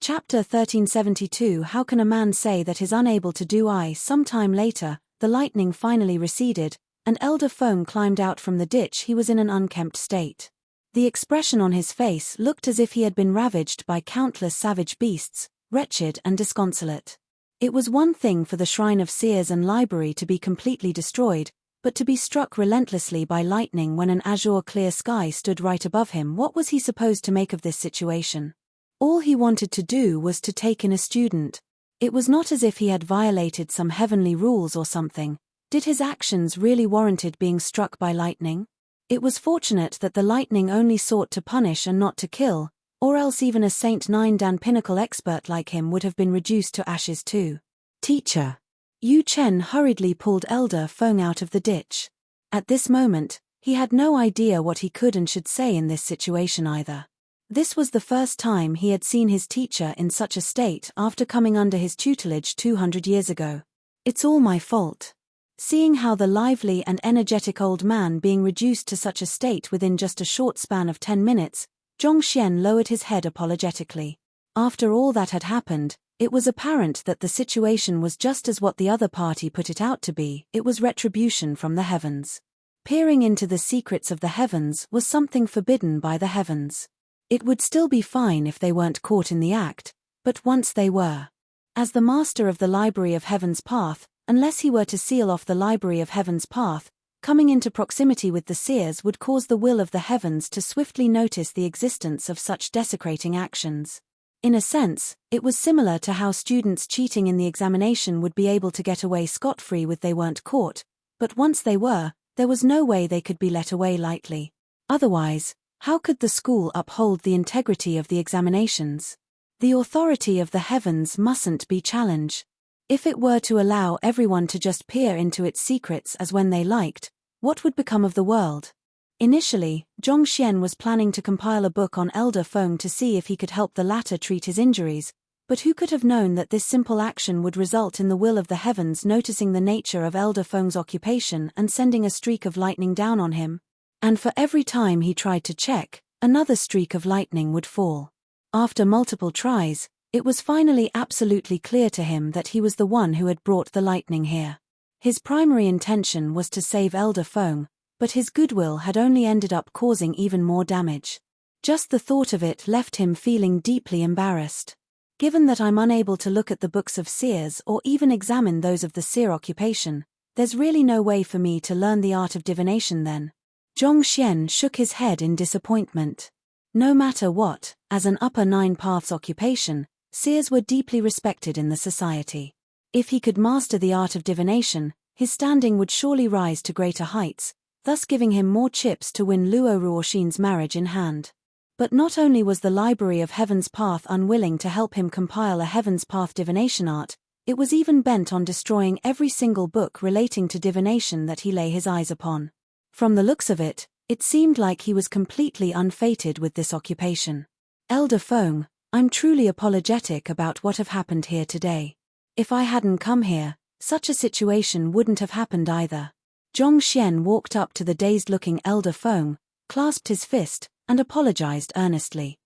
Chapter 1372. How can a man say that is unable to do I? Some time later, the lightning finally receded, and Elder Fong climbed out from the ditch. He was in an unkempt state. The expression on his face looked as if he had been ravaged by countless savage beasts, wretched and disconsolate. It was one thing for the Shrine of Seers and library to be completely destroyed, but to be struck relentlessly by lightning when an azure clear sky stood right above him. What was he supposed to make of this situation? All he wanted to do was to take in a student. It was not as if he had violated some heavenly rules or something. Did his actions really warranted being struck by lightning? It was fortunate that the lightning only sought to punish and not to kill, or else even a Saint Nine Dan pinnacle expert like him would have been reduced to ashes too. Teacher. Yu Chen hurriedly pulled Elder Fong out of the ditch. At this moment, he had no idea what he could and should say in this situation either. This was the first time he had seen his teacher in such a state after coming under his tutelage 200 years ago. It's all my fault. Seeing how the lively and energetic old man being reduced to such a state within just a short span of 10 minutes, Zhongxian lowered his head apologetically. After all that had happened, it was apparent that the situation was just as what the other party put it out to be. It was retribution from the heavens. Peering into the secrets of the heavens was something forbidden by the heavens. It would still be fine if they weren't caught in the act, but once they were. As the master of the Library of Heaven's Path, unless he were to seal off the Library of Heaven's Path, coming into proximity with the seers would cause the will of the heavens to swiftly notice the existence of such desecrating actions. In a sense, it was similar to how students cheating in the examination would be able to get away scot-free if they weren't caught, but once they were, there was no way they could be let away lightly. Otherwise, how could the school uphold the integrity of the examinations? The authority of the heavens mustn't be challenged. If it were to allow everyone to just peer into its secrets as when they liked, what would become of the world? Initially, Zhongxian was planning to compile a book on Elder Fong to see if he could help the latter treat his injuries, but who could have known that this simple action would result in the will of the heavens noticing the nature of Elder Fong's occupation and sending a streak of lightning down on him? And for every time he tried to check, another streak of lightning would fall. After multiple tries, it was finally absolutely clear to him that he was the one who had brought the lightning here. His primary intention was to save Elder Fong, but his goodwill had only ended up causing even more damage. Just the thought of it left him feeling deeply embarrassed. Given that I'm unable to look at the books of seers or even examine those of the seer occupation, there's really no way for me to learn the art of divination then. Zhongxian shook his head in disappointment. No matter what, as an upper nine paths occupation, seers were deeply respected in the society. If he could master the art of divination, his standing would surely rise to greater heights, thus giving him more chips to win Luo Ruoxin's marriage in hand. But not only was the Library of Heaven's Path unwilling to help him compile a Heaven's Path divination art, it was even bent on destroying every single book relating to divination that he lay his eyes upon. From the looks of it, it seemed like he was completely unfated with this occupation. Elder Fong, I'm truly apologetic about what have happened here today. If I hadn't come here, such a situation wouldn't have happened either. Zhongxian walked up to the dazed-looking Elder Fong, clasped his fist, and apologized earnestly.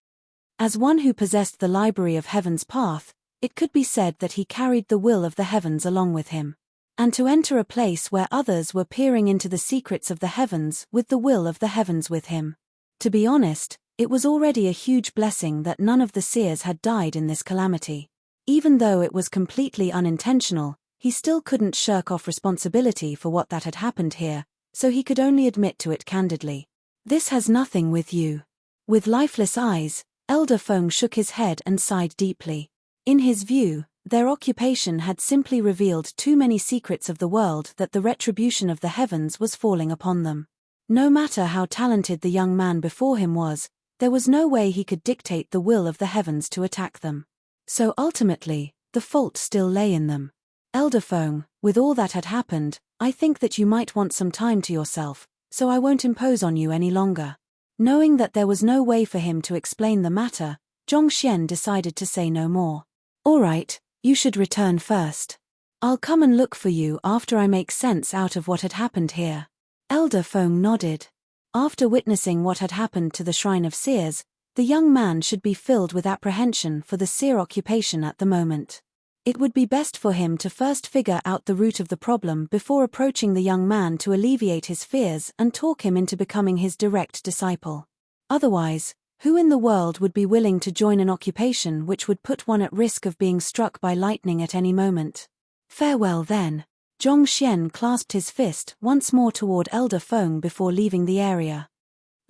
As one who possessed the Library of Heaven's Path, it could be said that he carried the will of the heavens along with him. And to enter a place where others were peering into the secrets of the heavens with the will of the heavens with him. To be honest, it was already a huge blessing that none of the seers had died in this calamity. Even though it was completely unintentional, he still couldn't shirk off responsibility for what that had happened here, so he could only admit to it candidly. This has nothing with you. With lifeless eyes, Elder Fong shook his head and sighed deeply. In his view, their occupation had simply revealed too many secrets of the world that the retribution of the heavens was falling upon them. No matter how talented the young man before him was, there was no way he could dictate the will of the heavens to attack them. So ultimately, the fault still lay in them. Elder Fong, with all that had happened, I think that you might want some time to yourself, so I won't impose on you any longer. Knowing that there was no way for him to explain the matter, Zhongxian decided to say no more. All right, you should return first. I'll come and look for you after I make sense out of what had happened here. Elder Fong nodded. After witnessing what had happened to the Shrine of Seers, The young man should be filled with apprehension for the seer occupation at the moment. It would be best for him to first figure out the root of the problem before approaching the young man to alleviate his fears and talk him into becoming his direct disciple. Otherwise, who in the world would be willing to join an occupation which would put one at risk of being struck by lightning at any moment? Farewell then. Zhongxian clasped his fist once more toward Elder Feng before leaving the area.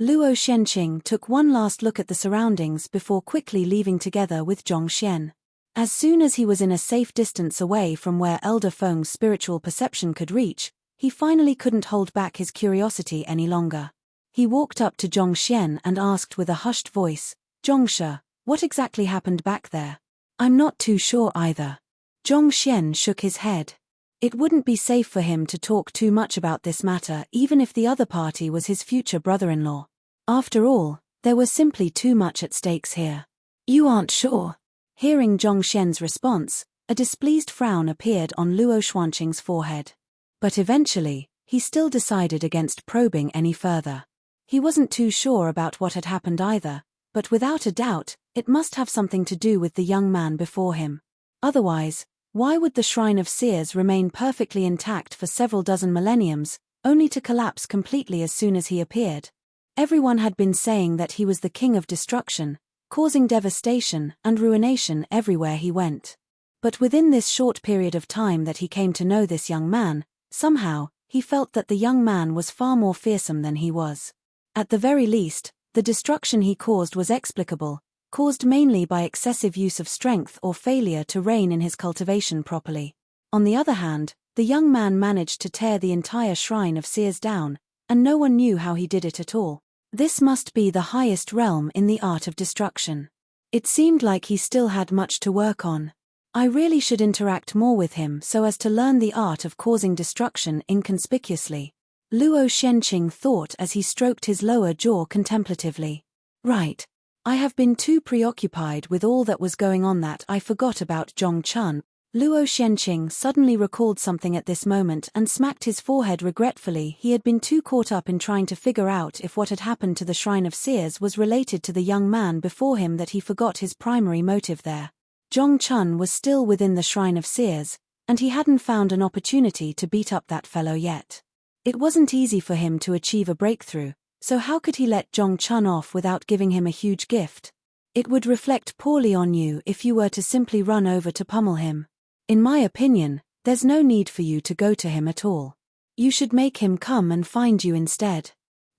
Luo Shenqing took one last look at the surroundings before quickly leaving together with Zhongxian. As soon as he was in a safe distance away from where Elder Feng's spiritual perception could reach, he finally couldn't hold back his curiosity any longer. He walked up to Zhongxian and asked with a hushed voice, "Zhongshe, what exactly happened back there?" "I'm not too sure either." Zhongxian shook his head. It wouldn't be safe for him to talk too much about this matter even if the other party was his future brother-in-law. After all, there was simply too much at stakes here. "You aren't sure?" Hearing Zhongxian's response, a displeased frown appeared on Luo Xuanqing's forehead. But eventually, he still decided against probing any further. He wasn't too sure about what had happened either, but without a doubt, it must have something to do with the young man before him. Otherwise, why would the Shrine of Seers remain perfectly intact for several dozen millenniums, only to collapse completely as soon as he appeared? Everyone had been saying that he was the king of destruction, causing devastation and ruination everywhere he went. But within this short period of time that he came to know this young man, somehow, he felt that the young man was far more fearsome than he was. At the very least, the destruction he caused was explicable, caused mainly by excessive use of strength or failure to rein in his cultivation properly. On the other hand, the young man managed to tear the entire Shrine of Seers down, and no one knew how he did it at all. This must be the highest realm in the art of destruction. It seemed like he still had much to work on. I really should interact more with him so as to learn the art of causing destruction inconspicuously, Luo Shenqing thought as he stroked his lower jaw contemplatively. Right. I have been too preoccupied with all that was going on that I forgot about Zhongchun. Luo Shenqing suddenly recalled something at this moment and smacked his forehead regretfully. He had been too caught up in trying to figure out if what had happened to the Shrine of Seers was related to the young man before him that he forgot his primary motive there. Zhongchun was still within the Shrine of Seers, and he hadn't found an opportunity to beat up that fellow yet. It wasn't easy for him to achieve a breakthrough, so how could he let Zhongchun off without giving him a huge gift? It would reflect poorly on you if you were to simply run over to pummel him. In my opinion, there's no need for you to go to him at all. You should make him come and find you instead.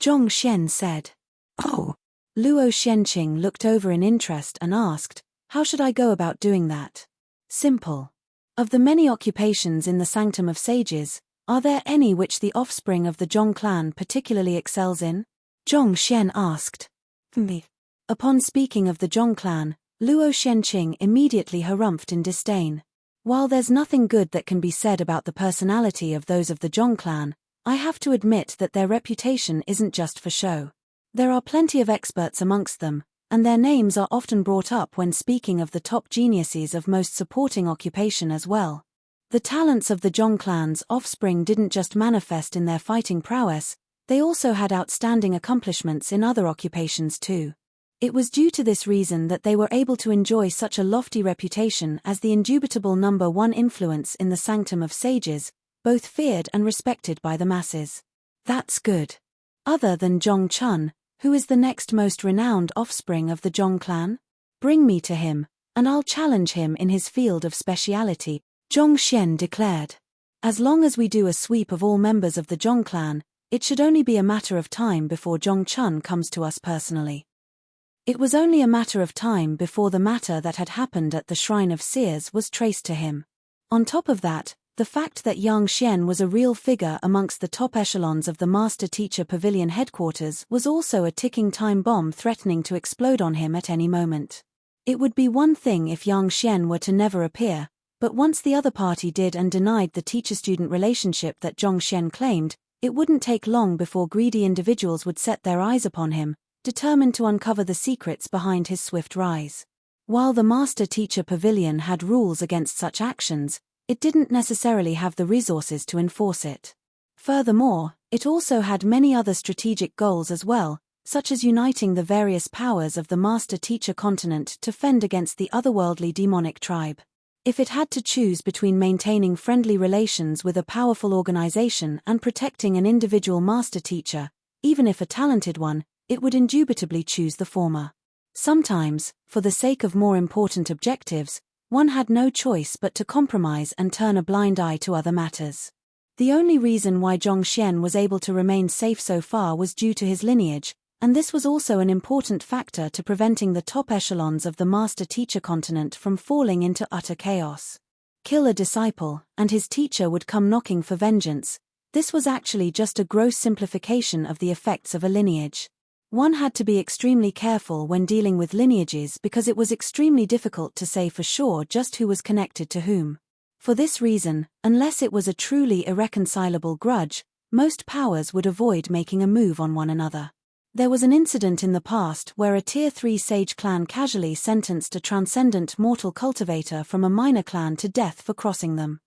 Zhongxian said. Oh. Luo Shenqing looked over in interest and asked, how should I go about doing that? Simple. Of the many occupations in the Sanctum of Sages, are there any which the offspring of the Zhong clan particularly excels in? Zhongxian asked. Me. Upon speaking of the Zhong clan, Luo Shenqing immediately harumphed in disdain. While there's nothing good that can be said about the personality of those of the Zhong clan, I have to admit that their reputation isn't just for show. There are plenty of experts amongst them, and their names are often brought up when speaking of the top geniuses of most supporting occupation as well. The talents of the Zhong clan's offspring didn't just manifest in their fighting prowess, they also had outstanding accomplishments in other occupations too. It was due to this reason that they were able to enjoy such a lofty reputation as the indubitable number one influence in the Sanctum of Sages, both feared and respected by the masses. That's good. Other than Zhongchun, who is the next most renowned offspring of the Zhong clan? Bring me to him, and I'll challenge him in his field of speciality, Zhongxian declared. As long as we do a sweep of all members of the Zhong clan, it should only be a matter of time before Zhongchun comes to us personally. It was only a matter of time before the matter that had happened at the Shrine of Seers was traced to him. On top of that, the fact that Yang Xian was a real figure amongst the top echelons of the Master Teacher Pavilion headquarters was also a ticking time bomb threatening to explode on him at any moment. It would be one thing if Yang Xian were to never appear, but once the other party did and denied the teacher-student relationship that Zhongxian claimed, it wouldn't take long before greedy individuals would set their eyes upon him, determined to uncover the secrets behind his swift rise. While the Master Teacher Pavilion had rules against such actions, it didn't necessarily have the resources to enforce it. Furthermore, it also had many other strategic goals as well, such as uniting the various powers of the master-teacher continent to fend against the otherworldly demonic tribe. If it had to choose between maintaining friendly relations with a powerful organization and protecting an individual master-teacher, even if a talented one, it would indubitably choose the former. Sometimes, for the sake of more important objectives, one had no choice but to compromise and turn a blind eye to other matters. The only reason why Zhongxian was able to remain safe so far was due to his lineage, and this was also an important factor to preventing the top echelons of the master-teacher continent from falling into utter chaos. Kill a disciple, and his teacher would come knocking for vengeance. This was actually just a gross simplification of the effects of a lineage. One had to be extremely careful when dealing with lineages because it was extremely difficult to say for sure just who was connected to whom. For this reason, unless it was a truly irreconcilable grudge, most powers would avoid making a move on one another. There was an incident in the past where a Tier 3 sage clan casually sentenced a transcendent mortal cultivator from a minor clan to death for crossing them.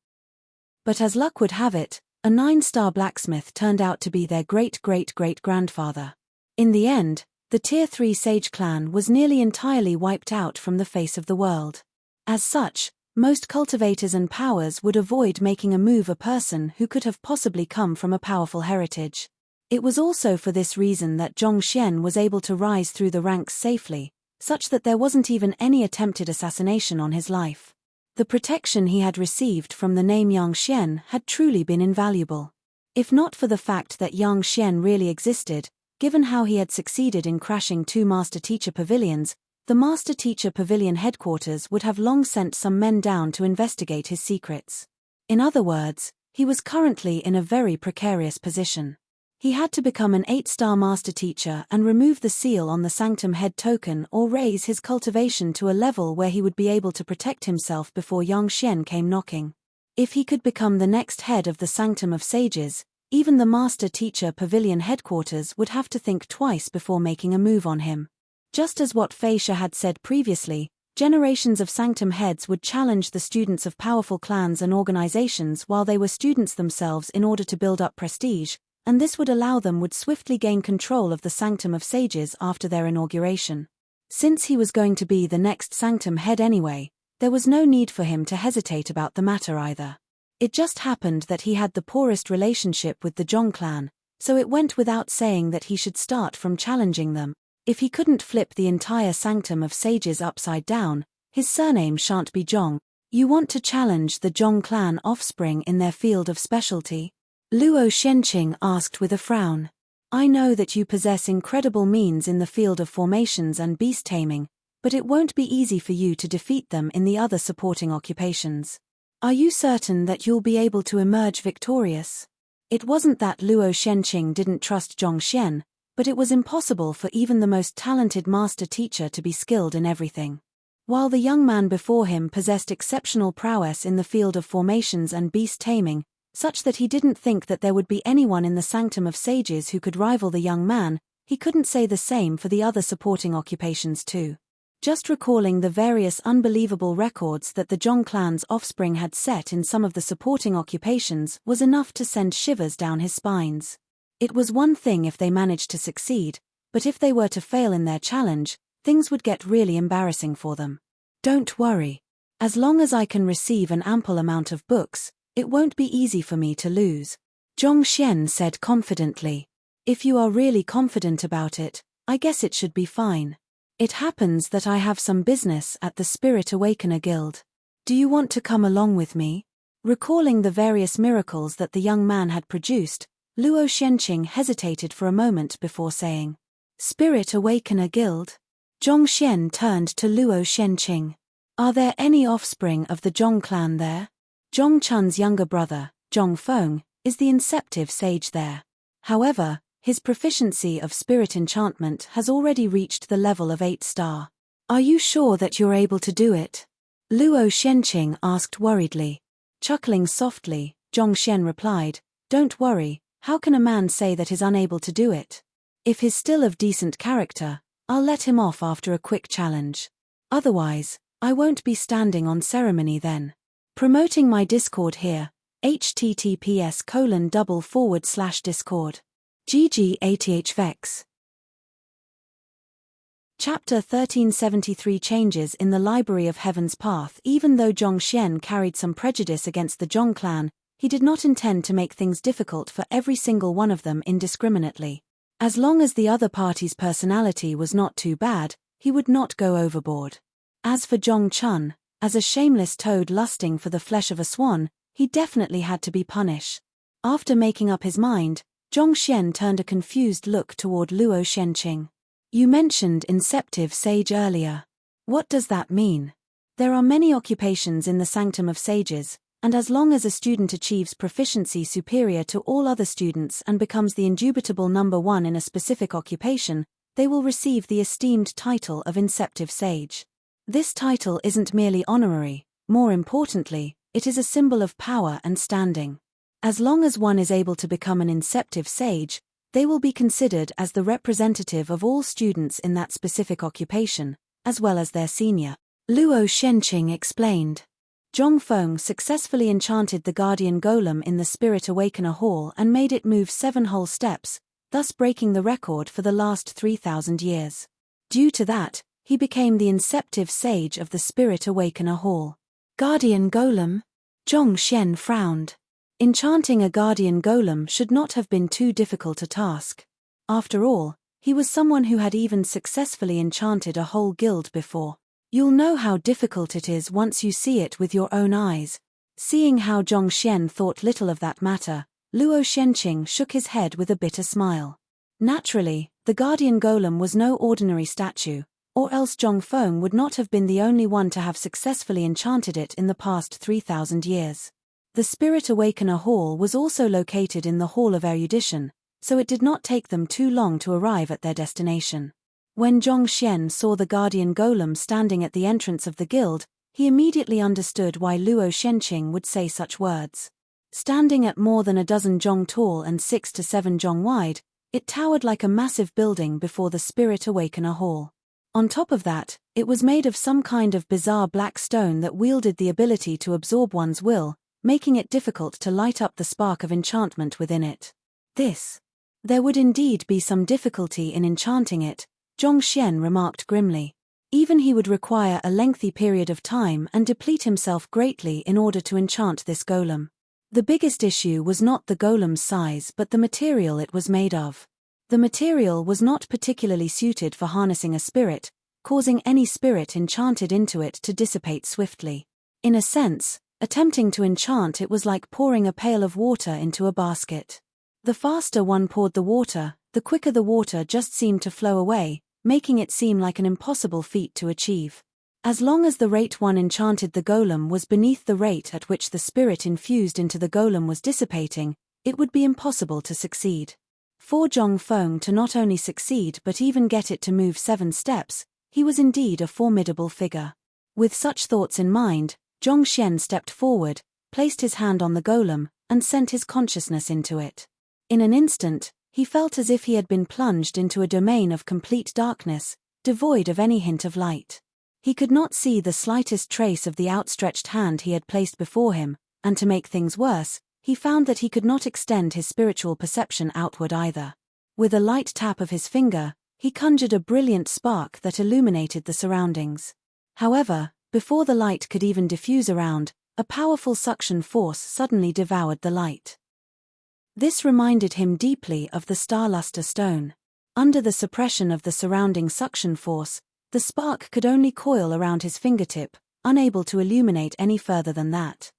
But as luck would have it, a 9-star blacksmith turned out to be their great-great-great-grandfather. In the end, the Tier 3 sage clan was nearly entirely wiped out from the face of the world. As such, most cultivators and powers would avoid making a move a person who could have possibly come from a powerful heritage. It was also for this reason that Zhongxian was able to rise through the ranks safely, such that there wasn't even any attempted assassination on his life. The protection he had received from the name Yang Xian had truly been invaluable. If not for the fact that Yang Xian really existed, given how he had succeeded in crashing 2 master-teacher pavilions, the master-teacher pavilion headquarters would have long sent some men down to investigate his secrets. In other words, he was currently in a very precarious position. He had to become an 8-star master-teacher and remove the seal on the Sanctum Head token or raise his cultivation to a level where he would be able to protect himself before Yang Xian came knocking. If he could become the next head of the Sanctum of Sages, even the master-teacher pavilion headquarters would have to think twice before making a move on him. Just as what Feisha had said previously, generations of Sanctum heads would challenge the students of powerful clans and organizations while they were students themselves in order to build up prestige, and this would allow them would swiftly gain control of the Sanctum of Sages after their inauguration. Since he was going to be the next Sanctum head anyway, there was no need for him to hesitate about the matter either. It just happened that he had the poorest relationship with the Zhong clan, so it went without saying that he should start from challenging them. If he couldn't flip the entire Sanctum of Sages upside down, his surname shan't be Zhong. You want to challenge the Zhong clan offspring in their field of specialty? Luo Shenqing asked with a frown. I know that you possess incredible means in the field of formations and beast taming, but it won't be easy for you to defeat them in the other supporting occupations. Are you certain that you'll be able to emerge victorious? It wasn't that Luo Shenqing didn't trust Zhongxian, but it was impossible for even the most talented master teacher to be skilled in everything. While the young man before him possessed exceptional prowess in the field of formations and beast taming, such that he didn't think that there would be anyone in the Sanctum of Sages who could rival the young man, he couldn't say the same for the other supporting occupations too. Just recalling the various unbelievable records that the Zhong clan's offspring had set in some of the supporting occupations was enough to send shivers down his spines. It was one thing if they managed to succeed, but if they were to fail in their challenge, things would get really embarrassing for them. Don't worry. As long as I can receive an ample amount of books, it won't be easy for me to lose. Zhongxian said confidently. If you are really confident about it, I guess it should be fine. It happens that I have some business at the Spirit Awakener Guild. Do you want to come along with me? Recalling the various miracles that the young man had produced, Luo Shenqing hesitated for a moment before saying, Spirit Awakener Guild? Zhongxian turned to Luo Shenqing. Are there any offspring of the Zhong clan there? Zhong Chun's younger brother, Zhong Feng, is the inceptive sage there. However, his proficiency of spirit enchantment has already reached the level of 8-star. Are you sure that you're able to do it? Luo Shenqing asked worriedly. Chuckling softly, Zhongxian replied, Don't worry, how can a man say that he's unable to do it? If he's still of decent character, I'll let him off after a quick challenge. Otherwise, I won't be standing on ceremony then. Promoting my Discord here, https://discord. GG ATH Vex. Chapter 1373 Changes in the Library of Heaven's Path. Even though Zhong Xian carried some prejudice against the Zhong clan, he did not intend to make things difficult for every single one of them indiscriminately. As long as the other party's personality was not too bad, he would not go overboard. As for Zhong Chun, as a shameless toad lusting for the flesh of a swan, he definitely had to be punished. After making up his mind, Zhong Xian turned a confused look toward Luo Shenqing. You mentioned inceptive sage earlier. What does that mean? There are many occupations in the sanctum of sages, and as long as a student achieves proficiency superior to all other students and becomes the indubitable number one in a specific occupation, they will receive the esteemed title of inceptive sage. This title isn't merely honorary, more importantly, it is a symbol of power and standing. As long as one is able to become an inceptive sage, they will be considered as the representative of all students in that specific occupation, as well as their senior. Luo Shenqing explained. Zhong Feng successfully enchanted the guardian golem in the Spirit Awakener Hall and made it move 7 whole steps, thus breaking the record for the last 3,000 years. Due to that, he became the inceptive sage of the Spirit Awakener Hall. Guardian golem? Zhong Xian frowned. Enchanting a guardian golem should not have been too difficult a task. After all, he was someone who had even successfully enchanted a whole guild before. You'll know how difficult it is once you see it with your own eyes. Seeing how Zhong Xian thought little of that matter, Luo Shenqing shook his head with a bitter smile. Naturally, the guardian golem was no ordinary statue, or else Zhong Feng would not have been the only one to have successfully enchanted it in the past 3,000 years. The Spirit Awakener Hall was also located in the Hall of Erudition, so it did not take them too long to arrive at their destination. When Zhong Xian saw the guardian golem standing at the entrance of the guild, he immediately understood why Luo Shenqing would say such words. Standing at more than a dozen zhong tall and 6 to 7 zhong wide, it towered like a massive building before the Spirit Awakener Hall. On top of that, it was made of some kind of bizarre black stone that wielded the ability to absorb one's will, making it difficult to light up the spark of enchantment within it. There would indeed be some difficulty in enchanting it, Zhong Xian remarked grimly. Even he would require a lengthy period of time and deplete himself greatly in order to enchant this golem. The biggest issue was not the golem's size but the material it was made of. The material was not particularly suited for harnessing a spirit, causing any spirit enchanted into it to dissipate swiftly. In a sense, attempting to enchant it was like pouring a pail of water into a basket. The faster one poured the water, the quicker the water just seemed to flow away, making it seem like an impossible feat to achieve. As long as the rate one enchanted the golem was beneath the rate at which the spirit infused into the golem was dissipating, it would be impossible to succeed. For Zhong Feng to not only succeed but even get it to move 7 steps, he was indeed a formidable figure. With such thoughts in mind, Zhong Xian stepped forward, placed his hand on the golem, and sent his consciousness into it. In an instant, he felt as if he had been plunged into a domain of complete darkness, devoid of any hint of light. He could not see the slightest trace of the outstretched hand he had placed before him, and to make things worse, he found that he could not extend his spiritual perception outward either. With a light tap of his finger, he conjured a brilliant spark that illuminated the surroundings. However, before the light could even diffuse around, a powerful suction force suddenly devoured the light. This reminded him deeply of the Starluster Stone. Under the suppression of the surrounding suction force, the spark could only coil around his fingertip, unable to illuminate any further than that.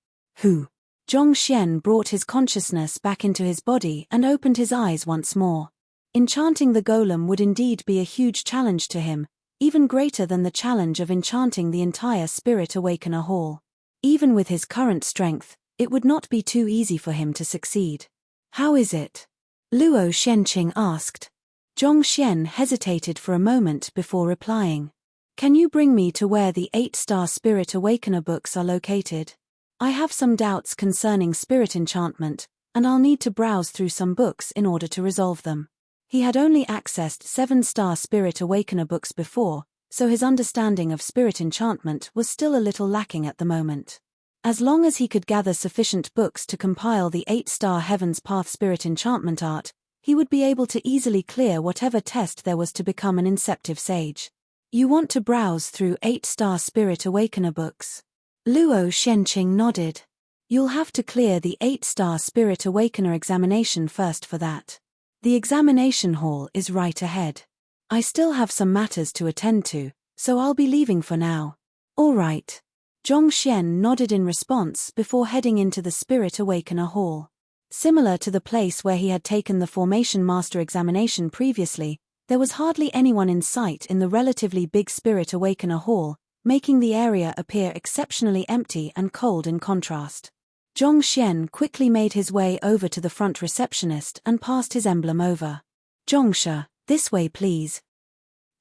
Zhong Xian brought his consciousness back into his body and opened his eyes once more. Enchanting the golem would indeed be a huge challenge to him, even greater than the challenge of enchanting the entire Spirit Awakener Hall. Even with his current strength, it would not be too easy for him to succeed. How is it? Luo Shenqing asked. Zhong Xian hesitated for a moment before replying. Can you bring me to where the 8-star Spirit Awakener books are located? I have some doubts concerning spirit enchantment, and I'll need to browse through some books in order to resolve them. He had only accessed 7-star Spirit Awakener books before, so his understanding of spirit enchantment was still a little lacking at the moment. As long as he could gather sufficient books to compile the 8-star Heaven's Path spirit enchantment art, he would be able to easily clear whatever test there was to become an inceptive sage. You want to browse through 8-star Spirit Awakener books? Luo Shenqing nodded. You'll have to clear the 8-star Spirit Awakener examination first for that. The examination hall is right ahead. I still have some matters to attend to, so I'll be leaving for now. All right. Zhongxian nodded in response before heading into the Spirit Awakener hall. Similar to the place where he had taken the Formation Master examination previously, there was hardly anyone in sight in the relatively big Spirit Awakener hall, making the area appear exceptionally empty and cold in contrast. Zhongxian quickly made his way over to the front receptionist and passed his emblem over. Zhongsha, this way please.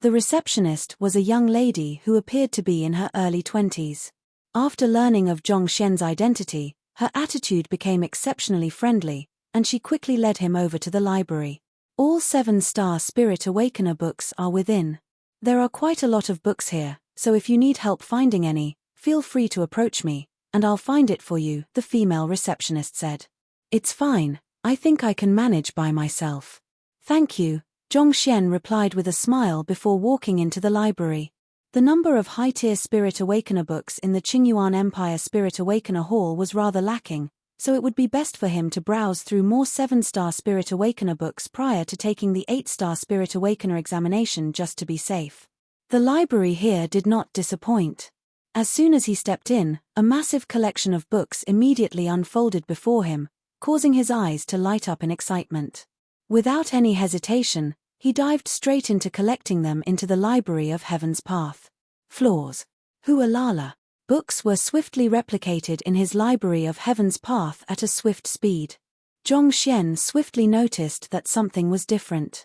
The receptionist was a young lady who appeared to be in her early 20s. After learning of Zhongxian's identity, her attitude became exceptionally friendly, and she quickly led him over to the library. All 7-star Spirit Awakener books are within. There are quite a lot of books here, so if you need help finding any, feel free to approach me, and I'll find it for you, the female receptionist said. It's fine, I think I can manage by myself. Thank you, Zhongxian replied with a smile before walking into the library. The number of high-tier Spirit Awakener books in the Qingyuan Empire Spirit Awakener Hall was rather lacking, so it would be best for him to browse through more 7-star Spirit Awakener books prior to taking the 8-star Spirit Awakener examination just to be safe. The library here did not disappoint. As soon as he stepped in, a massive collection of books immediately unfolded before him, causing his eyes to light up in excitement. Without any hesitation, he dived straight into collecting them into the Library of Heaven's Path. Floors. Hualala. Books were swiftly replicated in his Library of Heaven's Path at a swift speed. Zhongxian swiftly noticed that something was different.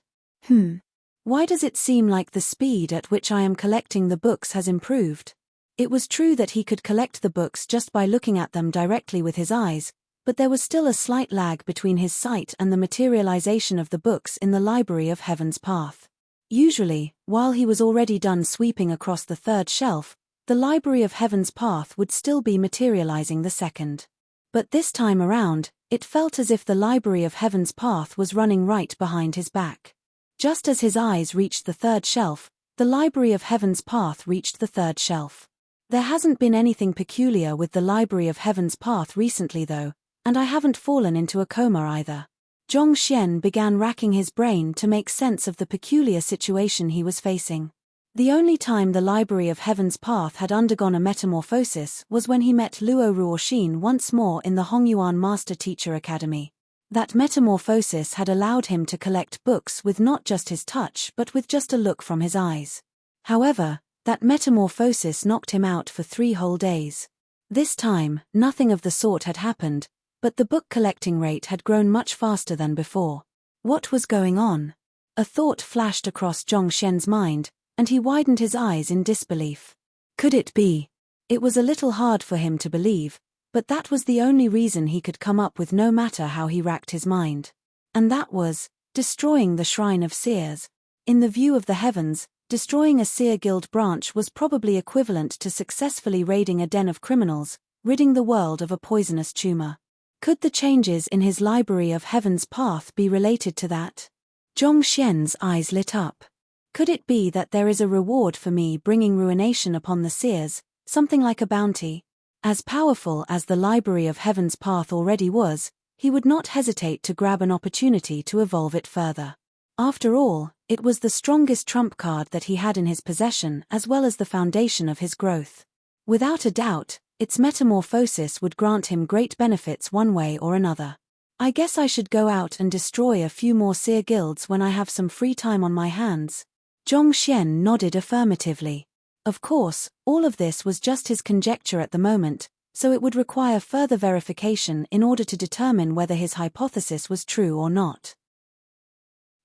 Why does it seem like the speed at which I am collecting the books has improved? It was true that he could collect the books just by looking at them directly with his eyes, but there was still a slight lag between his sight and the materialization of the books in the Library of Heaven's Path. Usually, while he was already done sweeping across the third shelf, the Library of Heaven's Path would still be materializing the second. But this time around, it felt as if the Library of Heaven's Path was running right behind his back. Just as his eyes reached the third shelf, the Library of Heaven's Path reached the third shelf. There hasn't been anything peculiar with the Library of Heaven's Path recently though, and I haven't fallen into a coma either. Zhongxian began racking his brain to make sense of the peculiar situation he was facing. The only time the Library of Heaven's Path had undergone a metamorphosis was when he met Luo Ruoxin once more in the Hongyuan Master Teacher Academy. That metamorphosis had allowed him to collect books with not just his touch but with just a look from his eyes. However, that metamorphosis knocked him out for 3 whole days. This time, nothing of the sort had happened, but the book collecting rate had grown much faster than before. What was going on? A thought flashed across Zhongxian's mind, and he widened his eyes in disbelief. Could it be? It was a little hard for him to believe, but that was the only reason he could come up with no matter how he racked his mind. And that was, destroying the Shrine of Seers. In the view of the heavens, destroying a Seer Guild branch was probably equivalent to successfully raiding a den of criminals, ridding the world of a poisonous tumor. Could the changes in his Library of Heaven's Path be related to that? Zhongxian's eyes lit up. Could it be that there is a reward for me bringing ruination upon the seers, something like a bounty? As powerful as the Library of Heaven's Path already was, he would not hesitate to grab an opportunity to evolve it further. After all, it was the strongest trump card that he had in his possession as well as the foundation of his growth. Without a doubt, its metamorphosis would grant him great benefits one way or another. I guess I should go out and destroy a few more seer guilds when I have some free time on my hands. Zhongxian nodded affirmatively. Of course, all of this was just his conjecture at the moment, so it would require further verification in order to determine whether his hypothesis was true or not.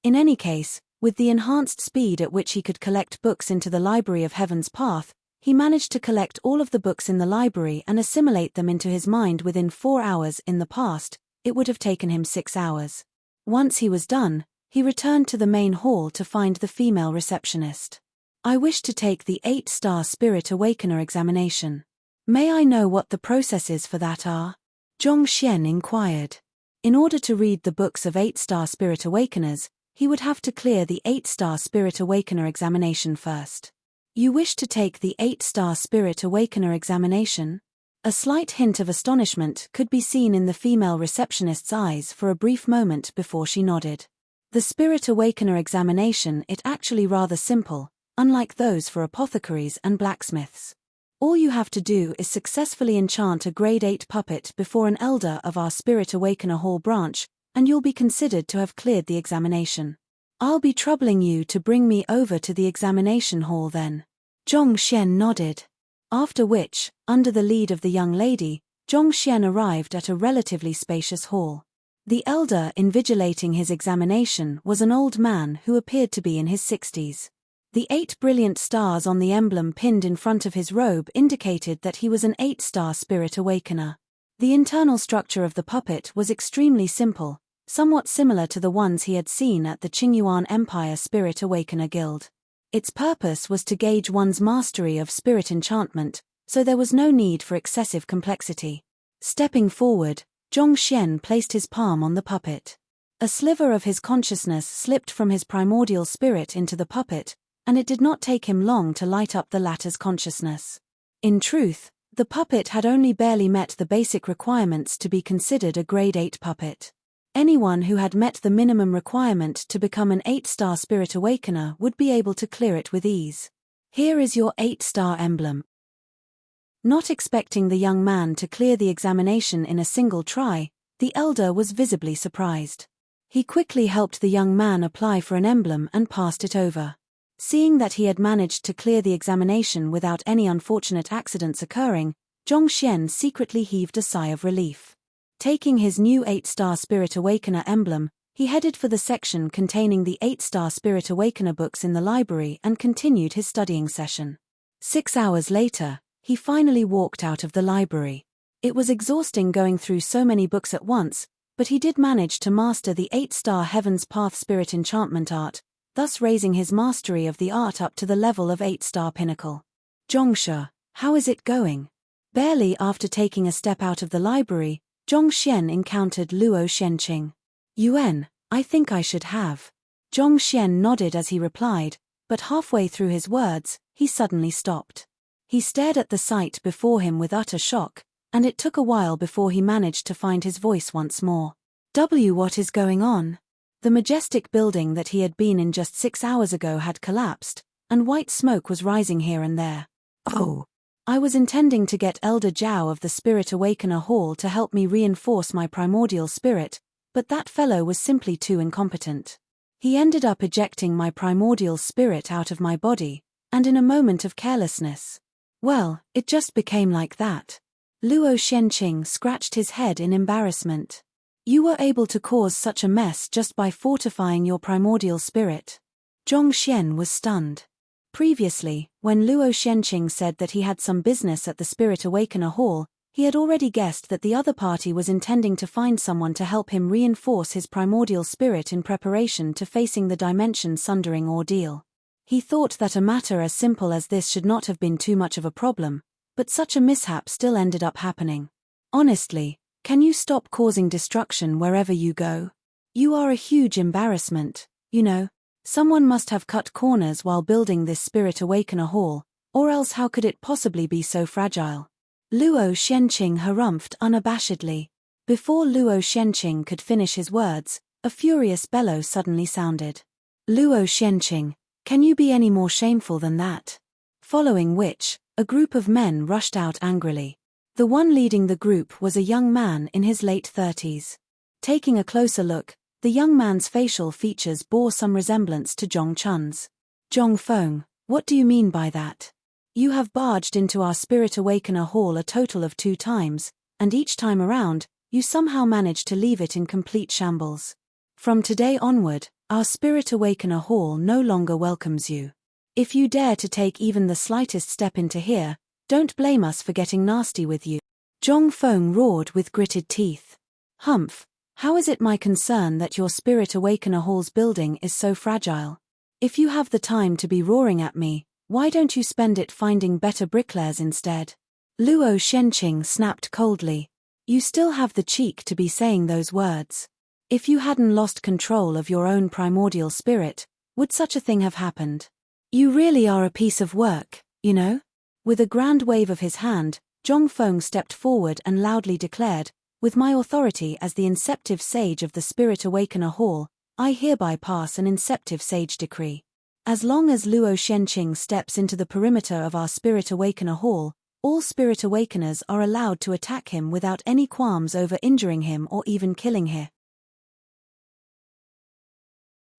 In any case, with the enhanced speed at which he could collect books into the Library of Heaven's Path, he managed to collect all of the books in the library and assimilate them into his mind within 4 hours. In the past, it would have taken him 6 hours. Once he was done, he returned to the main hall to find the female receptionist. I wish to take the 8-star Spirit Awakener examination. May I know what the processes for that are? Zhongxian inquired. In order to read the books of 8-star Spirit Awakeners, he would have to clear the 8-star Spirit Awakener examination first. You wish to take the 8-star Spirit Awakener examination? A slight hint of astonishment could be seen in the female receptionist's eyes for a brief moment before she nodded. The Spirit Awakener examination is actually rather simple, unlike those for apothecaries and blacksmiths. All you have to do is successfully enchant a grade 8 puppet before an elder of our Spirit Awakener Hall branch, and you'll be considered to have cleared the examination. I'll be troubling you to bring me over to the examination hall then. Zhongxian nodded. After which, under the lead of the young lady, Zhongxian arrived at a relatively spacious hall. The elder invigilating his examination was an old man who appeared to be in his 60s. The 8 brilliant stars on the emblem pinned in front of his robe indicated that he was an 8-star Spirit Awakener. The internal structure of the puppet was extremely simple, somewhat similar to the ones he had seen at the Qingyuan Empire Spirit Awakener Guild. Its purpose was to gauge one's mastery of spirit enchantment, so there was no need for excessive complexity. Stepping forward, Zhongxian placed his palm on the puppet. A sliver of his consciousness slipped from his primordial spirit into the puppet, and it did not take him long to light up the latter's consciousness. In truth, the puppet had only barely met the basic requirements to be considered a grade 8 puppet. Anyone who had met the minimum requirement to become an 8-star Spirit Awakener would be able to clear it with ease. Here is your 8-star emblem. Not expecting the young man to clear the examination in a single try, the elder was visibly surprised. He quickly helped the young man apply for an emblem and passed it over. Seeing that he had managed to clear the examination without any unfortunate accidents occurring, Zhongxian secretly heaved a sigh of relief. Taking his new 8-star Spirit Awakener emblem, he headed for the section containing the 8-star Spirit Awakener books in the library and continued his studying session. 6 hours later, he finally walked out of the library. It was exhausting going through so many books at once, but he did manage to master the 8-star Heaven's Path Spirit Enchantment art, thus raising his mastery of the art up to the level of 8-star pinnacle. Zhongshe, how is it going? Barely after taking a step out of the library, Zhongxian encountered Luo Shenqing. Yuan, I think I should have. Zhongxian nodded as he replied, but halfway through his words, he suddenly stopped. He stared at the sight before him with utter shock, and it took a while before he managed to find his voice once more. What is going on? The majestic building that he had been in just 6 hours ago had collapsed, and white smoke was rising here and there. Oh! I was intending to get Elder Zhao of the Spirit Awakener Hall to help me reinforce my primordial spirit, but that fellow was simply too incompetent. He ended up ejecting my primordial spirit out of my body, and in a moment of carelessness. Well, it just became like that. Luo Shenqing scratched his head in embarrassment. You were able to cause such a mess just by fortifying your primordial spirit. Zhongxian was stunned. Previously, when Luo Shenqing said that he had some business at the Spirit Awakener Hall, he had already guessed that the other party was intending to find someone to help him reinforce his primordial spirit in preparation to facing the dimension-sundering ordeal. He thought that a matter as simple as this should not have been too much of a problem, but such a mishap still ended up happening. Honestly, can you stop causing destruction wherever you go? You are a huge embarrassment, you know. Someone must have cut corners while building this Spirit Awakener Hall, or else how could it possibly be so fragile? Luo Shenqing harumphed unabashedly. Before Luo Shenqing could finish his words, a furious bellow suddenly sounded. Luo Shenqing, can you be any more shameful than that? Following which, a group of men rushed out angrily. The one leading the group was a young man in his late 30s. Taking a closer look, the young man's facial features bore some resemblance to Zhong Chun's. Zhong Feng, what do you mean by that? You have barged into our Spirit Awakener Hall a total of 2 times, and each time around, you somehow managed to leave it in complete shambles. From today onward, our Spirit Awakener Hall no longer welcomes you. If you dare to take even the slightest step into here, don't blame us for getting nasty with you. Zhong Feng roared with gritted teeth. Humph. How is it my concern that your Spirit Awakener Hall's building is so fragile? If you have the time to be roaring at me, why don't you spend it finding better bricklayers instead? Luo Shenqing snapped coldly. You still have the cheek to be saying those words. If you hadn't lost control of your own primordial spirit, would such a thing have happened? You really are a piece of work, you know? With a grand wave of his hand, Zhong Feng stepped forward and loudly declared, with my authority as the inceptive sage of the Spirit Awakener Hall, I hereby pass an inceptive sage decree. As long as Luo Shenqing steps into the perimeter of our Spirit Awakener Hall, all Spirit Awakeners are allowed to attack him without any qualms over injuring him or even killing him.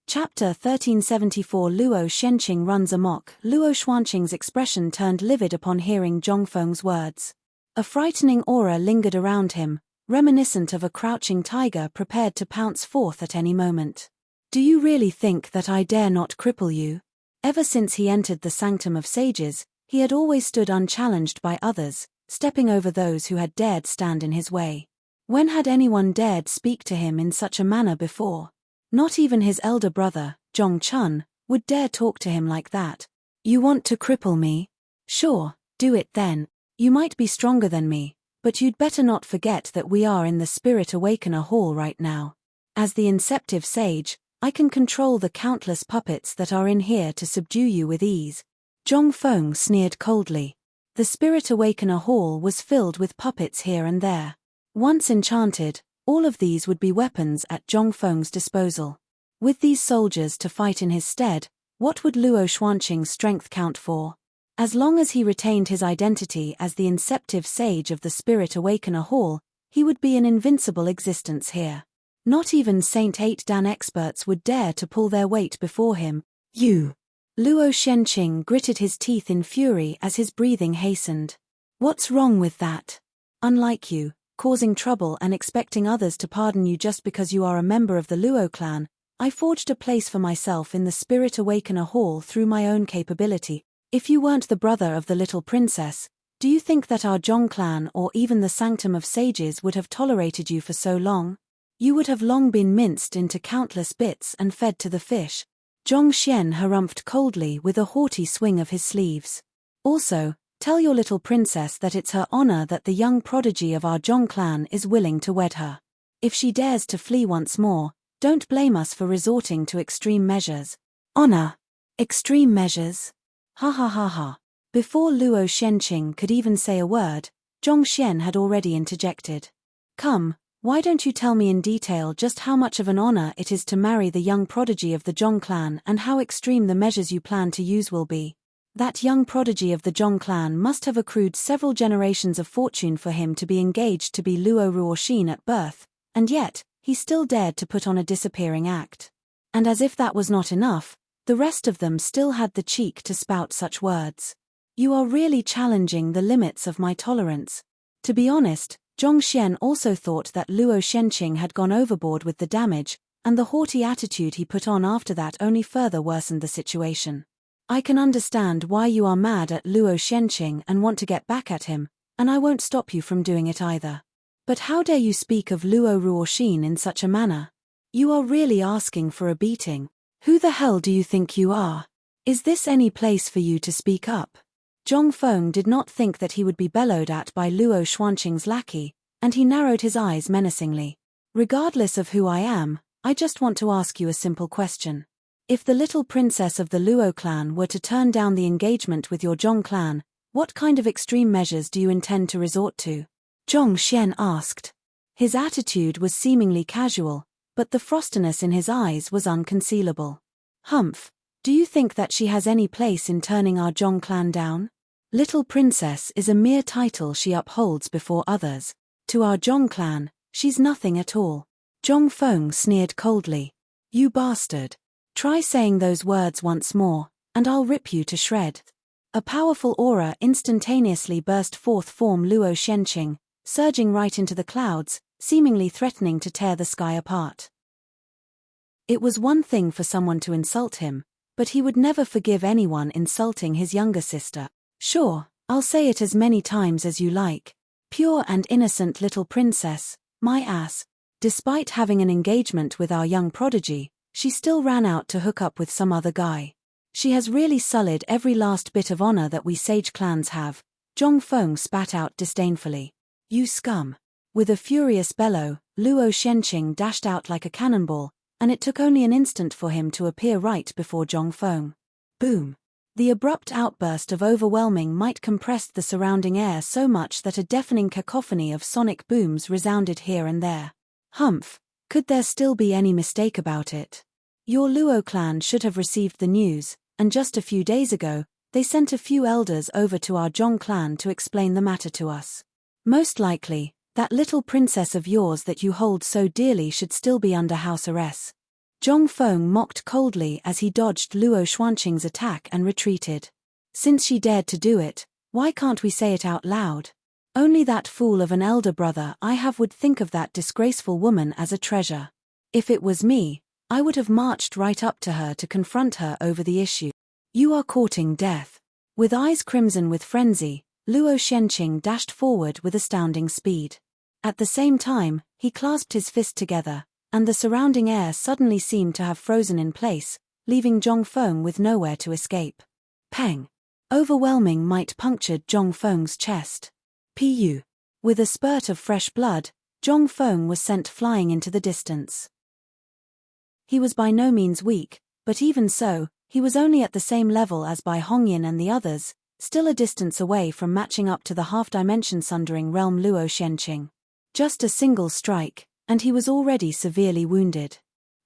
Chapter 1374 Luo Shenqing runs amok. Luo Xuanqing's expression turned livid upon hearing Zhong Feng's words. A frightening aura lingered around him, reminiscent of a crouching tiger prepared to pounce forth at any moment. Do you really think that I dare not cripple you? Ever since he entered the sanctum of sages, he had always stood unchallenged by others, stepping over those who had dared stand in his way. When had anyone dared speak to him in such a manner before? Not even his elder brother, Zhong Chun, would dare talk to him like that. You want to cripple me? Sure, do it then. You might be stronger than me, but you'd better not forget that we are in the Spirit Awakener Hall right now. As the inceptive sage, I can control the countless puppets that are in here to subdue you with ease. Zhong Feng sneered coldly. The Spirit Awakener Hall was filled with puppets here and there. Once enchanted, all of these would be weapons at Zhong Feng's disposal. With these soldiers to fight in his stead, what would Luo Xuanqing's strength count for? As long as he retained his identity as the inceptive sage of the Spirit Awakener Hall, he would be an invincible existence here. Not even Saint 8 Dan experts would dare to pull their weight before him. You! Luo Shenqing gritted his teeth in fury as his breathing hastened. What's wrong with that? Unlike you, causing trouble and expecting others to pardon you just because you are a member of the Luo clan, I forged a place for myself in the Spirit Awakener Hall through my own capability. If you weren't the brother of the little princess, do you think that our Zhong clan or even the Sanctum of Sages would have tolerated you for so long? You would have long been minced into countless bits and fed to the fish. Zhong Xian harumphed coldly with a haughty swing of his sleeves. Also, tell your little princess that it's her honor that the young prodigy of our Zhong clan is willing to wed her. If she dares to flee once more, don't blame us for resorting to extreme measures. Honor? Extreme measures? Ha ha ha ha. Before Luo Shenqing could even say a word, Zhong Xian had already interjected. Come, why don't you tell me in detail just how much of an honor it is to marry the young prodigy of the Zhong clan and how extreme the measures you plan to use will be? That young prodigy of the Zhong clan must have accrued several generations of fortune for him to be engaged to be Luo Ruoxin at birth, and yet, he still dared to put on a disappearing act. And as if that was not enough, the rest of them still had the cheek to spout such words. You are really challenging the limits of my tolerance. To be honest, Zhong Xian also thought that Luo Shenqing had gone overboard with the damage, and the haughty attitude he put on after that only further worsened the situation. I can understand why you are mad at Luo Shenqing and want to get back at him, and I won't stop you from doing it either. But how dare you speak of Luo Ruoxin in such a manner? You are really asking for a beating. Who the hell do you think you are? Is this any place for you to speak up? Zhong Feng did not think that he would be bellowed at by Luo Xuanqing's lackey, and he narrowed his eyes menacingly. Regardless of who I am, I just want to ask you a simple question. If the little princess of the Luo clan were to turn down the engagement with your Zhong clan, what kind of extreme measures do you intend to resort to? Zhong Xian asked. His attitude was seemingly casual, but the frostiness in his eyes was unconcealable. Humph, do you think that she has any place in turning our Zhong clan down? Little princess is a mere title she upholds before others. To our Zhong clan, she's nothing at all. Zhong Feng sneered coldly. You bastard. Try saying those words once more, and I'll rip you to shreds. A powerful aura instantaneously burst forth from Luo Shenqing, surging right into the clouds, seemingly threatening to tear the sky apart. It was one thing for someone to insult him, but he would never forgive anyone insulting his younger sister. Sure, I'll say it as many times as you like. Pure and innocent little princess, my ass. Despite having an engagement with our young prodigy, she still ran out to hook up with some other guy. She has really sullied every last bit of honor that we sage clans have. Zhong Feng spat out disdainfully. You scum. With a furious bellow, Luo Shenqing dashed out like a cannonball, and it took only an instant for him to appear right before Zhong Feng. Boom. The abrupt outburst of overwhelming might compressed the surrounding air so much that a deafening cacophony of sonic booms resounded here and there. Humph, could there still be any mistake about it? Your Luo clan should have received the news, and just a few days ago, they sent a few elders over to our Zhong clan to explain the matter to us. Most likely, that little princess of yours that you hold so dearly should still be under house arrest. Zhong Feng mocked coldly as he dodged Luo Xuanqing's attack and retreated. Since she dared to do it, why can't we say it out loud? Only that fool of an elder brother I have would think of that disgraceful woman as a treasure. If it was me, I would have marched right up to her to confront her over the issue. You are courting death. With eyes crimson with frenzy, Luo Xuanqing dashed forward with astounding speed. At the same time, he clasped his fist together, and the surrounding air suddenly seemed to have frozen in place, leaving Zhong Feng with nowhere to escape. Pang! Overwhelming might punctured Zhong Feng's chest. Pu. With a spurt of fresh blood, Zhong Feng was sent flying into the distance. He was by no means weak, but even so, he was only at the same level as Bai Hongyan and the others, still a distance away from matching up to the half-dimension sundering realm Luo Xuanqing. Just a single strike, and he was already severely wounded.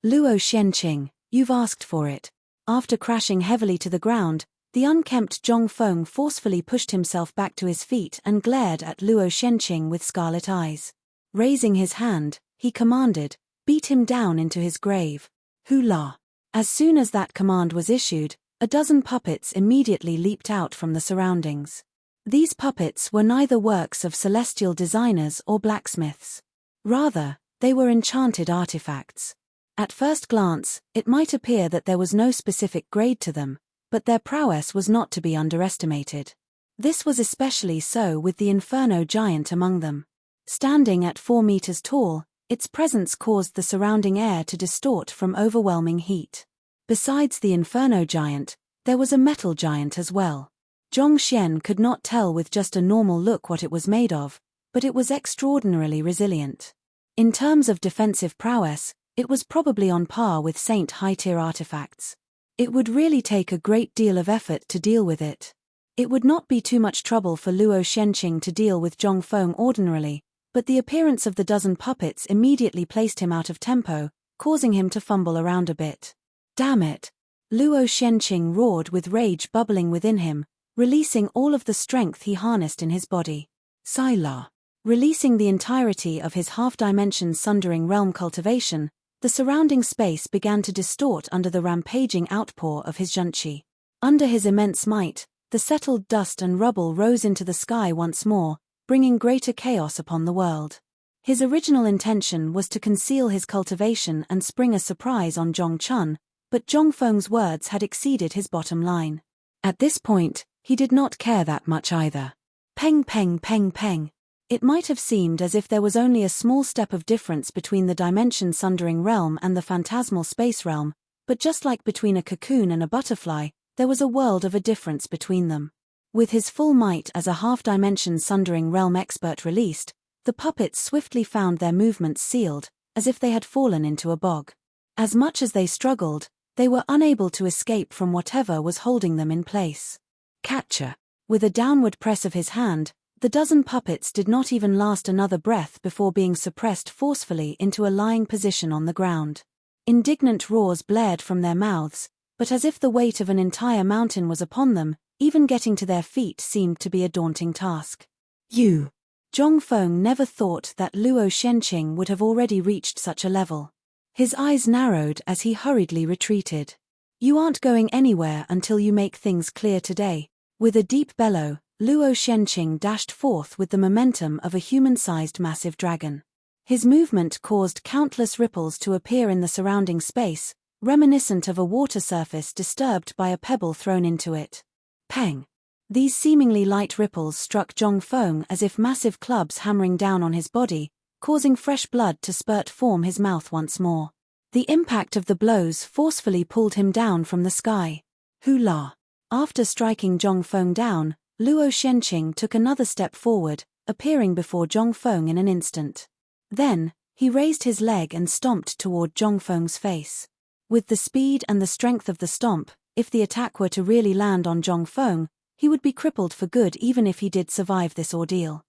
Luo Xuanqing, you've asked for it. After crashing heavily to the ground, the unkempt Zhong Feng forcefully pushed himself back to his feet and glared at Luo Xuanqing with scarlet eyes. Raising his hand, he commanded, "Beat him down into his grave." Hula! As soon as that command was issued, a dozen puppets immediately leaped out from the surroundings. These puppets were neither works of celestial designers or blacksmiths. Rather, they were enchanted artifacts. At first glance, it might appear that there was no specific grade to them, but their prowess was not to be underestimated. This was especially so with the Inferno giant among them. Standing at 4 meters tall, its presence caused the surrounding air to distort from overwhelming heat. Besides the Inferno giant, there was a metal giant as well. Zhong Xian could not tell with just a normal look what it was made of, but it was extraordinarily resilient. In terms of defensive prowess, it was probably on par with Saint high-tier artifacts. It would really take a great deal of effort to deal with it. It would not be too much trouble for Luo Xuanqing to deal with Zhong Feng ordinarily, but the appearance of the dozen puppets immediately placed him out of tempo, causing him to fumble around a bit. Damn it! Luo Xuanqing roared with rage bubbling within him, releasing all of the strength he harnessed in his body. Sila. Releasing the entirety of his half-dimension sundering realm cultivation, the surrounding space began to distort under the rampaging outpour of his junchi. Under his immense might, the settled dust and rubble rose into the sky once more, bringing greater chaos upon the world. His original intention was to conceal his cultivation and spring a surprise on Zhong Chun, but Zhong Feng's words had exceeded his bottom line. At this point, he did not care that much either. Peng peng peng peng. It might have seemed as if there was only a small step of difference between the dimension-sundering realm and the phantasmal space realm, but just like between a cocoon and a butterfly, there was a world of a difference between them. With his full might as a half-dimension-sundering realm expert released, the puppets swiftly found their movements sealed, as if they had fallen into a bog. As much as they struggled, they were unable to escape from whatever was holding them in place. Catcher. With a downward press of his hand, the dozen puppets did not even last another breath before being suppressed forcefully into a lying position on the ground. Indignant roars blared from their mouths, but as if the weight of an entire mountain was upon them, even getting to their feet seemed to be a daunting task. You! Zhong Feng never thought that Luo Xuanqing would have already reached such a level. His eyes narrowed as he hurriedly retreated. You aren't going anywhere until you make things clear today. With a deep bellow, Luo Xuanqing dashed forth with the momentum of a human-sized massive dragon. His movement caused countless ripples to appear in the surrounding space, reminiscent of a water surface disturbed by a pebble thrown into it. Peng! These seemingly light ripples struck Zhong Feng as if massive clubs hammering down on his body, causing fresh blood to spurt from his mouth once more. The impact of the blows forcefully pulled him down from the sky. Hula! After striking Zhong Feng down, Luo Xuanqing took another step forward, appearing before Zhong Feng in an instant. Then, he raised his leg and stomped toward Zhong Feng's face. With the speed and the strength of the stomp, if the attack were to really land on Zhong Feng, he would be crippled for good even if he did survive this ordeal.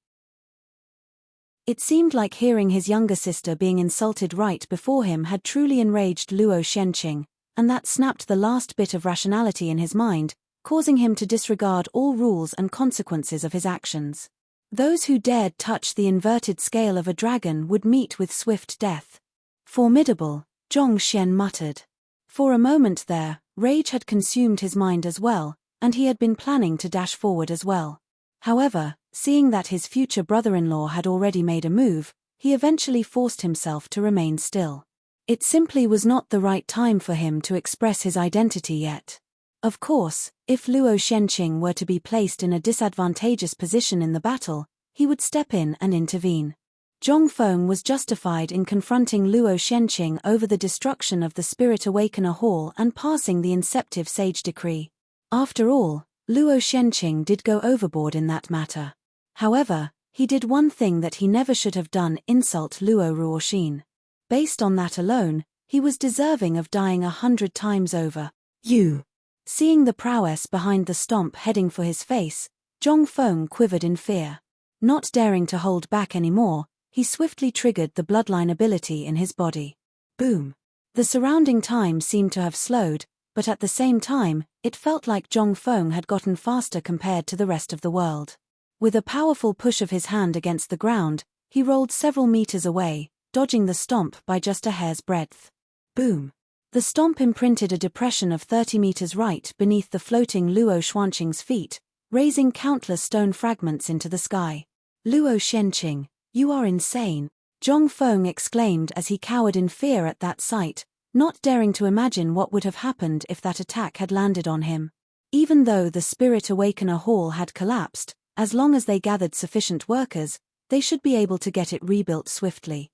It seemed like hearing his younger sister being insulted right before him had truly enraged Luo Shenqing, and that snapped the last bit of rationality in his mind, causing him to disregard all rules and consequences of his actions. Those who dared touch the inverted scale of a dragon would meet with swift death. Formidable, Zhong Xian muttered. For a moment there, rage had consumed his mind as well, and he had been planning to dash forward as well. However, seeing that his future brother-in-law had already made a move, he eventually forced himself to remain still. It simply was not the right time for him to express his identity yet. Of course, if Luo Shenqing were to be placed in a disadvantageous position in the battle, he would step in and intervene. Zhong Feng was justified in confronting Luo Shenqing over the destruction of the Spirit Awakener Hall and passing the Inceptive Sage Decree. After all, Luo Shenqing did go overboard in that matter. However, he did one thing that he never should have done: insult Luo Ruoxin. Based on that alone, he was deserving of dying 100 times over. You! Seeing the prowess behind the stomp heading for his face, Zhong Feng quivered in fear. Not daring to hold back anymore, he swiftly triggered the bloodline ability in his body. Boom! The surrounding time seemed to have slowed, but at the same time, it felt like Zhong Feng had gotten faster compared to the rest of the world. With a powerful push of his hand against the ground, he rolled several meters away, dodging the stomp by just a hair's breadth. Boom! The stomp imprinted a depression of 30 meters right beneath the floating Luo Shenqing's feet, raising countless stone fragments into the sky. Luo Shenqing, you are insane, Zhong Feng exclaimed as he cowered in fear at that sight, not daring to imagine what would have happened if that attack had landed on him. Even though the Spirit Awakener Hall had collapsed, as long as they gathered sufficient workers, they should be able to get it rebuilt swiftly.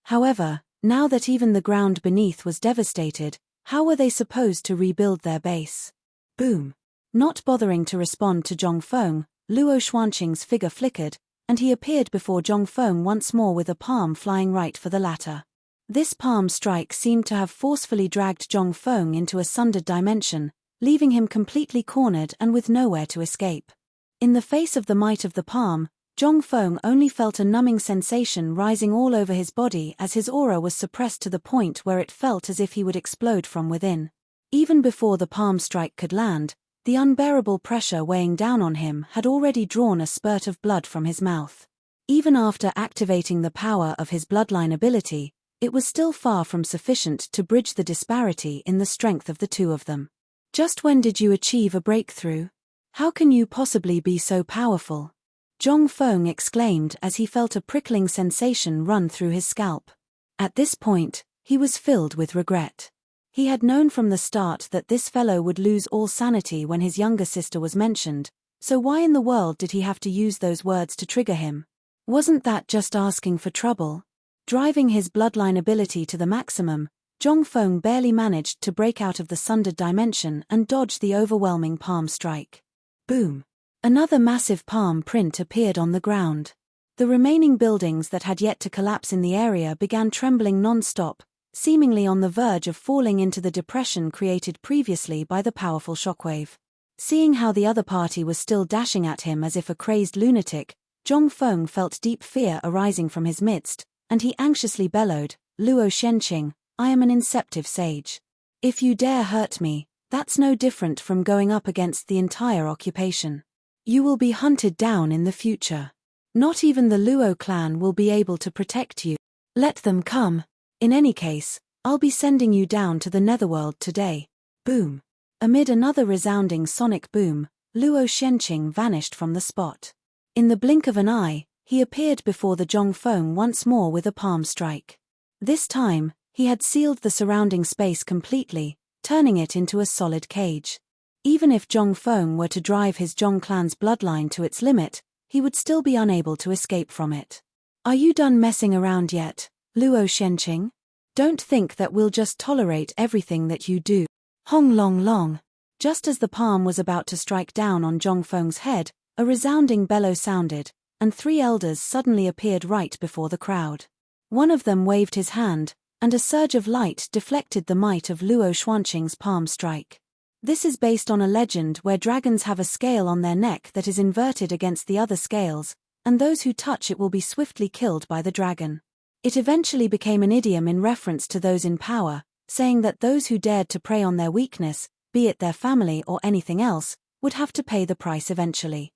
However, now that even the ground beneath was devastated, how were they supposed to rebuild their base? Boom! Not bothering to respond to Zhong Feng, Luo Shenqing's figure flickered, and he appeared before Zhong Feng once more with a palm flying right for the latter. This palm strike seemed to have forcefully dragged Zhong Feng into a sundered dimension, leaving him completely cornered and with nowhere to escape. In the face of the might of the palm, Zhong Feng only felt a numbing sensation rising all over his body as his aura was suppressed to the point where it felt as if he would explode from within. Even before the palm strike could land, the unbearable pressure weighing down on him had already drawn a spurt of blood from his mouth. Even after activating the power of his bloodline ability, it was still far from sufficient to bridge the disparity in the strength of the two of them. Just when did you achieve a breakthrough? How can you possibly be so powerful? Zhong Feng exclaimed as he felt a prickling sensation run through his scalp. At this point, he was filled with regret. He had known from the start that this fellow would lose all sanity when his younger sister was mentioned, so why in the world did he have to use those words to trigger him? Wasn't that just asking for trouble? Driving his bloodline ability to the maximum, Zhong Feng barely managed to break out of the sundered dimension and dodge the overwhelming palm strike. Boom! Another massive palm print appeared on the ground. The remaining buildings that had yet to collapse in the area began trembling non-stop, seemingly on the verge of falling into the depression created previously by the powerful shockwave. Seeing how the other party was still dashing at him as if a crazed lunatic, Zhong Feng felt deep fear arising from his midst, and he anxiously bellowed, Luo Shenqing, I am an Inceptive Sage. If you dare hurt me, that's no different from going up against the entire occupation. You will be hunted down in the future. Not even the Luo clan will be able to protect you. Let them come. In any case, I'll be sending you down to the netherworld today. Boom. Amid another resounding sonic boom, Luo Shenqing vanished from the spot. In the blink of an eye, he appeared before the Zhong Feng once more with a palm strike. This time, he had sealed the surrounding space completely, turning it into a solid cage. Even if Zhong Feng were to drive his Zhong clan's bloodline to its limit, he would still be unable to escape from it. Are you done messing around yet, Luo Shenqing? Don't think that we'll just tolerate everything that you do. Hong long long. Just as the palm was about to strike down on Zhong Feng's head, a resounding bellow sounded, and 3 elders suddenly appeared right before the crowd. One of them waved his hand, and a surge of light deflected the might of Luo Xuanqing's palm strike. This is based on a legend where dragons have a scale on their neck that is inverted against the other scales, and those who touch it will be swiftly killed by the dragon. It eventually became an idiom in reference to those in power, saying that those who dared to prey on their weakness, be it their family or anything else, would have to pay the price eventually.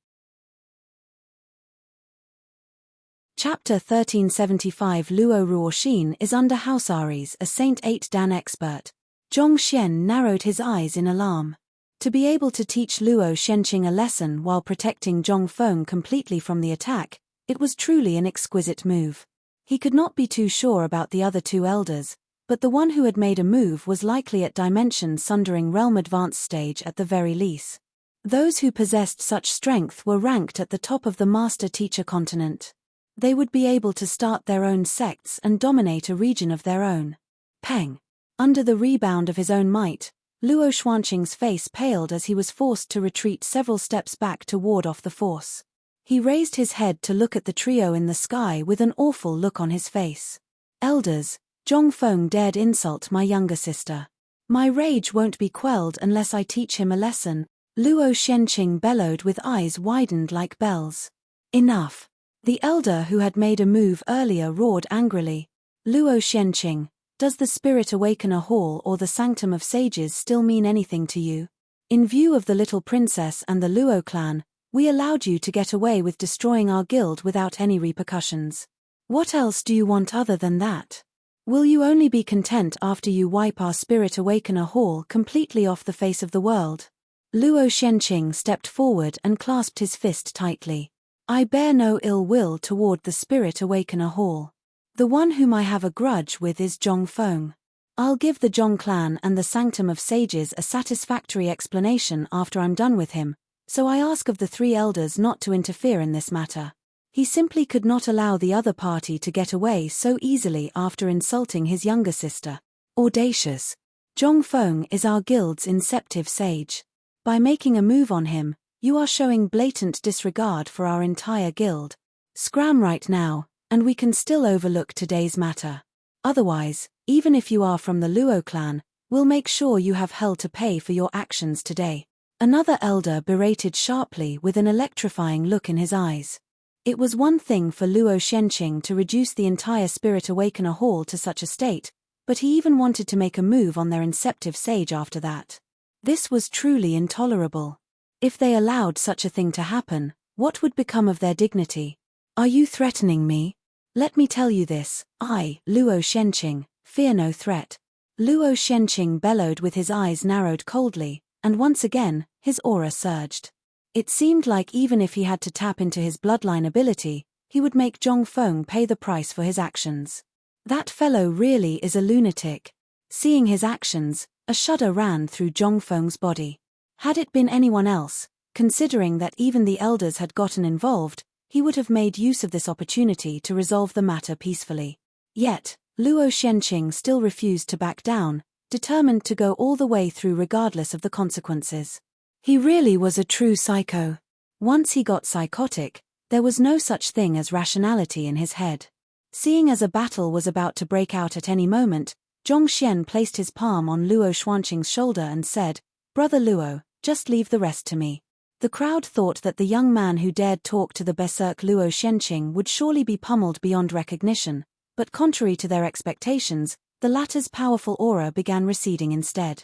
Chapter 1375 Luo Ruoxin is under house Aries, a Saint 8 Dan expert. Zhong Xian narrowed his eyes in alarm. To be able to teach Luo Xuanqing a lesson while protecting Zhong Feng completely from the attack, it was truly an exquisite move. He could not be too sure about the other two elders, but the one who had made a move was likely at Dimension Sundering Realm Advanced stage at the very least. Those who possessed such strength were ranked at the top of the master-teacher continent. They would be able to start their own sects and dominate a region of their own. Peng. Under the rebound of his own might, Luo Xuanqing's face paled as he was forced to retreat several steps back to ward off the force. He raised his head to look at the trio in the sky with an awful look on his face. Elders, Zhong Feng dared insult my younger sister. My rage won't be quelled unless I teach him a lesson, Luo Xuanqing bellowed with eyes widened like bells. Enough. The elder who had made a move earlier roared angrily. Luo Xuanqing, does the Spirit Awakener Hall or the Sanctum of Sages still mean anything to you? In view of the little princess and the Luo clan, we allowed you to get away with destroying our guild without any repercussions. What else do you want other than that? Will you only be content after you wipe our Spirit Awakener Hall completely off the face of the world? Luo Xuanqing stepped forward and clasped his fist tightly. I bear no ill will toward the Spirit Awakener Hall. The one whom I have a grudge with is Zhong Feng. I'll give the Zhong clan and the Sanctum of Sages a satisfactory explanation after I'm done with him, so I ask of the three elders not to interfere in this matter. He simply could not allow the other party to get away so easily after insulting his younger sister. Audacious. Zhong Feng is our guild's inceptive sage. By making a move on him, you are showing blatant disregard for our entire guild. Scram right now, and we can still overlook today's matter. Otherwise, even if you are from the Luo clan, we'll make sure you have hell to pay for your actions today. Another elder berated sharply with an electrifying look in his eyes. It was one thing for Luo Xuanqing to reduce the entire Spirit Awakener Hall to such a state, but he even wanted to make a move on their inceptive sage after that. This was truly intolerable. If they allowed such a thing to happen, what would become of their dignity? Are you threatening me? Let me tell you this, I, Luo Xuanqing, fear no threat. Luo Xuanqing bellowed with his eyes narrowed coldly, and once again, his aura surged. It seemed like even if he had to tap into his bloodline ability, he would make Zhong Feng pay the price for his actions. That fellow really is a lunatic. Seeing his actions, a shudder ran through Zhong Feng's body. Had it been anyone else, considering that even the elders had gotten involved, he would have made use of this opportunity to resolve the matter peacefully. Yet, Luo Xuanqing still refused to back down, determined to go all the way through regardless of the consequences. He really was a true psycho. Once he got psychotic, there was no such thing as rationality in his head. Seeing as a battle was about to break out at any moment, Zhong Xian placed his palm on Luo Xuanqing's shoulder and said, "Brother Luo, just leave the rest to me." The crowd thought that the young man who dared talk to the berserk Luo Xuanqing would surely be pummeled beyond recognition, but contrary to their expectations, the latter's powerful aura began receding instead.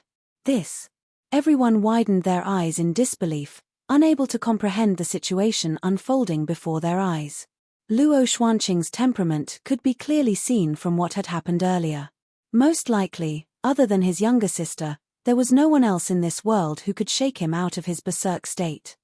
Everyone widened their eyes in disbelief, unable to comprehend the situation unfolding before their eyes. Luo Xuanqing's temperament could be clearly seen from what had happened earlier. Most likely, other than his younger sister, there was no one else in this world who could shake him out of his berserk state.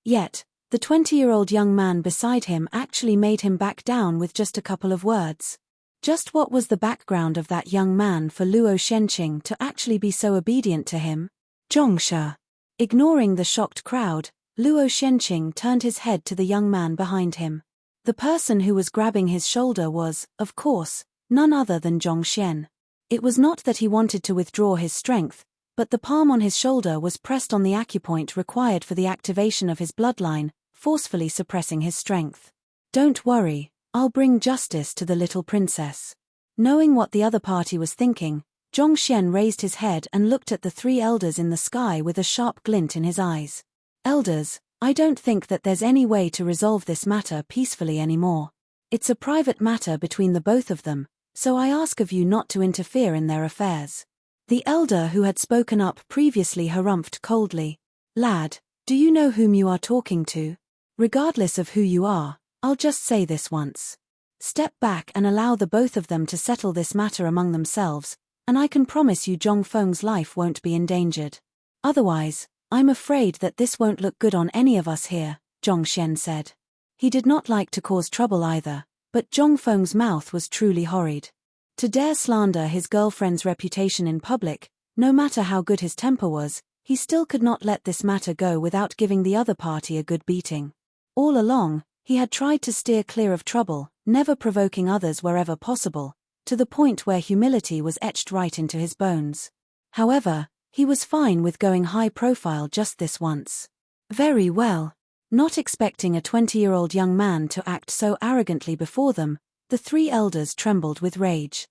Yet, the 20-year-old young man beside him actually made him back down with just a couple of words. Just what was the background of that young man for Luo Xuanqing to actually be so obedient to him? Zhongsha. Ignoring the shocked crowd, Luo Xuanqing turned his head to the young man behind him. The person who was grabbing his shoulder was, of course, none other than Zhong Xian. It was not that he wanted to withdraw his strength, but the palm on his shoulder was pressed on the acupoint required for the activation of his bloodline, forcefully suppressing his strength. "Don't worry, I'll bring justice to the little princess." Knowing what the other party was thinking, Zhongxian raised his head and looked at the three elders in the sky with a sharp glint in his eyes. Elders, I don't think that there's any way to resolve this matter peacefully anymore. It's a private matter between the both of them, so I ask of you not to interfere in their affairs. The elder who had spoken up previously harumphed coldly. Lad, do you know whom you are talking to? Regardless of who you are, I'll just say this once. Step back and allow the both of them to settle this matter among themselves, and I can promise you Zhongfeng's life won't be endangered. Otherwise, I'm afraid that this won't look good on any of us here, Zhongxian said. He did not like to cause trouble either, but Zhongfeng's mouth was truly horrid. To dare slander his girlfriend's reputation in public, no matter how good his temper was, he still could not let this matter go without giving the other party a good beating. All along, he had tried to steer clear of trouble, never provoking others wherever possible, to the point where humility was etched right into his bones. However, he was fine with going high profile just this once. Very well. Not expecting a 20-year-old young man to act so arrogantly before them, the three elders trembled with rage.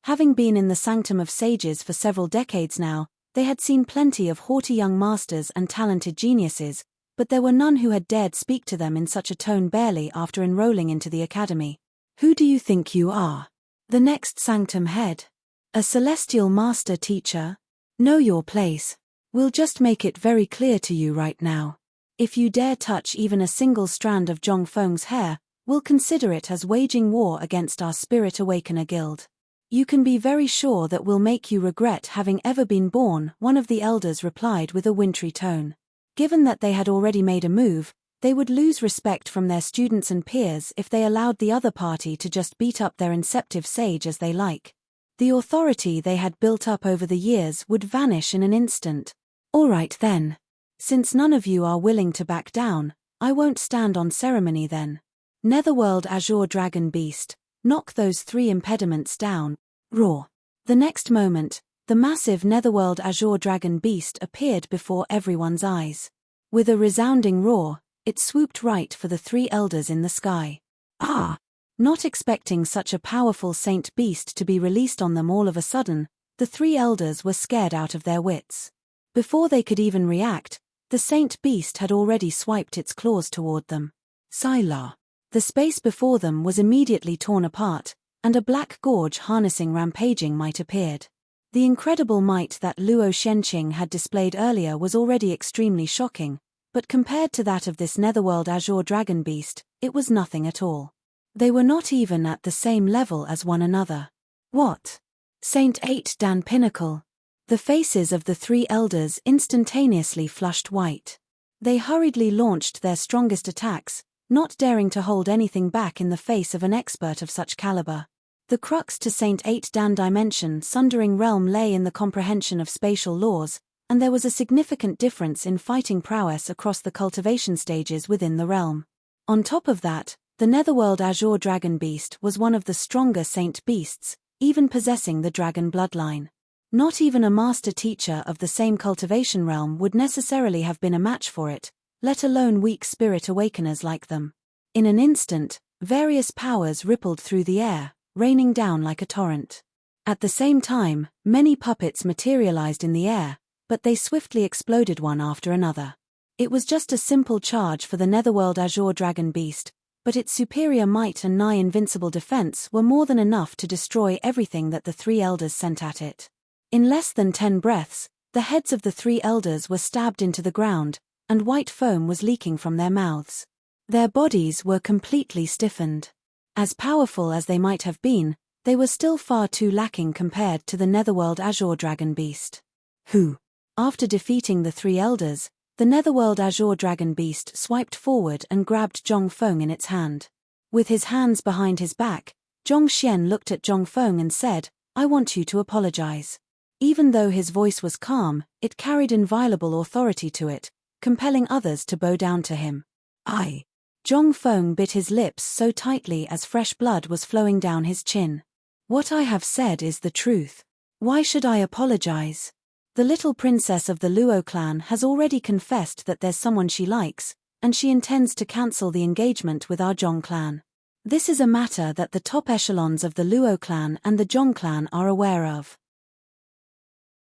Having been in the sanctum of sages for several decades now, they had seen plenty of haughty young masters and talented geniuses, but there were none who had dared speak to them in such a tone barely after enrolling into the academy. Who do you think you are? The next sanctum head? A celestial master teacher? Know your place. We'll just make it very clear to you right now. If you dare touch even a single strand of Zhongfeng's hair, we'll consider it as waging war against our Spirit Awakener Guild. You can be very sure that we'll make you regret having ever been born, one of the elders replied with a wintry tone. Given that they had already made a move, they would lose respect from their students and peers if they allowed the other party to just beat up their inceptive sage as they like. The authority they had built up over the years would vanish in an instant. All right then. Since none of you are willing to back down, I won't stand on ceremony then. Netherworld Azure Dragon Beast, knock those three impediments down. Roar. The next moment, the massive Netherworld Azure Dragon Beast appeared before everyone's eyes. With a resounding roar, it swooped right for the three elders in the sky. Ah! Not expecting such a powerful saint beast to be released on them all of a sudden, the three elders were scared out of their wits. Before they could even react, the saint beast had already swiped its claws toward them. Sylar. The space before them was immediately torn apart, and a black gorge harnessing rampaging might appeared. The incredible might that Luo Shenqing had displayed earlier was already extremely shocking, but compared to that of this Netherworld Azure Dragon Beast, it was nothing at all. They were not even at the same level as one another. What? Saint 8 Dan Pinnacle. The faces of the three elders instantaneously flushed white. They hurriedly launched their strongest attacks, not daring to hold anything back in the face of an expert of such caliber. The crux to Saint 8 Dan Dimension Sundering Realm lay in the comprehension of spatial laws, and there was a significant difference in fighting prowess across the cultivation stages within the realm. On top of that, the Netherworld Azure Dragon Beast was one of the stronger saint beasts, even possessing the dragon bloodline. Not even a master teacher of the same cultivation realm would necessarily have been a match for it, let alone weak spirit awakeners like them. In an instant, various powers rippled through the air, raining down like a torrent. At the same time, many puppets materialized in the air, but they swiftly exploded one after another. It was just a simple charge for the Netherworld Azure Dragon Beast, but its superior might and nigh invincible defense were more than enough to destroy everything that the three elders sent at it. In less than 10 breaths, the heads of the three elders were stabbed into the ground, and white foam was leaking from their mouths. Their bodies were completely stiffened. As powerful as they might have been, they were still far too lacking compared to the Netherworld Azure Dragon Beast. Who? After defeating the three elders, the Netherworld Azure Dragon Beast swiped forward and grabbed Zhongfeng in its hand. With his hands behind his back, Zhongxian looked at Zhongfeng and said, "I want you to apologize." Even though his voice was calm, it carried inviolable authority to it, compelling others to bow down to him. "I." Zhongfeng bit his lips so tightly as fresh blood was flowing down his chin. "What I have said is the truth. Why should I apologize? The little princess of the Luo clan has already confessed that there's someone she likes, and she intends to cancel the engagement with our Zhong clan. This is a matter that the top echelons of the Luo clan and the Zhong clan are aware of.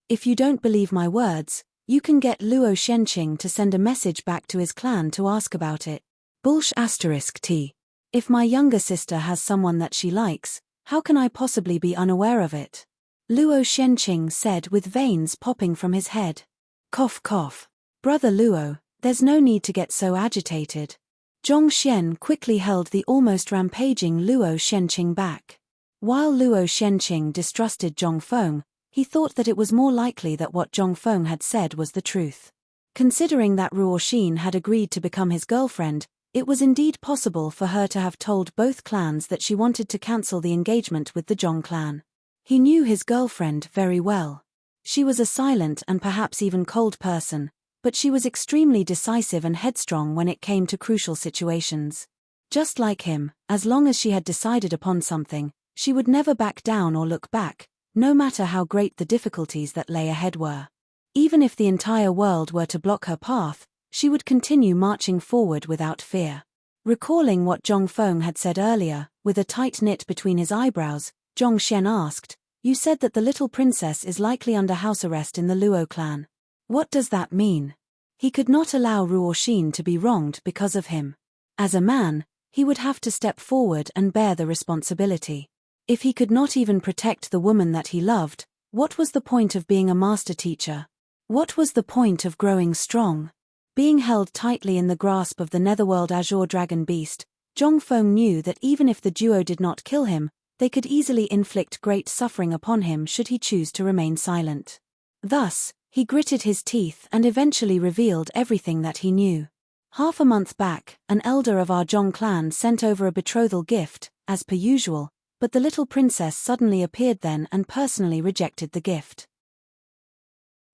If you don't believe my words, you can get Luo Shenqing to send a message back to his clan to ask about it. *T. If my younger sister has someone that she likes, how can I possibly be unaware of it? Luo Shenqing said with veins popping from his head. Cough cough. Brother Luo, there's no need to get so agitated. Zhong Xian quickly held the almost rampaging Luo Shenqing back. While Luo Shenqing distrusted Zhong Feng, he thought that it was more likely that what Zhong Feng had said was the truth. Considering that Ruo Xin had agreed to become his girlfriend, it was indeed possible for her to have told both clans that she wanted to cancel the engagement with the Zhong clan. He knew his girlfriend very well. She was a silent and perhaps even cold person, but she was extremely decisive and headstrong when it came to crucial situations. Just like him, as long as she had decided upon something, she would never back down or look back, no matter how great the difficulties that lay ahead were. Even if the entire world were to block her path, she would continue marching forward without fear. Recalling what Zhong Feng had said earlier, with a tight knit between his eyebrows, Zhong Xian asked, "You said that the little princess is likely under house arrest in the Luo clan. What does that mean?" He could not allow Ruo Xin to be wronged because of him. As a man, he would have to step forward and bear the responsibility. If he could not even protect the woman that he loved, what was the point of being a master teacher? What was the point of growing strong? Being held tightly in the grasp of the netherworld azure dragon beast, Zhong Feng knew that even if the duo did not kill him, they could easily inflict great suffering upon him should he choose to remain silent. Thus, he gritted his teeth and eventually revealed everything that he knew. Half a month back, an elder of our Zhong clan sent over a betrothal gift, as per usual, but the little princess suddenly appeared then and personally rejected the gift.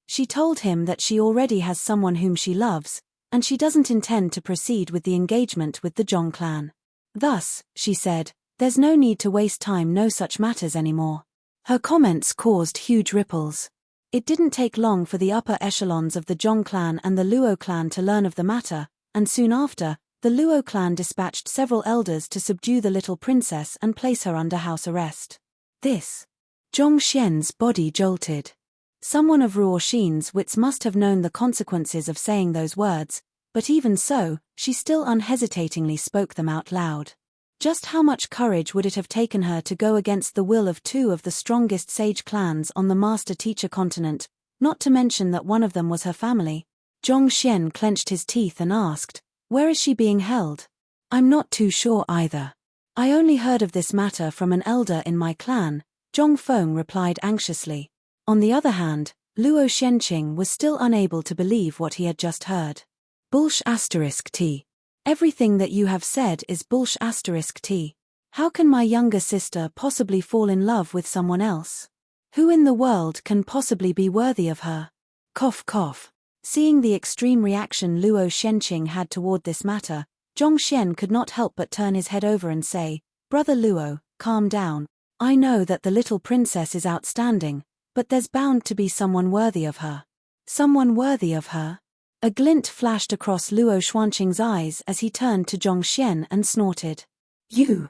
She told him that she already has someone whom she loves, and she doesn't intend to proceed with the engagement with the Zhong clan. Thus, she said, there's no need to waste time, no such matters anymore. Her comments caused huge ripples. It didn't take long for the upper echelons of the Zhong clan and the Luo clan to learn of the matter, and soon after, the Luo clan dispatched several elders to subdue the little princess and place her under house arrest. Zhong Xian's body jolted. Someone of Ruo Xin's wits must have known the consequences of saying those words, but even so, she still unhesitatingly spoke them out loud. Just how much courage would it have taken her to go against the will of two of the strongest sage clans on the master-teacher continent, not to mention that one of them was her family? Zhong Xian clenched his teeth and asked, "Where is she being held?" "I'm not too sure either. I only heard of this matter from an elder in my clan," Zhong Feng replied anxiously. On the other hand, Luo Shenqing was still unable to believe what he had just heard. *T. Everything that you have said is *T. How can my younger sister possibly fall in love with someone else? Who in the world can possibly be worthy of her? Cough cough. Seeing the extreme reaction Luo Shenqing had toward this matter, Zhong Xian could not help but turn his head over and say, "Brother Luo, calm down. I know that the little princess is outstanding, but there's bound to be someone worthy of her." Someone worthy of her? A glint flashed across Luo Xuanqing's eyes as he turned to Zhong Xian and snorted. "You!"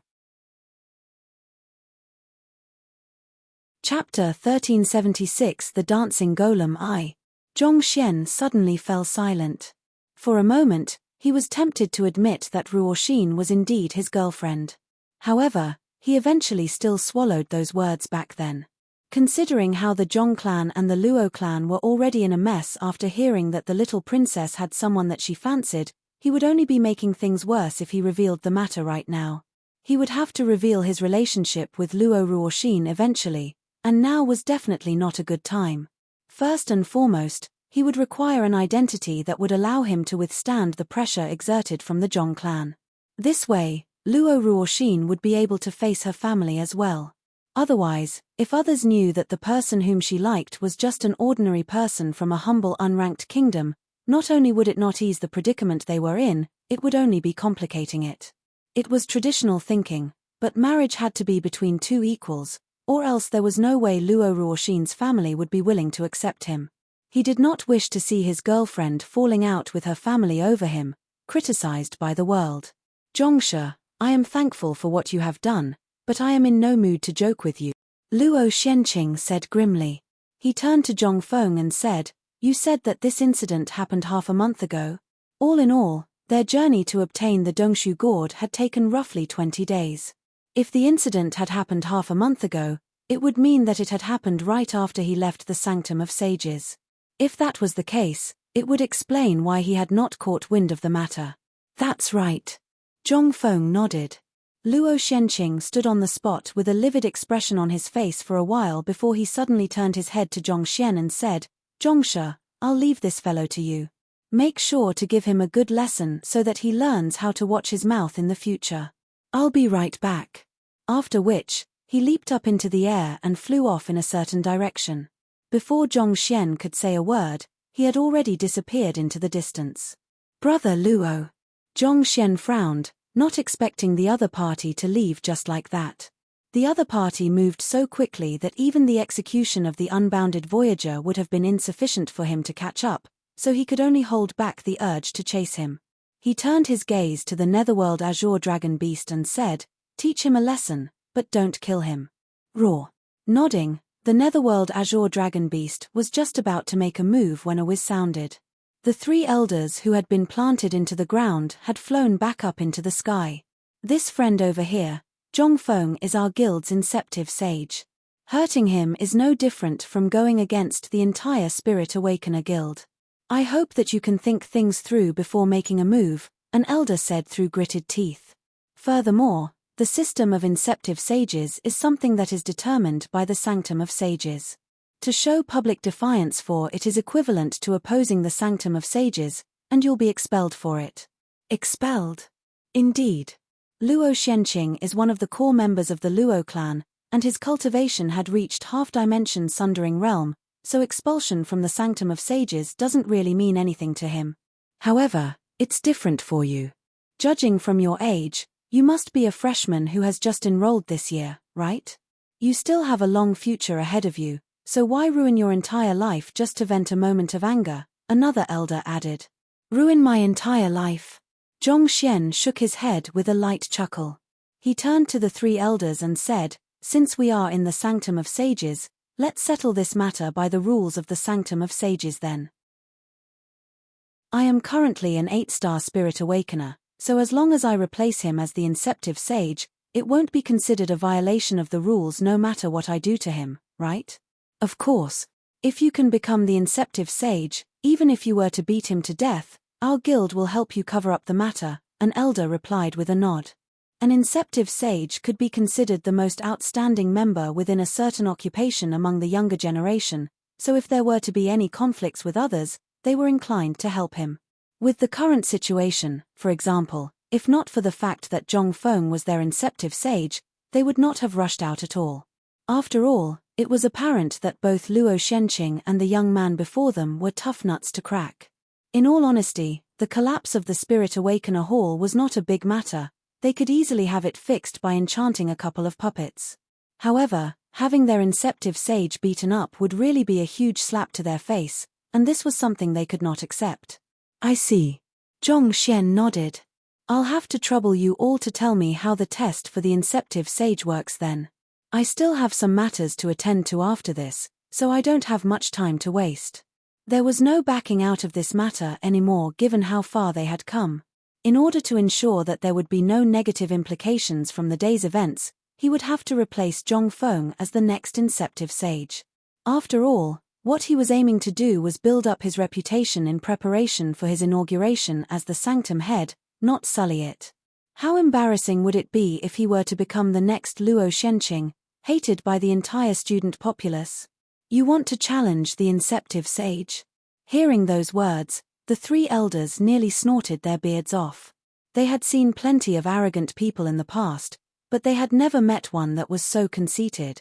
Chapter 1376 The Dancing Golem I. Zhong Xian suddenly fell silent. For a moment, he was tempted to admit that Ruo Xin was indeed his girlfriend. However, he eventually still swallowed those words back then. Considering how the Zhong clan and the Luo clan were already in a mess after hearing that the little princess had someone that she fancied, he would only be making things worse if he revealed the matter right now. He would have to reveal his relationship with Luo Ruoxin eventually, and now was definitely not a good time. First and foremost, he would require an identity that would allow him to withstand the pressure exerted from the Zhong clan. This way, Luo Ruoxin would be able to face her family as well. Otherwise, if others knew that the person whom she liked was just an ordinary person from a humble unranked kingdom, not only would it not ease the predicament they were in, it would only be complicating it. It was traditional thinking, but marriage had to be between two equals, or else there was no way Luo Ruoxin's family would be willing to accept him. He did not wish to see his girlfriend falling out with her family over him, criticized by the world. "Zhongshe, I am thankful for what you have done, but I am in no mood to joke with you. Luo Xianqing said grimly. He turned to Zhong Feng and said, You said that this incident happened half a month ago. All in all, their journey to obtain the Dongshu gourd had taken roughly 20 days. If the incident had happened half a month ago, it would mean that it had happened right after he left the Sanctum of Sages. If that was the case, it would explain why he had not caught wind of the matter. That's right. Zhong Feng nodded. Luo Xianqing stood on the spot with a livid expression on his face for a while before he suddenly turned his head to Zhong Xian and said, Zhongshe, I'll leave this fellow to you. Make sure to give him a good lesson so that he learns how to watch his mouth in the future. I'll be right back. After which, he leaped up into the air and flew off in a certain direction. Before Zhong Xian could say a word, he had already disappeared into the distance. Brother Luo. Zhong Xian frowned, not expecting the other party to leave just like that. The other party moved so quickly that even the execution of the unbounded voyager would have been insufficient for him to catch up, so he could only hold back the urge to chase him. He turned his gaze to the netherworld azure dragon beast and said, Teach him a lesson, but don't kill him. Roar. Nodding, the netherworld azure dragon beast was just about to make a move when a whiz sounded. The three elders who had been planted into the ground had flown back up into the sky. This friend over here, Zhong Feng, is our guild's inceptive sage. Hurting him is no different from going against the entire Spirit Awakener guild. I hope that you can think things through before making a move, an elder said through gritted teeth. Furthermore, the system of inceptive sages is something that is determined by the Sanctum of Sages. To show public defiance for it is equivalent to opposing the Sanctum of Sages, and you'll be expelled for it. Expelled? Indeed. Luo Xianqing is one of the core members of the Luo clan, and his cultivation had reached half-dimension Sundering Realm, so expulsion from the Sanctum of Sages doesn't really mean anything to him. However, it's different for you. Judging from your age, you must be a freshman who has just enrolled this year, right? You still have a long future ahead of you, so why ruin your entire life just to vent a moment of anger? Another elder added. Ruin my entire life? Zhong Xian shook his head with a light chuckle. He turned to the three elders and said, Since we are in the Sanctum of Sages, let's settle this matter by the rules of the Sanctum of Sages then. I am currently an 8-star Spirit Awakener, so as long as I replace him as the Inceptive Sage, it won't be considered a violation of the rules no matter what I do to him, right? Of course. If you can become the Inceptive Sage, even if you were to beat him to death, our guild will help you cover up the matter, an elder replied with a nod. An Inceptive Sage could be considered the most outstanding member within a certain occupation among the younger generation, so if there were to be any conflicts with others, they were inclined to help him. With the current situation, for example, if not for the fact that Zhong Feng was their Inceptive Sage, they would not have rushed out at all. After all, it was apparent that both Luo Xianqing and the young man before them were tough nuts to crack. In all honesty, the collapse of the Spirit Awakener Hall was not a big matter. They could easily have it fixed by enchanting a couple of puppets. However, having their Inceptive Sage beaten up would really be a huge slap to their face, and this was something they could not accept. I see. Zhong Xian nodded. I'll have to trouble you all to tell me how the test for the Inceptive Sage works then. I still have some matters to attend to after this, so I don't have much time to waste. There was no backing out of this matter anymore given how far they had come. In order to ensure that there would be no negative implications from the day's events, he would have to replace Zhong Feng as the next Inceptive Sage. After all, what he was aiming to do was build up his reputation in preparation for his inauguration as the Sanctum Head, not sully it. How embarrassing would it be if he were to become the next Luo Xianqing, hated by the entire student populace? You want to challenge the Inceptive Sage? Hearing those words, the three elders nearly snorted their beards off. They had seen plenty of arrogant people in the past, but they had never met one that was so conceited.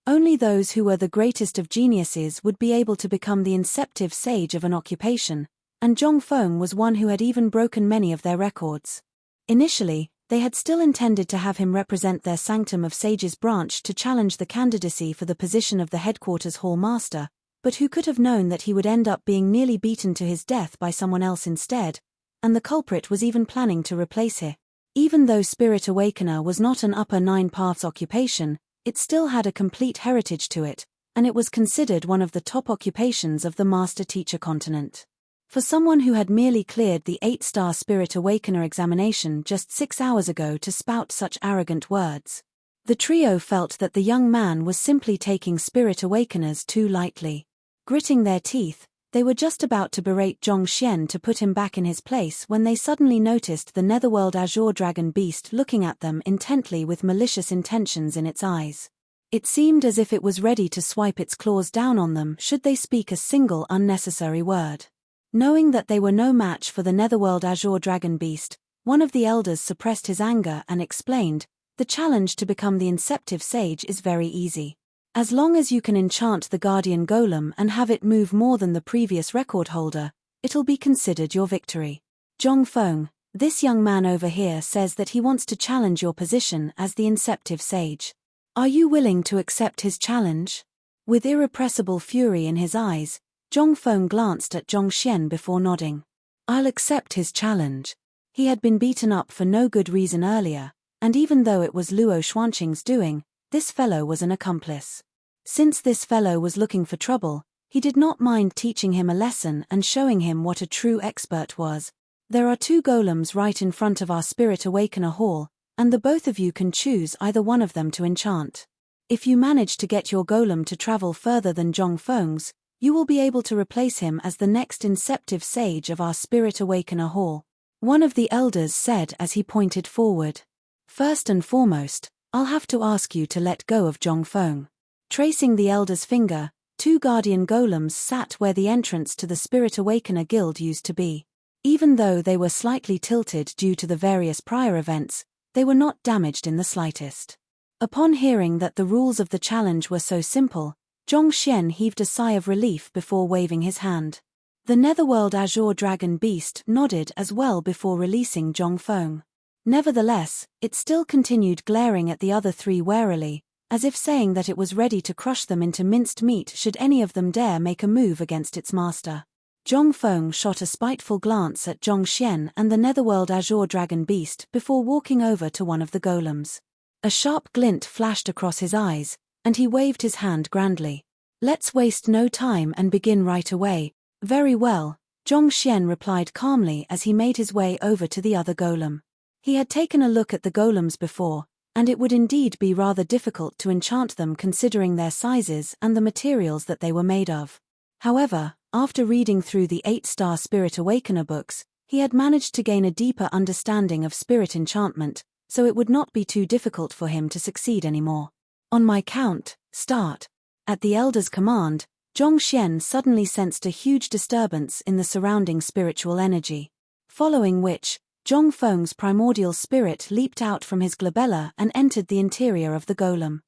Only those who were the greatest of geniuses would be able to become the Inceptive Sage of an occupation, and Zhong Feng was one who had even broken many of their records. Initially, they had still intended to have him represent their Sanctum of Sages branch to challenge the candidacy for the position of the headquarters hall master, but who could have known that he would end up being nearly beaten to his death by someone else instead, and the culprit was even planning to replace him. Even though Spirit Awakener was not an upper 9 paths occupation, it still had a complete heritage to it, and it was considered one of the top occupations of the Master-Teacher continent. For someone who had merely cleared the 8-star Spirit Awakener examination just 6 hours ago to spout such arrogant words, the trio felt that the young man was simply taking Spirit Awakeners too lightly. Gritting their teeth, they were just about to berate Zhongxian to put him back in his place when they suddenly noticed the Netherworld Azure Dragon beast looking at them intently with malicious intentions in its eyes. It seemed as if it was ready to swipe its claws down on them should they speak a single unnecessary word. Knowing that they were no match for the Netherworld Azure Dragon beast, one of the elders suppressed his anger and explained, "The challenge to become the Inceptive Sage is very easy. As long as you can enchant the Guardian Golem and have it move more than the previous record holder, it'll be considered your victory. Zhongfeng, this young man over here says that he wants to challenge your position as the Inceptive Sage. Are you willing to accept his challenge?" With irrepressible fury in his eyes, Zhongfeng glanced at Zhongxian before nodding. "I'll accept his challenge." He had been beaten up for no good reason earlier, and even though it was Luo Xuanqing's doing, this fellow was an accomplice. Since this fellow was looking for trouble, he did not mind teaching him a lesson and showing him what a true expert was. "There are 2 golems right in front of our Spirit Awakener hall, and the both of you can choose either one of them to enchant. If you manage to get your golem to travel further than Zhongfeng's, you will be able to replace him as the next Inceptive Sage of our Spirit Awakener hall," one of the elders said as he pointed forward. "First and foremost, I'll have to ask you to let go of Zhongfeng." Tracing the elder's finger, 2 guardian golems sat where the entrance to the Spirit Awakener Guild used to be. Even though they were slightly tilted due to the various prior events, they were not damaged in the slightest. Upon hearing that the rules of the challenge were so simple, Zhongxian heaved a sigh of relief before waving his hand. The Netherworld Azure Dragon beast nodded as well before releasing Zhongfeng. Nevertheless, it still continued glaring at the other 3 warily, as if saying that it was ready to crush them into minced meat should any of them dare make a move against its master. Zhongfeng shot a spiteful glance at Zhongxian and the Netherworld Azure Dragon beast before walking over to one of the golems. A sharp glint flashed across his eyes, and he waved his hand grandly. "Let's waste no time and begin right away." "Very well," Zhongxian replied calmly as he made his way over to the other golem. He had taken a look at the golems before, and it would indeed be rather difficult to enchant them considering their sizes and the materials that they were made of. However, after reading through the 8-star Spirit Awakener books, he had managed to gain a deeper understanding of spirit enchantment, so it would not be too difficult for him to succeed anymore. "On my count, start." At the elder's command, Zhongxian suddenly sensed a huge disturbance in the surrounding spiritual energy. Following which, Zhongfeng's primordial spirit leaped out from his glabella and entered the interior of the golem.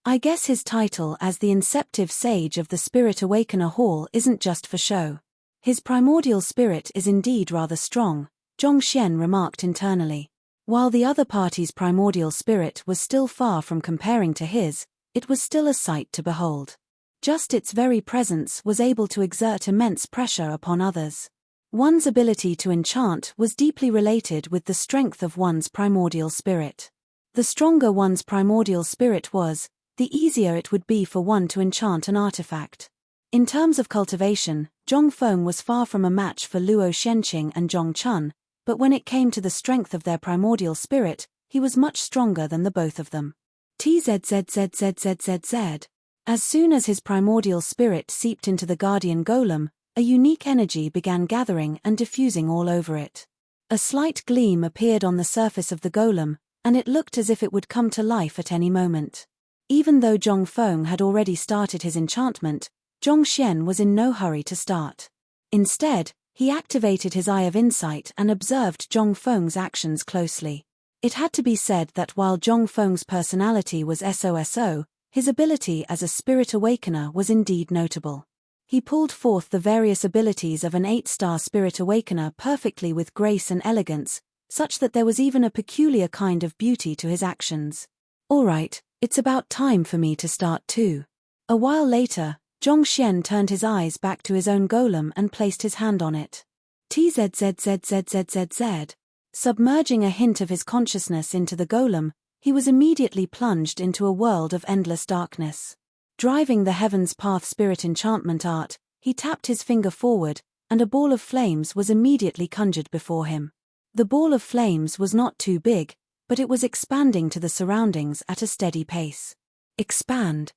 I guess his title as the Inceptive Sage of the Spirit Awakener Hall isn't just for show. His primordial spirit is indeed rather strong, Zhongxian remarked internally. While the other party's primordial spirit was still far from comparing to his, it was still a sight to behold. Just its very presence was able to exert immense pressure upon others. One's ability to enchant was deeply related with the strength of one's primordial spirit. The stronger one's primordial spirit was, the easier it would be for one to enchant an artifact. In terms of cultivation, Zhongfeng was far from a match for Luo Xuanqing and Zhongchun, but when it came to the strength of their primordial spirit, he was much stronger than the both of them. TZZZZZZZ. As soon as his primordial spirit seeped into the guardian golem, a unique energy began gathering and diffusing all over it. A slight gleam appeared on the surface of the golem, and it looked as if it would come to life at any moment. Even though Zhongfeng had already started his enchantment, Zhongxian was in no hurry to start. Instead, he activated his Eye of Insight and observed Zhongfeng's actions closely. It had to be said that while Zhongfeng's personality was SOSO, his ability as a spirit awakener was indeed notable. He pulled forth the various abilities of an 8-star Spirit Awakener perfectly with grace and elegance, such that there was even a peculiar kind of beauty to his actions. "All right, it's about time for me to start too." A while later, Zhongxian turned his eyes back to his own golem and placed his hand on it. TZZZZZZZ. Submerging a hint of his consciousness into the golem, he was immediately plunged into a world of endless darkness. Driving the Heaven's Path Spirit enchantment art, he tapped his finger forward, and a ball of flames was immediately conjured before him. The ball of flames was not too big, but it was expanding to the surroundings at a steady pace. Expand.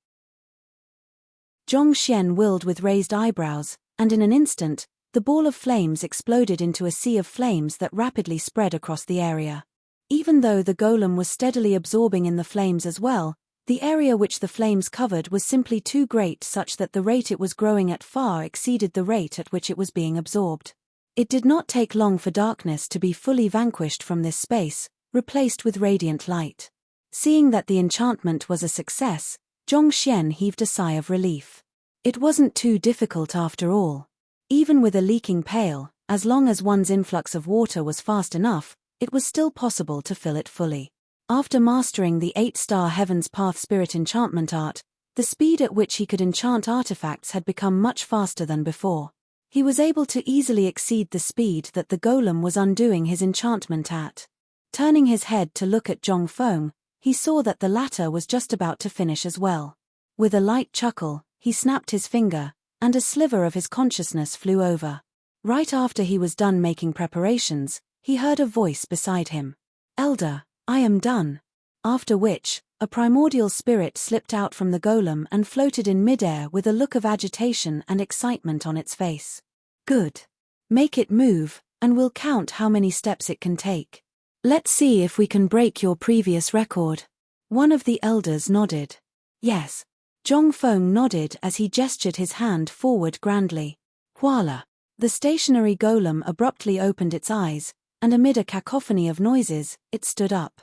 Zhongxian willed with raised eyebrows, and in an instant, the ball of flames exploded into a sea of flames that rapidly spread across the area. Even though the golem was steadily absorbing in the flames as well, the area which the flames covered was simply too great, such that the rate it was growing at far exceeded the rate at which it was being absorbed. It did not take long for darkness to be fully vanquished from this space, replaced with radiant light. Seeing that the enchantment was a success, Zhongxian heaved a sigh of relief. It wasn't too difficult after all. Even with a leaking pail, as long as one's influx of water was fast enough, it was still possible to fill it fully. After mastering the 8-star Heaven's Path Spirit enchantment art, the speed at which he could enchant artifacts had become much faster than before. He was able to easily exceed the speed that the golem was undoing his enchantment at. Turning his head to look at Zhongfeng, he saw that the latter was just about to finish as well. With a light chuckle, he snapped his finger, and a sliver of his consciousness flew over. Right after he was done making preparations, he heard a voice beside him. "Elder, I am done." After which, a primordial spirit slipped out from the golem and floated in midair with a look of agitation and excitement on its face. "Good. Make it move, and we'll count how many steps it can take. Let's see if we can break your previous record." One of the elders nodded. "Yes." Zhongfeng nodded as he gestured his hand forward grandly. Voila! The stationary golem abruptly opened its eyes, and amid a cacophony of noises, it stood up.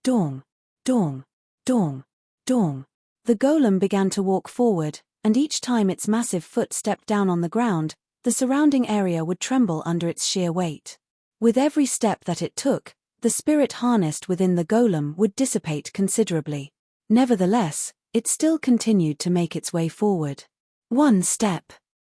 Dong! Dong! Dong! Dong! The golem began to walk forward, and each time its massive foot stepped down on the ground, the surrounding area would tremble under its sheer weight. With every step that it took, the spirit harnessed within the golem would dissipate considerably. Nevertheless, it still continued to make its way forward. 1 step.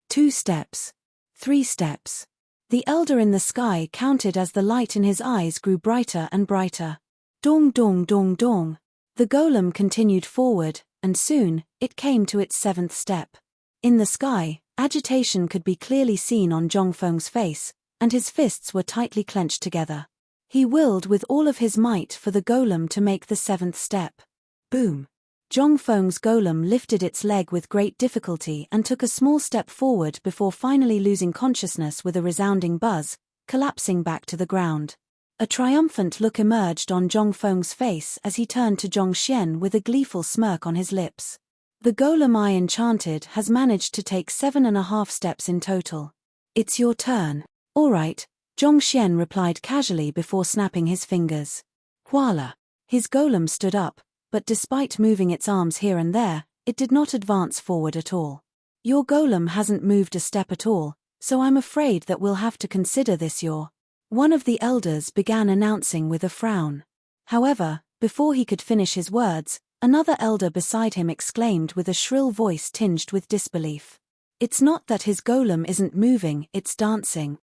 2 steps. 3 steps. The elder in the sky counted as the light in his eyes grew brighter and brighter. Dong dong dong dong. The golem continued forward, and soon, it came to its 7th step. In the sky, agitation could be clearly seen on Zhongfeng's face, and his fists were tightly clenched together. He willed with all of his might for the golem to make the 7th step. Boom! Zhongfeng's golem lifted its leg with great difficulty and took a small step forward before finally losing consciousness with a resounding buzz, collapsing back to the ground. A triumphant look emerged on Zhongfeng's face as he turned to Zhongxian with a gleeful smirk on his lips. The golem I enchanted has managed to take 7.5 steps in total. It's your turn. All right, Zhongxian replied casually before snapping his fingers. Voila! His golem stood up, but despite moving its arms here and there, it did not advance forward at all. Your golem hasn't moved a step at all, so I'm afraid that we'll have to consider this your... One of the elders began announcing with a frown. However, before he could finish his words, another elder beside him exclaimed with a shrill voice tinged with disbelief. It's not that his golem isn't moving, it's dancing.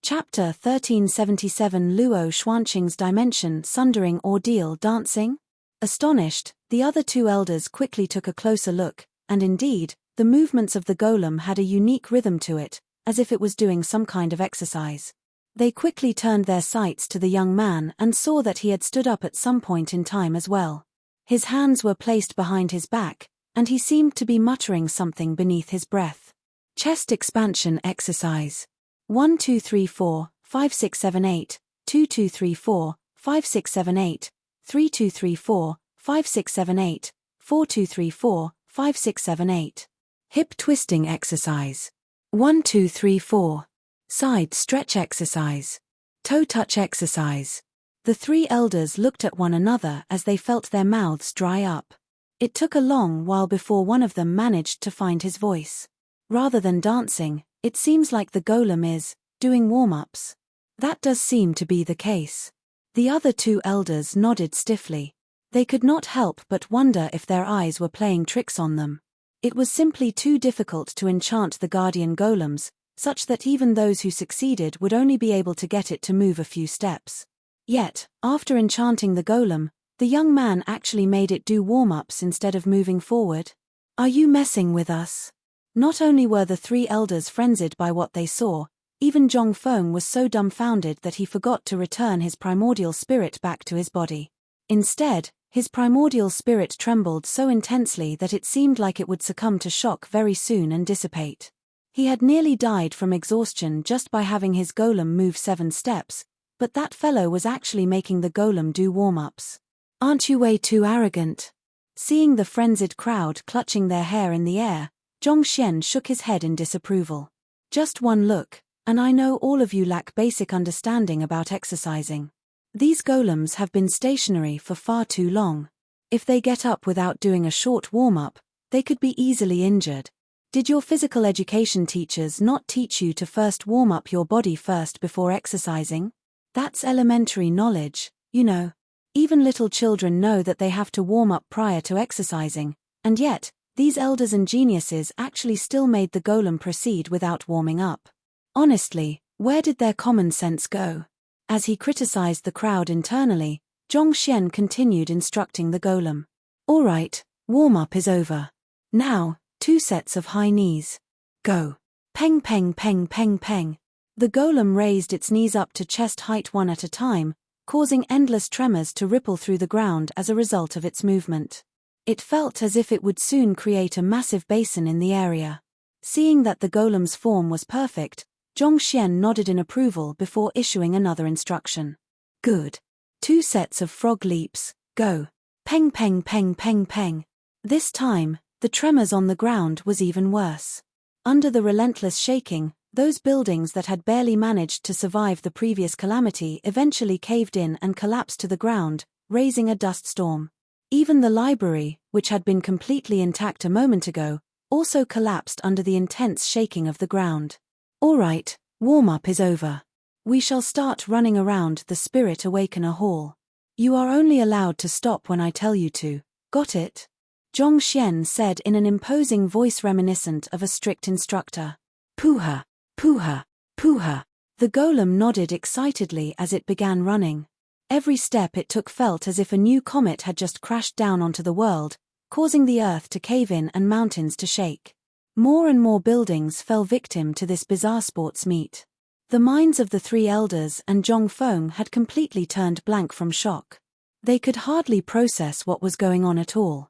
Chapter 1377 Luo Xuanqing's Dimension Sundering Ordeal Dancing? Astonished, the other 2 elders quickly took a closer look, and indeed, the movements of the golem had a unique rhythm to it, as if it was doing some kind of exercise. They quickly turned their sights to the young man and saw that he had stood up at some point in time as well. His hands were placed behind his back, and he seemed to be muttering something beneath his breath. Chest expansion exercise. 1 2 3 4 5 6 7 8 2 2 3 4 5 6 7 8 3 2 3 4 5 6 7 8 4 2 3 4 5 6 7 8. Hip twisting exercise. 1 2 3 4. Side stretch exercise. Toe touch exercise. The 3 elders looked at one another as they felt their mouths dry up. It took a long while before one of them managed to find his voice. Rather than dancing, it seems like the golem is doing warm-ups. That does seem to be the case. The other 2 elders nodded stiffly. They could not help but wonder if their eyes were playing tricks on them. It was simply too difficult to enchant the guardian golems, such that even those who succeeded would only be able to get it to move a few steps. Yet, after enchanting the golem, the young man actually made it do warm-ups instead of moving forward. Are you messing with us? Not only were the three elders frenzied by what they saw, even Zhong Feng was so dumbfounded that he forgot to return his primordial spirit back to his body. Instead, his primordial spirit trembled so intensely that it seemed like it would succumb to shock very soon and dissipate. He had nearly died from exhaustion just by having his golem move 7 steps, but that fellow was actually making the golem do warm-ups. Aren't you way too arrogant? Seeing the frenzied crowd clutching their hair in the air, Zhongxian shook his head in disapproval. Just one look, and I know all of you lack basic understanding about exercising. These golems have been stationary for far too long. If they get up without doing a short warm-up, they could be easily injured. Did your physical education teachers not teach you to first warm up your body first before exercising? That's elementary knowledge, you know. Even little children know that they have to warm up prior to exercising, and yet, these elders and geniuses actually still made the golem proceed without warming up. Honestly, where did their common sense go? As he criticized the crowd internally, Zhongxian continued instructing the golem. All right, warm-up is over. Now, 2 sets of high knees. Go. Peng peng peng peng peng. The golem raised its knees up to chest height one at a time, causing endless tremors to ripple through the ground as a result of its movement. It felt as if it would soon create a massive basin in the area. Seeing that the golem's form was perfect, Zhongxian nodded in approval before issuing another instruction. Good. 2 sets of frog leaps, go. Peng peng peng peng peng. This time, the tremors on the ground was even worse. Under the relentless shaking, those buildings that had barely managed to survive the previous calamity eventually caved in and collapsed to the ground, raising a dust storm. Even the library, which had been completely intact a moment ago, also collapsed under the intense shaking of the ground. All right, warm-up is over. We shall start running around the Spirit Awakener Hall. You are only allowed to stop when I tell you to, got it? Zhongxian said in an imposing voice reminiscent of a strict instructor. Pooha, pooha, pooha. The golem nodded excitedly as it began running. Every step it took felt as if a new comet had just crashed down onto the world, causing the earth to cave in and mountains to shake. More and more buildings fell victim to this bizarre sports meet. The minds of the 3 elders and Zhong Feng had completely turned blank from shock. They could hardly process what was going on at all.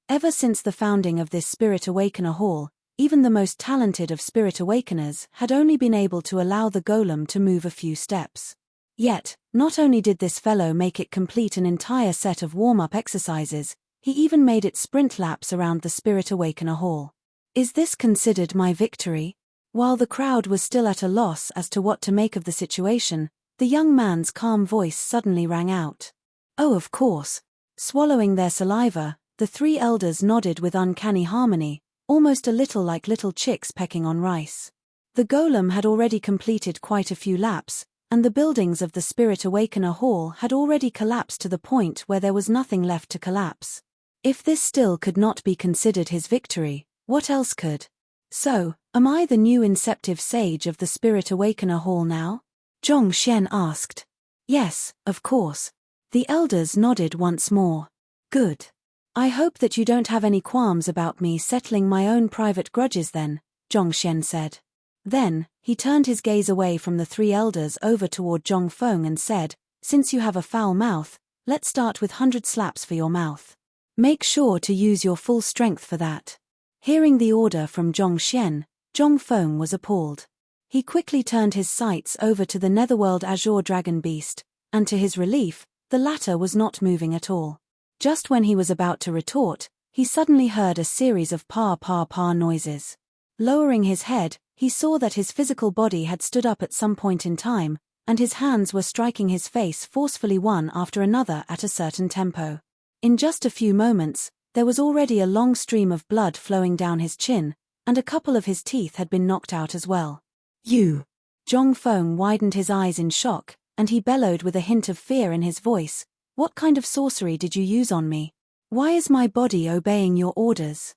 Ever since the founding of this Spirit Awakener Hall, even the most talented of Spirit Awakeners had only been able to allow the golem to move a few steps. Yet, not only did this fellow make it complete an entire set of warm-up exercises, he even made it sprint laps around the Spirit Awakener Hall. Is this considered my victory? While the crowd was still at a loss as to what to make of the situation, the young man's calm voice suddenly rang out. Oh, of course. Swallowing their saliva, the 3 elders nodded with uncanny harmony, almost a little like little chicks pecking on rice. The golem had already completed quite a few laps, and the buildings of the Spirit Awakener Hall had already collapsed to the point where there was nothing left to collapse. If this still could not be considered his victory, what else could? So, am I the new inceptive sage of the Spirit Awakener Hall now? Zhongxian asked. Yes, of course. The elders nodded once more. Good. I hope that you don't have any qualms about me settling my own private grudges then, Zhongxian said. Then, he turned his gaze away from the 3 elders over toward Zhong Feng and said, since you have a foul mouth, let's start with 100 slaps for your mouth. Make sure to use your full strength for that. Hearing the order from Zhongxian, Zhong Feng was appalled. He quickly turned his sights over to the netherworld azure dragon beast, and to his relief, the latter was not moving at all. Just when he was about to retort, he suddenly heard a series of pa-pa-pa noises. Lowering his head, he saw that his physical body had stood up at some point in time, and his hands were striking his face forcefully one after another at a certain tempo. In just a few moments, there was already a long stream of blood flowing down his chin, and a couple of his teeth had been knocked out as well. You! Zhong Feng widened his eyes in shock, and he bellowed with a hint of fear in his voice, what kind of sorcery did you use on me? Why is my body obeying your orders?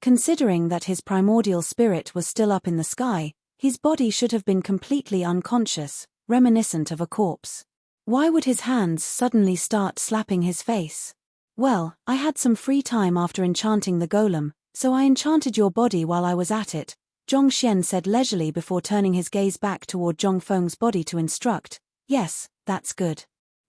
Considering that his primordial spirit was still up in the sky, his body should have been completely unconscious, reminiscent of a corpse. Why would his hands suddenly start slapping his face? Well, I had some free time after enchanting the golem, so I enchanted your body while I was at it, Zhongxian said leisurely before turning his gaze back toward Zhongfeng's body to instruct. Yes, that's good.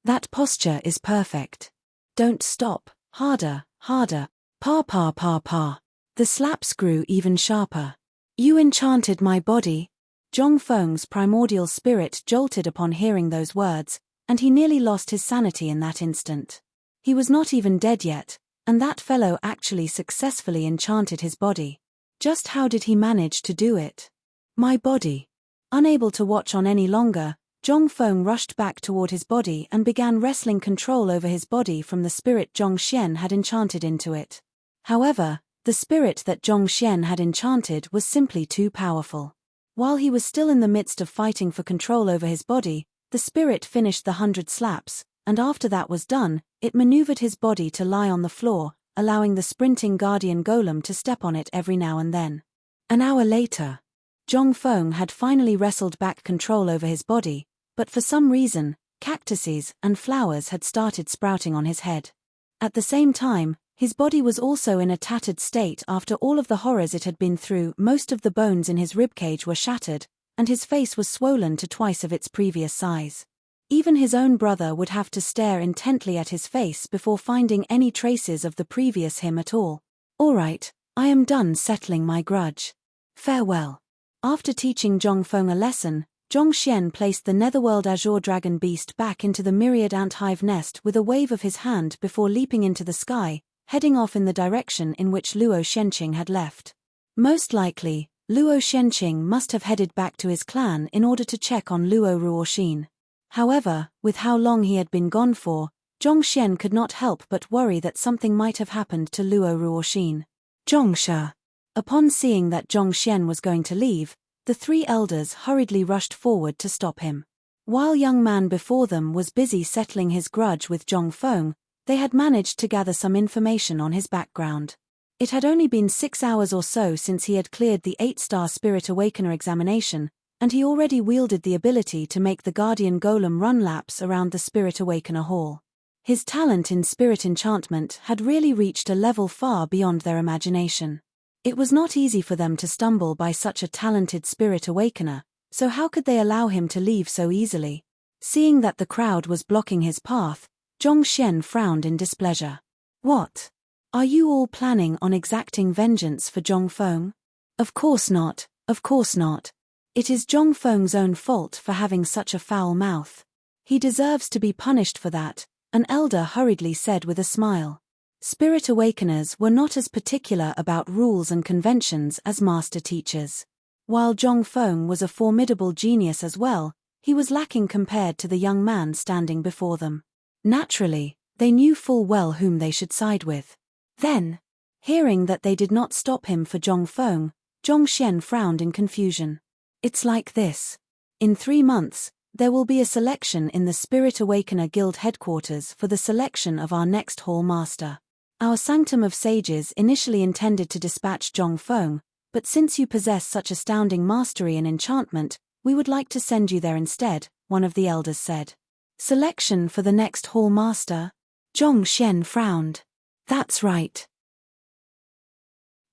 That posture is perfect. Don't stop, harder, harder, pa pa pa pa. The slaps grew even sharper. You enchanted my body? Zhongfeng's primordial spirit jolted upon hearing those words, and he nearly lost his sanity in that instant. He was not even dead yet, and that fellow actually successfully enchanted his body. Just how did he manage to do it? My body. Unable to watch on any longer, Zhongfeng rushed back toward his body and began wresting control over his body from the spirit Zhongxian had enchanted into it. However, the spirit that Zhongxian had enchanted was simply too powerful. While he was still in the midst of fighting for control over his body, the spirit finished the 100 slaps, and after that was done, it maneuvered his body to lie on the floor, allowing the sprinting guardian golem to step on it every now and then. An hour later, Zhongfeng had finally wrestled back control over his body, but for some reason, cactuses and flowers had started sprouting on his head. At the same time, his body was also in a tattered state after all of the horrors it had been through. Most of the bones in his ribcage were shattered, and his face was swollen to twice of its previous size. Even his own brother would have to stare intently at his face before finding any traces of the previous him at all. All right, I am done settling my grudge. Farewell. After teaching Zhongfeng a lesson, Zhongxian placed the netherworld azure dragon beast back into the myriad ant hive nest with a wave of his hand before leaping into the sky, heading off in the direction in which Luo Shenqing had left. Most likely, Luo Shenqing must have headed back to his clan in order to check on Luo Ruoxin. However, with how long he had been gone for, Zhongxian could not help but worry that something might have happened to Luo Ruoxin. Zhongsha. Upon seeing that Zhongxian was going to leave, the three elders hurriedly rushed forward to stop him. While young man before them was busy settling his grudge with Zhongfeng, they had managed to gather some information on his background. It had only been 6 hours or so since he had cleared the 8-star Spirit Awakener examination, and he already wielded the ability to make the Guardian Golem run laps around the Spirit Awakener Hall. His talent in spirit enchantment had really reached a level far beyond their imagination. It was not easy for them to stumble by such a talented Spirit Awakener, so how could they allow him to leave so easily? Seeing that the crowd was blocking his path, Zhongxian frowned in displeasure. What? Are you all planning on exacting vengeance for Zhongfeng? Of course not, of course not. It is Zhongfeng's own fault for having such a foul mouth. He deserves to be punished for that, an elder hurriedly said with a smile. Spirit Awakeners were not as particular about rules and conventions as master teachers. While Zhongfeng was a formidable genius as well, he was lacking compared to the young man standing before them. Naturally, they knew full well whom they should side with. Then, hearing that they did not stop him for Zhongfeng, Zhongxian frowned in confusion. It's like this. In 3 months, there will be a selection in the Spirit Awakener Guild headquarters for the selection of our next Hall Master. Our Sanctum of Sages initially intended to dispatch Zhongfeng, but since you possess such astounding mastery in enchantment, we would like to send you there instead, one of the elders said. Selection for the next Hall Master? Zhongxian frowned. That's right.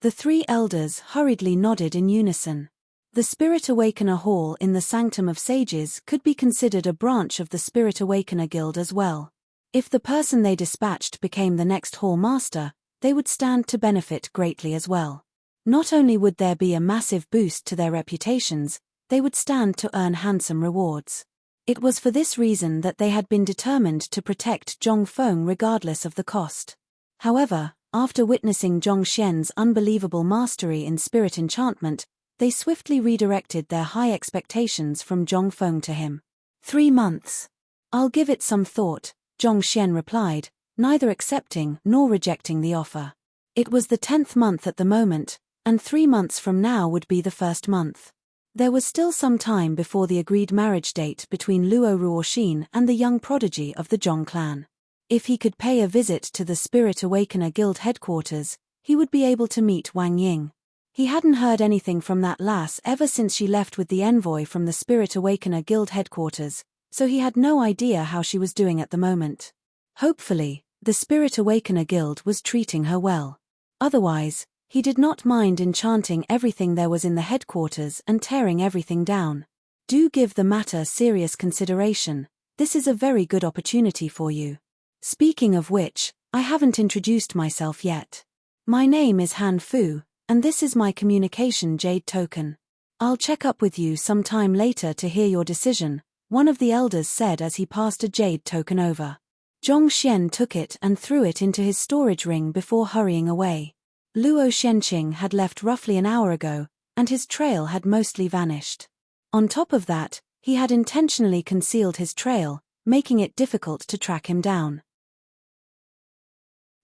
The 3 elders hurriedly nodded in unison. The Spirit Awakener Hall in the Sanctum of Sages could be considered a branch of the Spirit Awakener Guild as well. If the person they dispatched became the next Hall Master, they would stand to benefit greatly as well. Not only would there be a massive boost to their reputations, they would stand to earn handsome rewards. It was for this reason that they had been determined to protect Zhongfeng regardless of the cost. However, after witnessing Zhongxian's unbelievable mastery in spirit enchantment, they swiftly redirected their high expectations from Zhongfeng to him. 3 months. I'll give it some thought, Zhongxian replied, neither accepting nor rejecting the offer. It was the 10th month at the moment, and 3 months from now would be the 1st month. There was still some time before the agreed marriage date between Luo Ruoxin and the young prodigy of the Zhong clan. If he could pay a visit to the Spirit Awakener Guild headquarters, he would be able to meet Wang Ying. He hadn't heard anything from that lass ever since she left with the envoy from the Spirit Awakener Guild headquarters, so he had no idea how she was doing at the moment. Hopefully, the Spirit Awakener Guild was treating her well. Otherwise, he did not mind enchanting everything there was in the headquarters and tearing everything down. Do give the matter serious consideration. This is a very good opportunity for you. Speaking of which, I haven't introduced myself yet. My name is Han Fu, and this is my communication jade token. I'll check up with you sometime later to hear your decision, one of the elders said as he passed a jade token over. Zhong Xian took it and threw it into his storage ring before hurrying away. Luo Shenqing had left roughly an hour ago, and his trail had mostly vanished. On top of that, he had intentionally concealed his trail, making it difficult to track him down.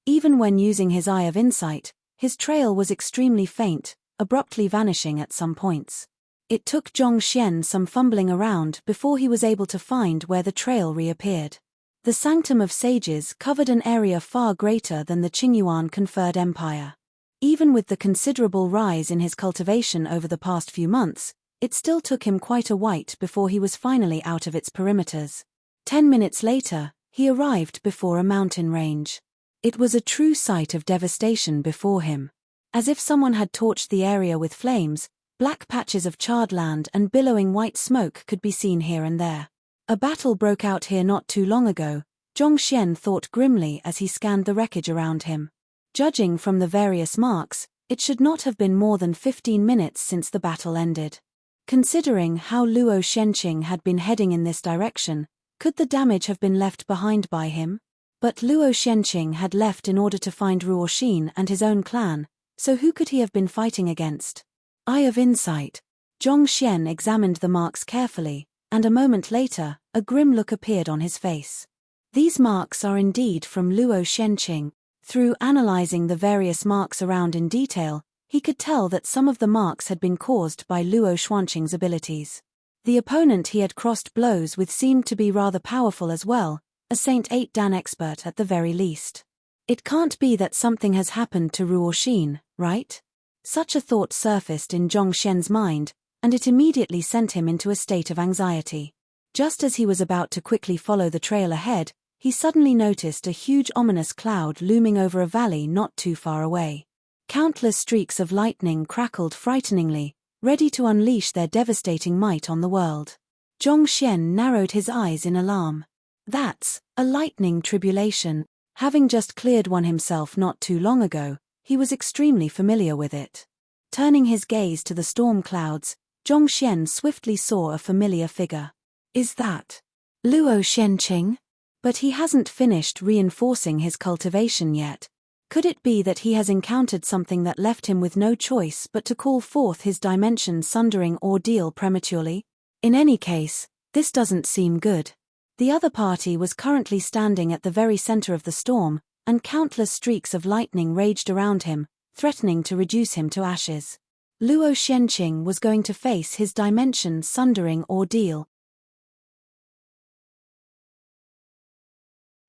Even when using his Eye of Insight, his trail was extremely faint, abruptly vanishing at some points. It took Zhong Xian some fumbling around before he was able to find where the trail reappeared. The Sanctum of Sages covered an area far greater than the Qingyuan-conferred empire. Even with the considerable rise in his cultivation over the past few months, it still took him quite a while before he was finally out of its perimeters. 10 minutes later, he arrived before a mountain range. It was a true sight of devastation before him. As if someone had torched the area with flames, black patches of charred land and billowing white smoke could be seen here and there. A battle broke out here not too long ago, Zhong Xian thought grimly as he scanned the wreckage around him. Judging from the various marks, it should not have been more than 15 minutes since the battle ended. Considering how Luo Shenqing had been heading in this direction, could the damage have been left behind by him? But Luo Shenqing had left in order to find Ruoxin and his own clan, so who could he have been fighting against? Eye of Insight. Zhong Xian examined the marks carefully, and a moment later, a grim look appeared on his face. These marks are indeed from Luo Shenqing. Through analyzing the various marks around in detail, he could tell that some of the marks had been caused by Luo Xuanqing's abilities. The opponent he had crossed blows with seemed to be rather powerful as well, a Saint 8 Dan expert at the very least. It can't be that something has happened to Ruoxin, right? Such a thought surfaced in Zhong Xian's mind, and it immediately sent him into a state of anxiety. Just as he was about to quickly follow the trail ahead, he suddenly noticed a huge ominous cloud looming over a valley not too far away. Countless streaks of lightning crackled frighteningly, ready to unleash their devastating might on the world. Zhong Xian narrowed his eyes in alarm. That's a lightning tribulation. Having just cleared one himself not too long ago, he was extremely familiar with it. Turning his gaze to the storm clouds, Zhong Xian swiftly saw a familiar figure. Is that Luo Shenqing? But he hasn't finished reinforcing his cultivation yet. Could it be that he has encountered something that left him with no choice but to call forth his dimension-sundering ordeal prematurely? In any case, this doesn't seem good. The other party was currently standing at the very center of the storm, and countless streaks of lightning raged around him, threatening to reduce him to ashes. Luo Shenqing was going to face his dimension-sundering ordeal.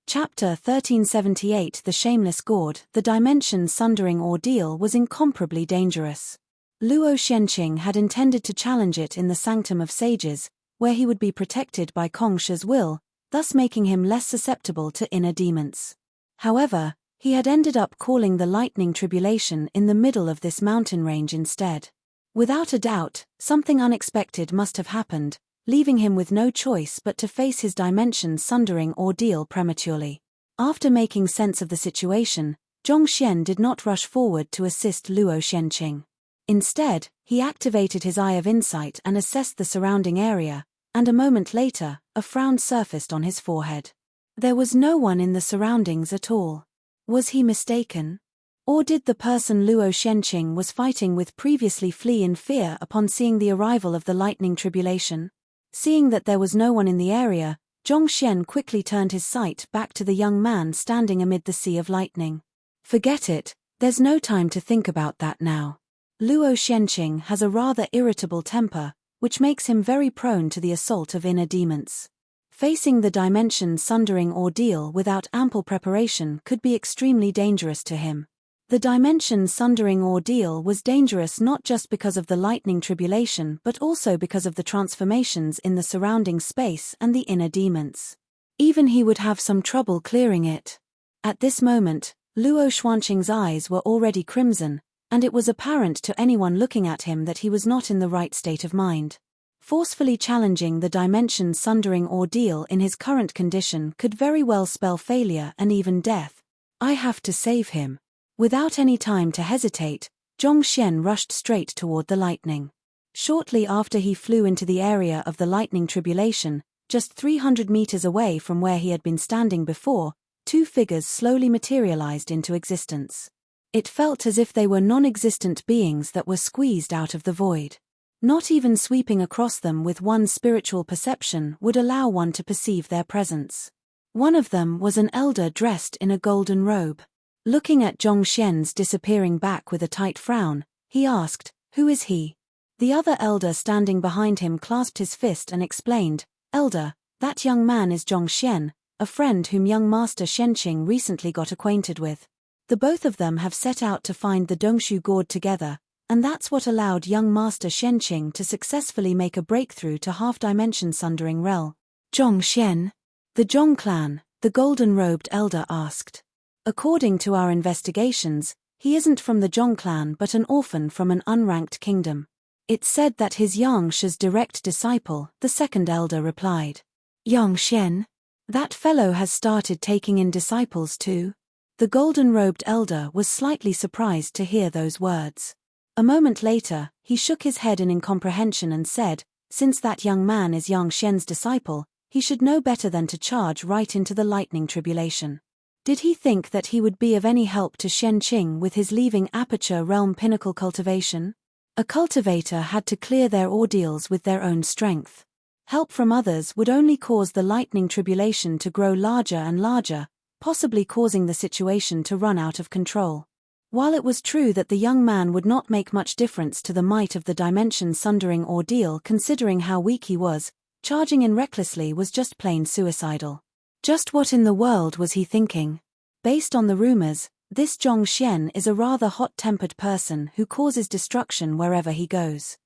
Chapter 1378 The Shameless Gourd. The dimension-sundering ordeal was incomparably dangerous. Luo Shenqing had intended to challenge it in the Sanctum of Sages, where he would be protected by Kong Shi's will, thus making him less susceptible to inner demons. However, he had ended up calling the lightning tribulation in the middle of this mountain range instead. Without a doubt, something unexpected must have happened, leaving him with no choice but to face his dimension-sundering ordeal prematurely. After making sense of the situation, Zhong Xian did not rush forward to assist Luo Shenqing. Instead, he activated his Eye of Insight and assessed the surrounding area, and a moment later, a frown surfaced on his forehead. There was no one in the surroundings at all. Was he mistaken? Or did the person Luo Shenqing was fighting with previously flee in fear upon seeing the arrival of the lightning tribulation? Seeing that there was no one in the area, Zhong Xian quickly turned his sight back to the young man standing amid the sea of lightning. Forget it, there's no time to think about that now. Luo Shenqing has a rather irritable temper, which makes him very prone to the assault of inner demons. Facing the dimension-sundering ordeal without ample preparation could be extremely dangerous to him. The dimension-sundering ordeal was dangerous not just because of the lightning tribulation but also because of the transformations in the surrounding space and the inner demons. Even he would have some trouble clearing it. At this moment, Luo Xuanqing's eyes were already crimson, and it was apparent to anyone looking at him that he was not in the right state of mind. Forcefully challenging the dimension-sundering ordeal in his current condition could very well spell failure and even death. I have to save him. Without any time to hesitate, Zhongxian rushed straight toward the lightning. Shortly after he flew into the area of the lightning tribulation, just 300 meters away from where he had been standing before, two figures slowly materialized into existence. It felt as if they were non-existent beings that were squeezed out of the void. Not even sweeping across them with one's spiritual perception would allow one to perceive their presence. One of them was an elder dressed in a golden robe. Looking at Zhongxian's disappearing back with a tight frown, he asked, "Who is he?" The other elder standing behind him clasped his fist and explained, "Elder, that young man is Zhongxian, a friend whom young Master Shenqing recently got acquainted with. The both of them have set out to find the Dongshu gourd together, and that's what allowed young Master Shenqing to successfully make a breakthrough to half-dimension sundering realm." "Zhongxian? The Zhong clan?" the golden-robed elder asked. "According to our investigations, he isn't from the Zhong clan but an orphan from an unranked kingdom. It's said that his Yangshi's direct disciple," the second elder replied. "Yangshen? That fellow has started taking in disciples too?" The golden-robed elder was slightly surprised to hear those words. A moment later, he shook his head in incomprehension and said, "Since that young man is Yangshen's disciple, he should know better than to charge right into the lightning tribulation. Did he think that he would be of any help to Shenqing with his leaving Aperture Realm Pinnacle cultivation? A cultivator had to clear their ordeals with their own strength. Help from others would only cause the lightning tribulation to grow larger and larger, possibly causing the situation to run out of control." While it was true that the young man would not make much difference to the might of the dimension-sundering ordeal considering how weak he was, charging in recklessly was just plain suicidal. Just what in the world was he thinking? Based on the rumors, this Zhongxian is a rather hot-tempered person who causes destruction wherever he goes.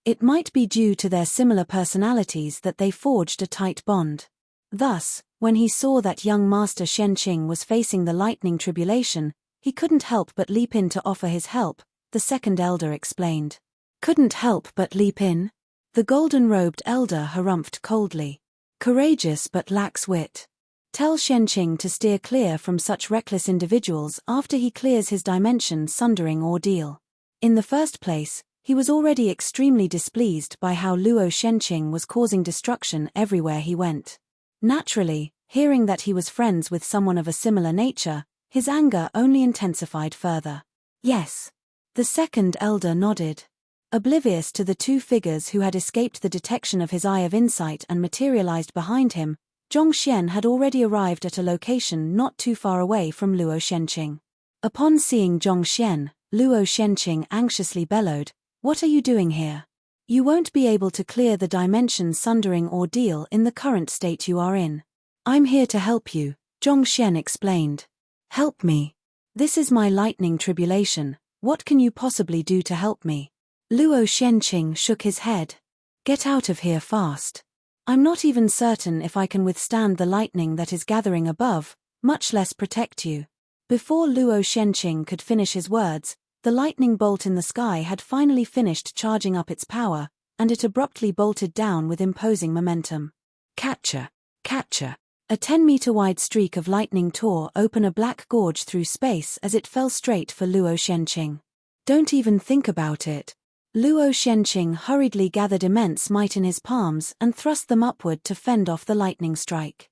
It might be due to their similar personalities that they forged a tight bond. Thus, when he saw that young Master Shenqing was facing the lightning tribulation, he couldn't help but leap in to offer his help, the second elder explained. "Couldn't help but leap in?" The golden-robed elder harumphed coldly. "Courageous but lacks wit. Tell Shenqing to steer clear from such reckless individuals after he clears his dimension-sundering ordeal." In the first place, he was already extremely displeased by how Luo Shenqing was causing destruction everywhere he went. Naturally, hearing that he was friends with someone of a similar nature, his anger only intensified further. "Yes." The second elder nodded. Oblivious to the two figures who had escaped the detection of his eye of insight and materialized behind him, Zhongxian had already arrived at a location not too far away from Luo Shenqing. Upon seeing Zhongxian, Luo Shenqing anxiously bellowed, "What are you doing here? You won't be able to clear the dimension-sundering ordeal in the current state you are in." "I'm here to help you," Zhongxian explained. "Help me? This is my lightning tribulation, what can you possibly do to help me?" Luo Shenqing shook his head. "Get out of here fast. I'm not even certain if I can withstand the lightning that is gathering above, much less protect you." Before Luo Shenqing could finish his words, the lightning bolt in the sky had finally finished charging up its power, and it abruptly bolted down with imposing momentum. Catcher! Catcher! A 10-meter-wide streak of lightning tore open a black gorge through space as it fell straight for Luo Shenqing. "Don't even think about it." Luo Shenqing hurriedly gathered immense might in his palms and thrust them upward to fend off the lightning strike.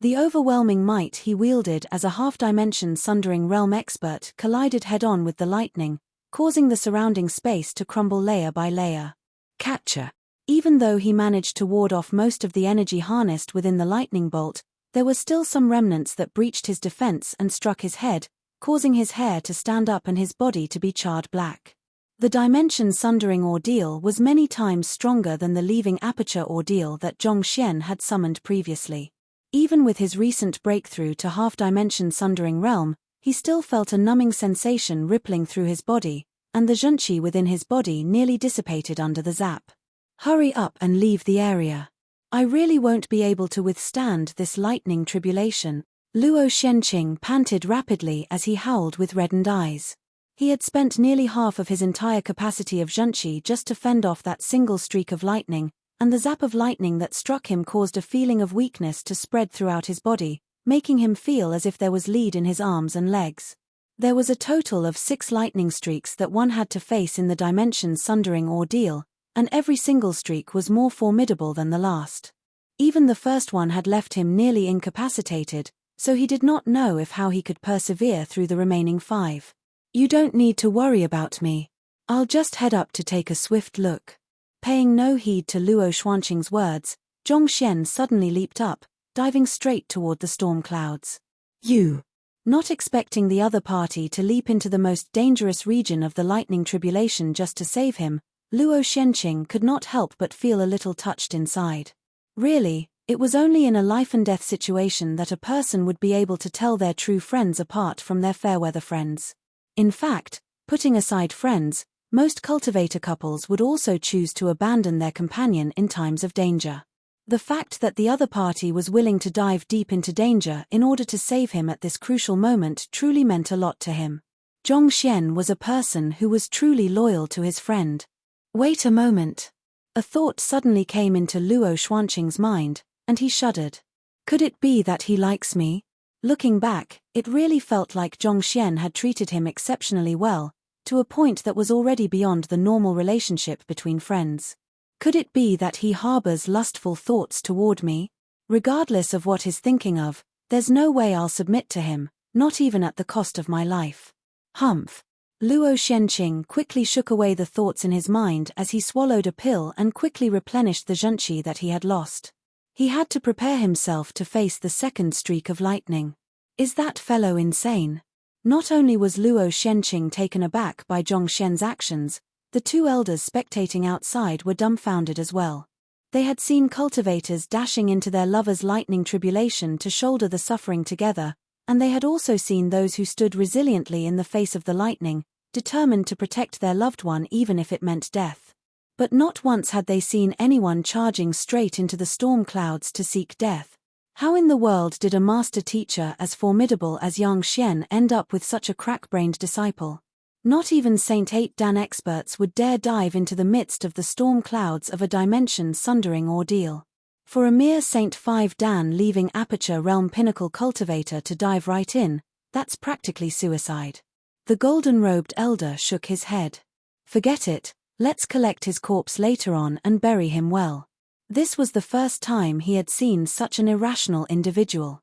The overwhelming might he wielded as a half-dimension sundering realm expert collided head-on with the lightning, causing the surrounding space to crumble layer by layer. Catcher! Even though he managed to ward off most of the energy harnessed within the lightning bolt, there were still some remnants that breached his defense and struck his head, causing his hair to stand up and his body to be charred black. The dimension-sundering ordeal was many times stronger than the leaving aperture ordeal that Zhongxian had summoned previously. Even with his recent breakthrough to half-dimension sundering realm, he still felt a numbing sensation rippling through his body, and the zhenqi within his body nearly dissipated under the zap. Hurry up and leave the area. I really won't be able to withstand this lightning tribulation. Luo Shenqing panted rapidly as he howled with reddened eyes. He had spent nearly half of his entire capacity of zhenqi just to fend off that single streak of lightning, and the zap of lightning that struck him caused a feeling of weakness to spread throughout his body, making him feel as if there was lead in his arms and legs. There was a total of 6 lightning streaks that one had to face in the dimension sundering ordeal, and every single streak was more formidable than the last. Even the first one had left him nearly incapacitated, so he did not know how he could persevere through the remaining 5. You don't need to worry about me. I'll just head up to take a swift look. Paying no heed to Luo Xuanqing's words, Zhongxian suddenly leaped up, diving straight toward the storm clouds. You! Not expecting the other party to leap into the most dangerous region of the lightning tribulation just to save him, Luo Shenqing could not help but feel a little touched inside. Really, it was only in a life-and-death situation that a person would be able to tell their true friends apart from their fair-weather friends. In fact, putting aside friends, most cultivator couples would also choose to abandon their companion in times of danger. The fact that the other party was willing to dive deep into danger in order to save him at this crucial moment truly meant a lot to him. Zhongxian was a person who was truly loyal to his friend. Wait a moment. A thought suddenly came into Luo Xuanqing's mind, and he shuddered. Could it be that he likes me? Looking back, it really felt like Zhongxian had treated him exceptionally well, to a point that was already beyond the normal relationship between friends. Could it be that he harbors lustful thoughts toward me? Regardless of what he's thinking of, there's no way I'll submit to him, not even at the cost of my life. Humph. Luo Shenqing quickly shook away the thoughts in his mind as he swallowed a pill and quickly replenished the zhenqi that he had lost. He had to prepare himself to face the second streak of lightning. Is that fellow insane? Not only was Luo Shenqing taken aback by Zhongxian's actions, the 2 elders spectating outside were dumbfounded as well. They had seen cultivators dashing into their lovers' lightning tribulation to shoulder the suffering together, and they had also seen those who stood resiliently in the face of the lightning, determined to protect their loved one even if it meant death. But not once had they seen anyone charging straight into the storm clouds to seek death. How in the world did a master teacher as formidable as Yang Xian end up with such a crack-brained disciple? Not even Saint 8 Dan experts would dare dive into the midst of the storm clouds of a dimension-sundering ordeal. For a mere Saint 5 Dan leaving Aperture Realm Pinnacle Cultivator to dive right in, that's practically suicide. The golden-robed elder shook his head. Forget it, let's collect his corpse later on and bury him well. This was the first time he had seen such an irrational individual.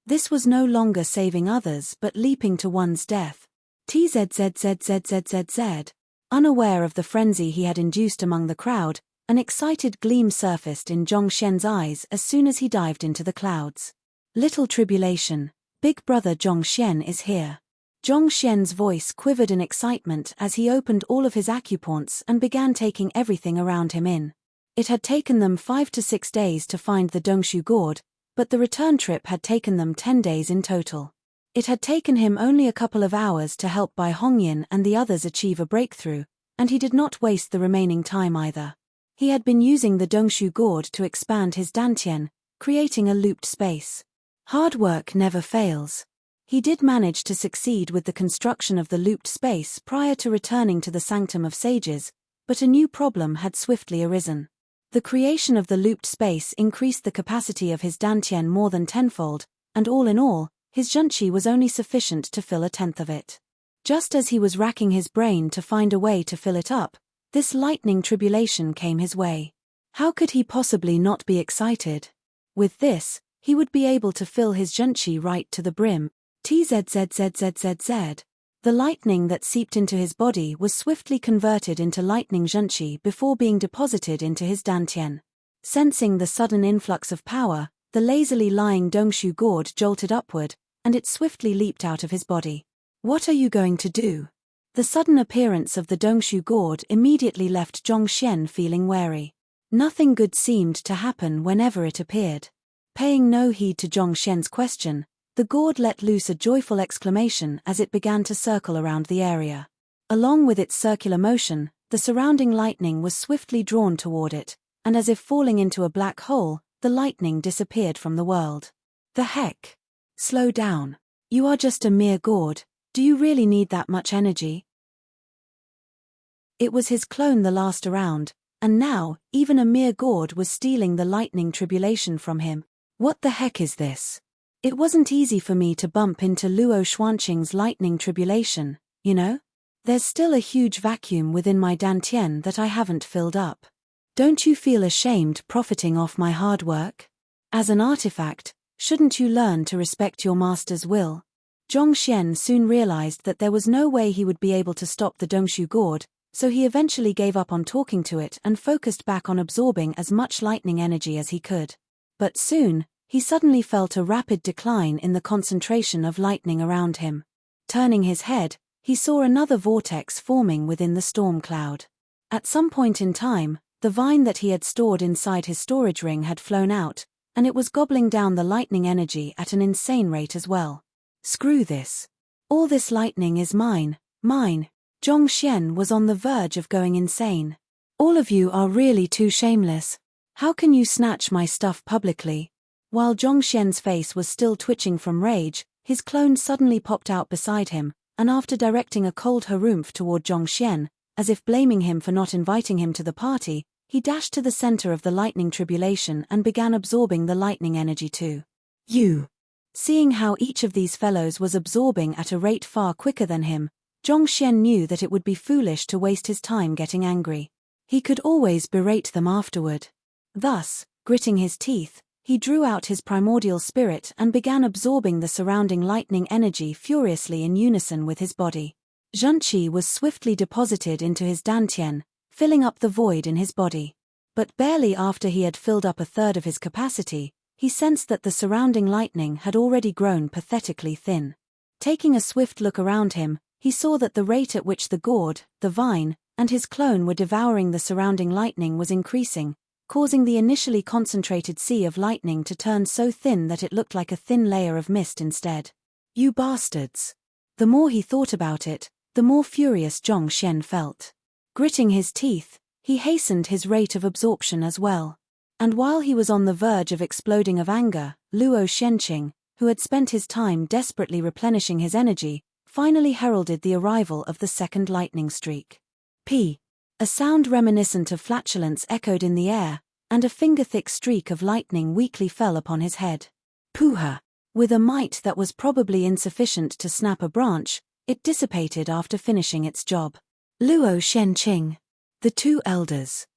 This was no longer saving others but leaping to one's death. TZZZZZZZ. Unaware of the frenzy he had induced among the crowd, an excited gleam surfaced in Zhongxian's eyes as soon as he dived into the clouds. Little tribulation, Big Brother Zhongxian is here. Zhongxian's voice quivered in excitement as he opened all of his acupoints and began taking everything around him in. It had taken them 5 to 6 days to find the Dongshu Gourd, but the return trip had taken them 10 days in total. It had taken him only a couple of hours to help Bai Hongyan and the others achieve a breakthrough, and he did not waste the remaining time either. He had been using the Dongshu Gourd to expand his dantian, creating a looped space. Hard work never fails. He did manage to succeed with the construction of the looped space prior to returning to the Sanctum of Sages, but a new problem had swiftly arisen. The creation of the looped space increased the capacity of his dantian more than tenfold, and all in all, his zhenqi was only sufficient to fill 1/10 of it. Just as he was racking his brain to find a way to fill it up, this lightning tribulation came his way. How could he possibly not be excited? With this, he would be able to fill his zhenqi right to the brim. TZZZZZZ. The lightning that seeped into his body was swiftly converted into lightning zhenqi before being deposited into his dantian. Sensing the sudden influx of power, the lazily lying Dongshu Gourd jolted upward, and it swiftly leaped out of his body. What are you going to do? The sudden appearance of the Dongshu Gourd immediately left Zhongxian feeling wary. Nothing good seemed to happen whenever it appeared. Paying no heed to Zhongxian's question, the gourd let loose a joyful exclamation as it began to circle around the area. Along with its circular motion, the surrounding lightning was swiftly drawn toward it, and as if falling into a black hole, the lightning disappeared from the world. The heck? Slow down. You are just a mere gourd. Do you really need that much energy? It was his clone the last around, and now, even a mere gourd was stealing the lightning tribulation from him. What the heck is this? It wasn't easy for me to bump into Luo Xuanqing's lightning tribulation, you know? There's still a huge vacuum within my dantian that I haven't filled up. Don't you feel ashamed profiting off my hard work? As an artifact, shouldn't you learn to respect your master's will? Zhongxian soon realized that there was no way he would be able to stop the Dongshu gourd, so he eventually gave up on talking to it and focused back on absorbing as much lightning energy as he could. But soon, he suddenly felt a rapid decline in the concentration of lightning around him. Turning his head, he saw another vortex forming within the storm cloud. At some point in time, the vine that he had stored inside his storage ring had flown out, and it was gobbling down the lightning energy at an insane rate as well. Screw this. All this lightning is mine, mine. Zhongxian was on the verge of going insane. All of you are really too shameless. How can you snatch my stuff publicly? While Zhongxian's face was still twitching from rage, his clone suddenly popped out beside him, and after directing a cold harumph toward Zhongxian, as if blaming him for not inviting him to the party, he dashed to the center of the lightning tribulation and began absorbing the lightning energy too. You! Seeing how each of these fellows was absorbing at a rate far quicker than him, Zhongxian knew that it would be foolish to waste his time getting angry. He could always berate them afterward. Thus, gritting his teeth, he drew out his primordial spirit and began absorbing the surrounding lightning energy furiously in unison with his body. Zhenqi was swiftly deposited into his dantian, filling up the void in his body. But barely after he had filled up a third of his capacity, he sensed that the surrounding lightning had already grown pathetically thin. Taking a swift look around him, he saw that the rate at which the gourd, the vine, and his clone were devouring the surrounding lightning was increasing, causing the initially concentrated sea of lightning to turn so thin that it looked like a thin layer of mist instead. You bastards! The more he thought about it, the more furious Zhongxian felt. Gritting his teeth, he hastened his rate of absorption as well. And while he was on the verge of exploding of anger, Luo Xuanqing, who had spent his time desperately replenishing his energy, finally heralded the arrival of the second lightning streak. P. A sound reminiscent of flatulence echoed in the air, and a finger-thick streak of lightning weakly fell upon his head. Pooha! With a might that was probably insufficient to snap a branch, it dissipated after finishing its job. Luo Xuanqing. The Two Elders.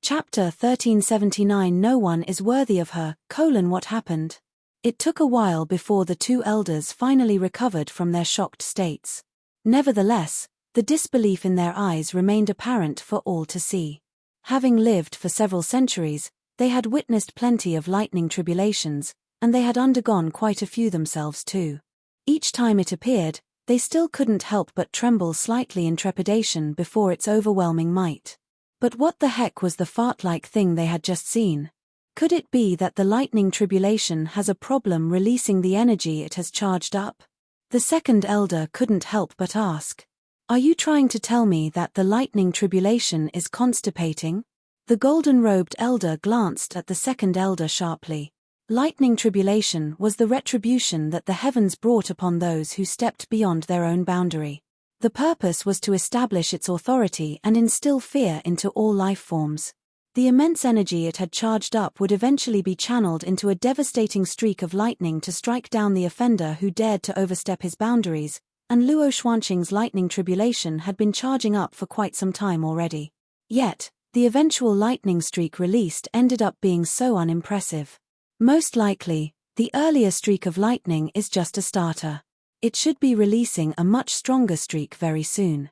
Chapter 1379. No one is worthy of her, what happened? It took a while before the two elders finally recovered from their shocked states. Nevertheless, the disbelief in their eyes remained apparent for all to see. Having lived for several centuries, they had witnessed plenty of lightning tribulations, and they had undergone quite a few themselves too. Each time it appeared, they still couldn't help but tremble slightly in trepidation before its overwhelming might. But what the heck was the fart-like thing they had just seen? Could it be that the lightning tribulation has a problem releasing the energy it has charged up? The second elder couldn't help but ask. Are you trying to tell me that the lightning tribulation is constipating? The golden-robed elder glanced at the second elder sharply. Lightning tribulation was the retribution that the heavens brought upon those who stepped beyond their own boundary. The purpose was to establish its authority and instill fear into all life forms. The immense energy it had charged up would eventually be channeled into a devastating streak of lightning to strike down the offender who dared to overstep his boundaries, and Luo Xuanqing's lightning tribulation had been charging up for quite some time already. Yet, the eventual lightning streak released ended up being so unimpressive. Most likely, the earlier streak of lightning is just a starter. It should be releasing a much stronger streak very soon.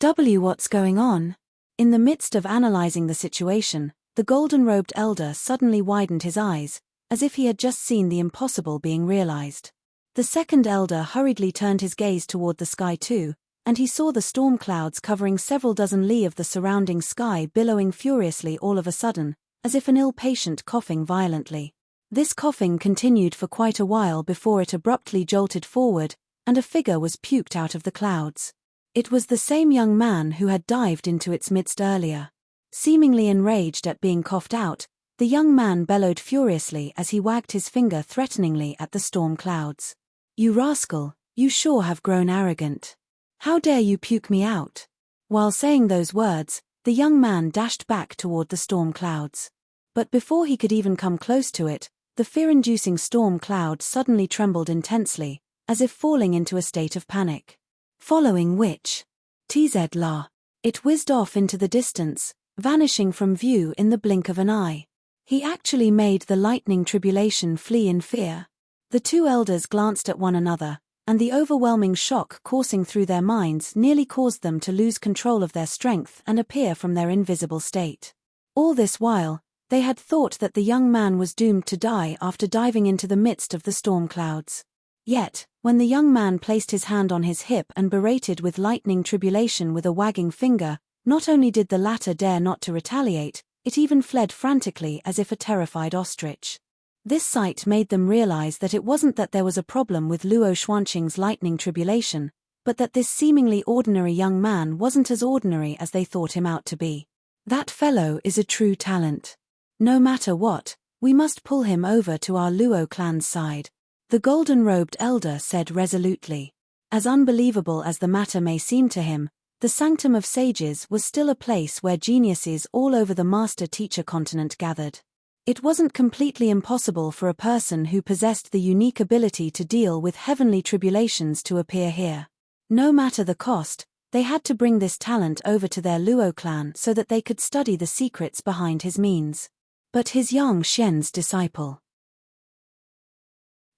What's going on? In the midst of analyzing the situation, the golden-robed elder suddenly widened his eyes, as if he had just seen the impossible being realized. The second elder hurriedly turned his gaze toward the sky too, and he saw the storm clouds covering several dozen li of the surrounding sky billowing furiously all of a sudden, as if an ill patient coughing violently. This coughing continued for quite a while before it abruptly jolted forward, and a figure was puked out of the clouds. It was the same young man who had dived into its midst earlier. Seemingly enraged at being coughed out, the young man bellowed furiously as he wagged his finger threateningly at the storm clouds. "You rascal, you sure have grown arrogant. How dare you puke me out?" While saying those words, the young man dashed back toward the storm clouds. But before he could even come close to it, the fear-inducing storm cloud suddenly trembled intensely, as if falling into a state of panic. Following which, tzla, it whizzed off into the distance, vanishing from view in the blink of an eye. He actually made the lightning tribulation flee in fear. The two elders glanced at one another, and the overwhelming shock coursing through their minds nearly caused them to lose control of their strength and appear from their invisible state. All this while, they had thought that the young man was doomed to die after diving into the midst of the storm clouds. Yet, when the young man placed his hand on his hip and berated with lightning tribulation with a wagging finger, not only did the latter dare not to retaliate, it even fled frantically as if a terrified ostrich. This sight made them realize that it wasn't that there was a problem with Luo Xuanqing's lightning tribulation, but that this seemingly ordinary young man wasn't as ordinary as they thought him out to be. That fellow is a true talent. No matter what, we must pull him over to our Luo clan's side, the golden-robed elder said resolutely. As unbelievable as the matter may seem to him, the Sanctum of Sages was still a place where geniuses all over the master-teacher continent gathered. It wasn't completely impossible for a person who possessed the unique ability to deal with heavenly tribulations to appear here. No matter the cost, they had to bring this talent over to their Luo clan so that they could study the secrets behind his means. But his Yang Xian's disciple.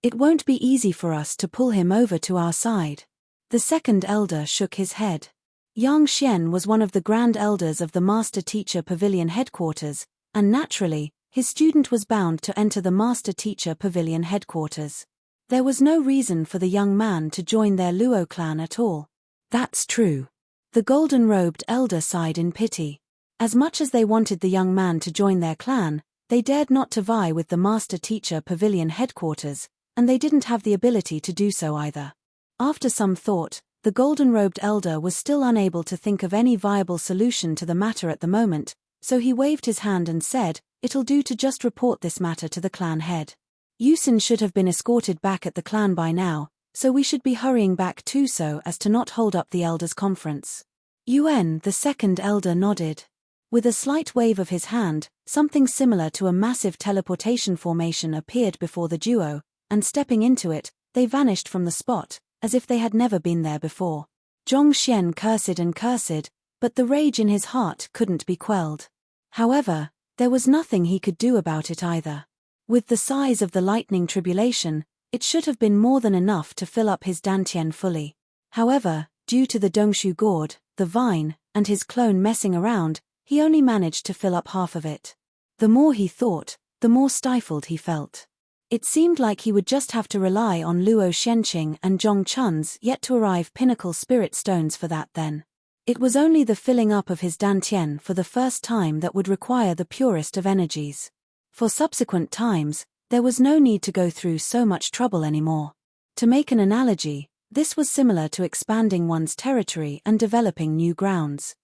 It won't be easy for us to pull him over to our side. The second elder shook his head. Yang Xian was one of the grand elders of the master-teacher pavilion headquarters, and naturally, his student was bound to enter the master-teacher pavilion headquarters. There was no reason for the young man to join their Luo clan at all. That's true. The golden-robed elder sighed in pity. As much as they wanted the young man to join their clan, they dared not to vie with the master-teacher pavilion headquarters, and they didn't have the ability to do so either. After some thought, the golden-robed elder was still unable to think of any viable solution to the matter at the moment, so he waved his hand and said, "It'll do to just report this matter to the clan head. Yusin should have been escorted back at the clan by now, so we should be hurrying back too so as to not hold up the elders' conference." Yuan, the second elder, nodded. With a slight wave of his hand, something similar to a massive teleportation formation appeared before the duo, and stepping into it, they vanished from the spot, as if they had never been there before. Zhong Xian cursed and cursed, but the rage in his heart couldn't be quelled. However, there was nothing he could do about it either. With the size of the lightning tribulation, it should have been more than enough to fill up his dantian fully. However, due to the Dongshu gourd, the vine, and his clone messing around, he only managed to fill up half of it. The more he thought, the more stifled he felt. It seemed like he would just have to rely on Luo Shenqing and Zhong Chun's yet-to-arrive pinnacle spirit stones for that then. It was only the filling up of his dantian for the first time that would require the purest of energies. For subsequent times, there was no need to go through so much trouble anymore. To make an analogy, this was similar to expanding one's territory and developing new grounds.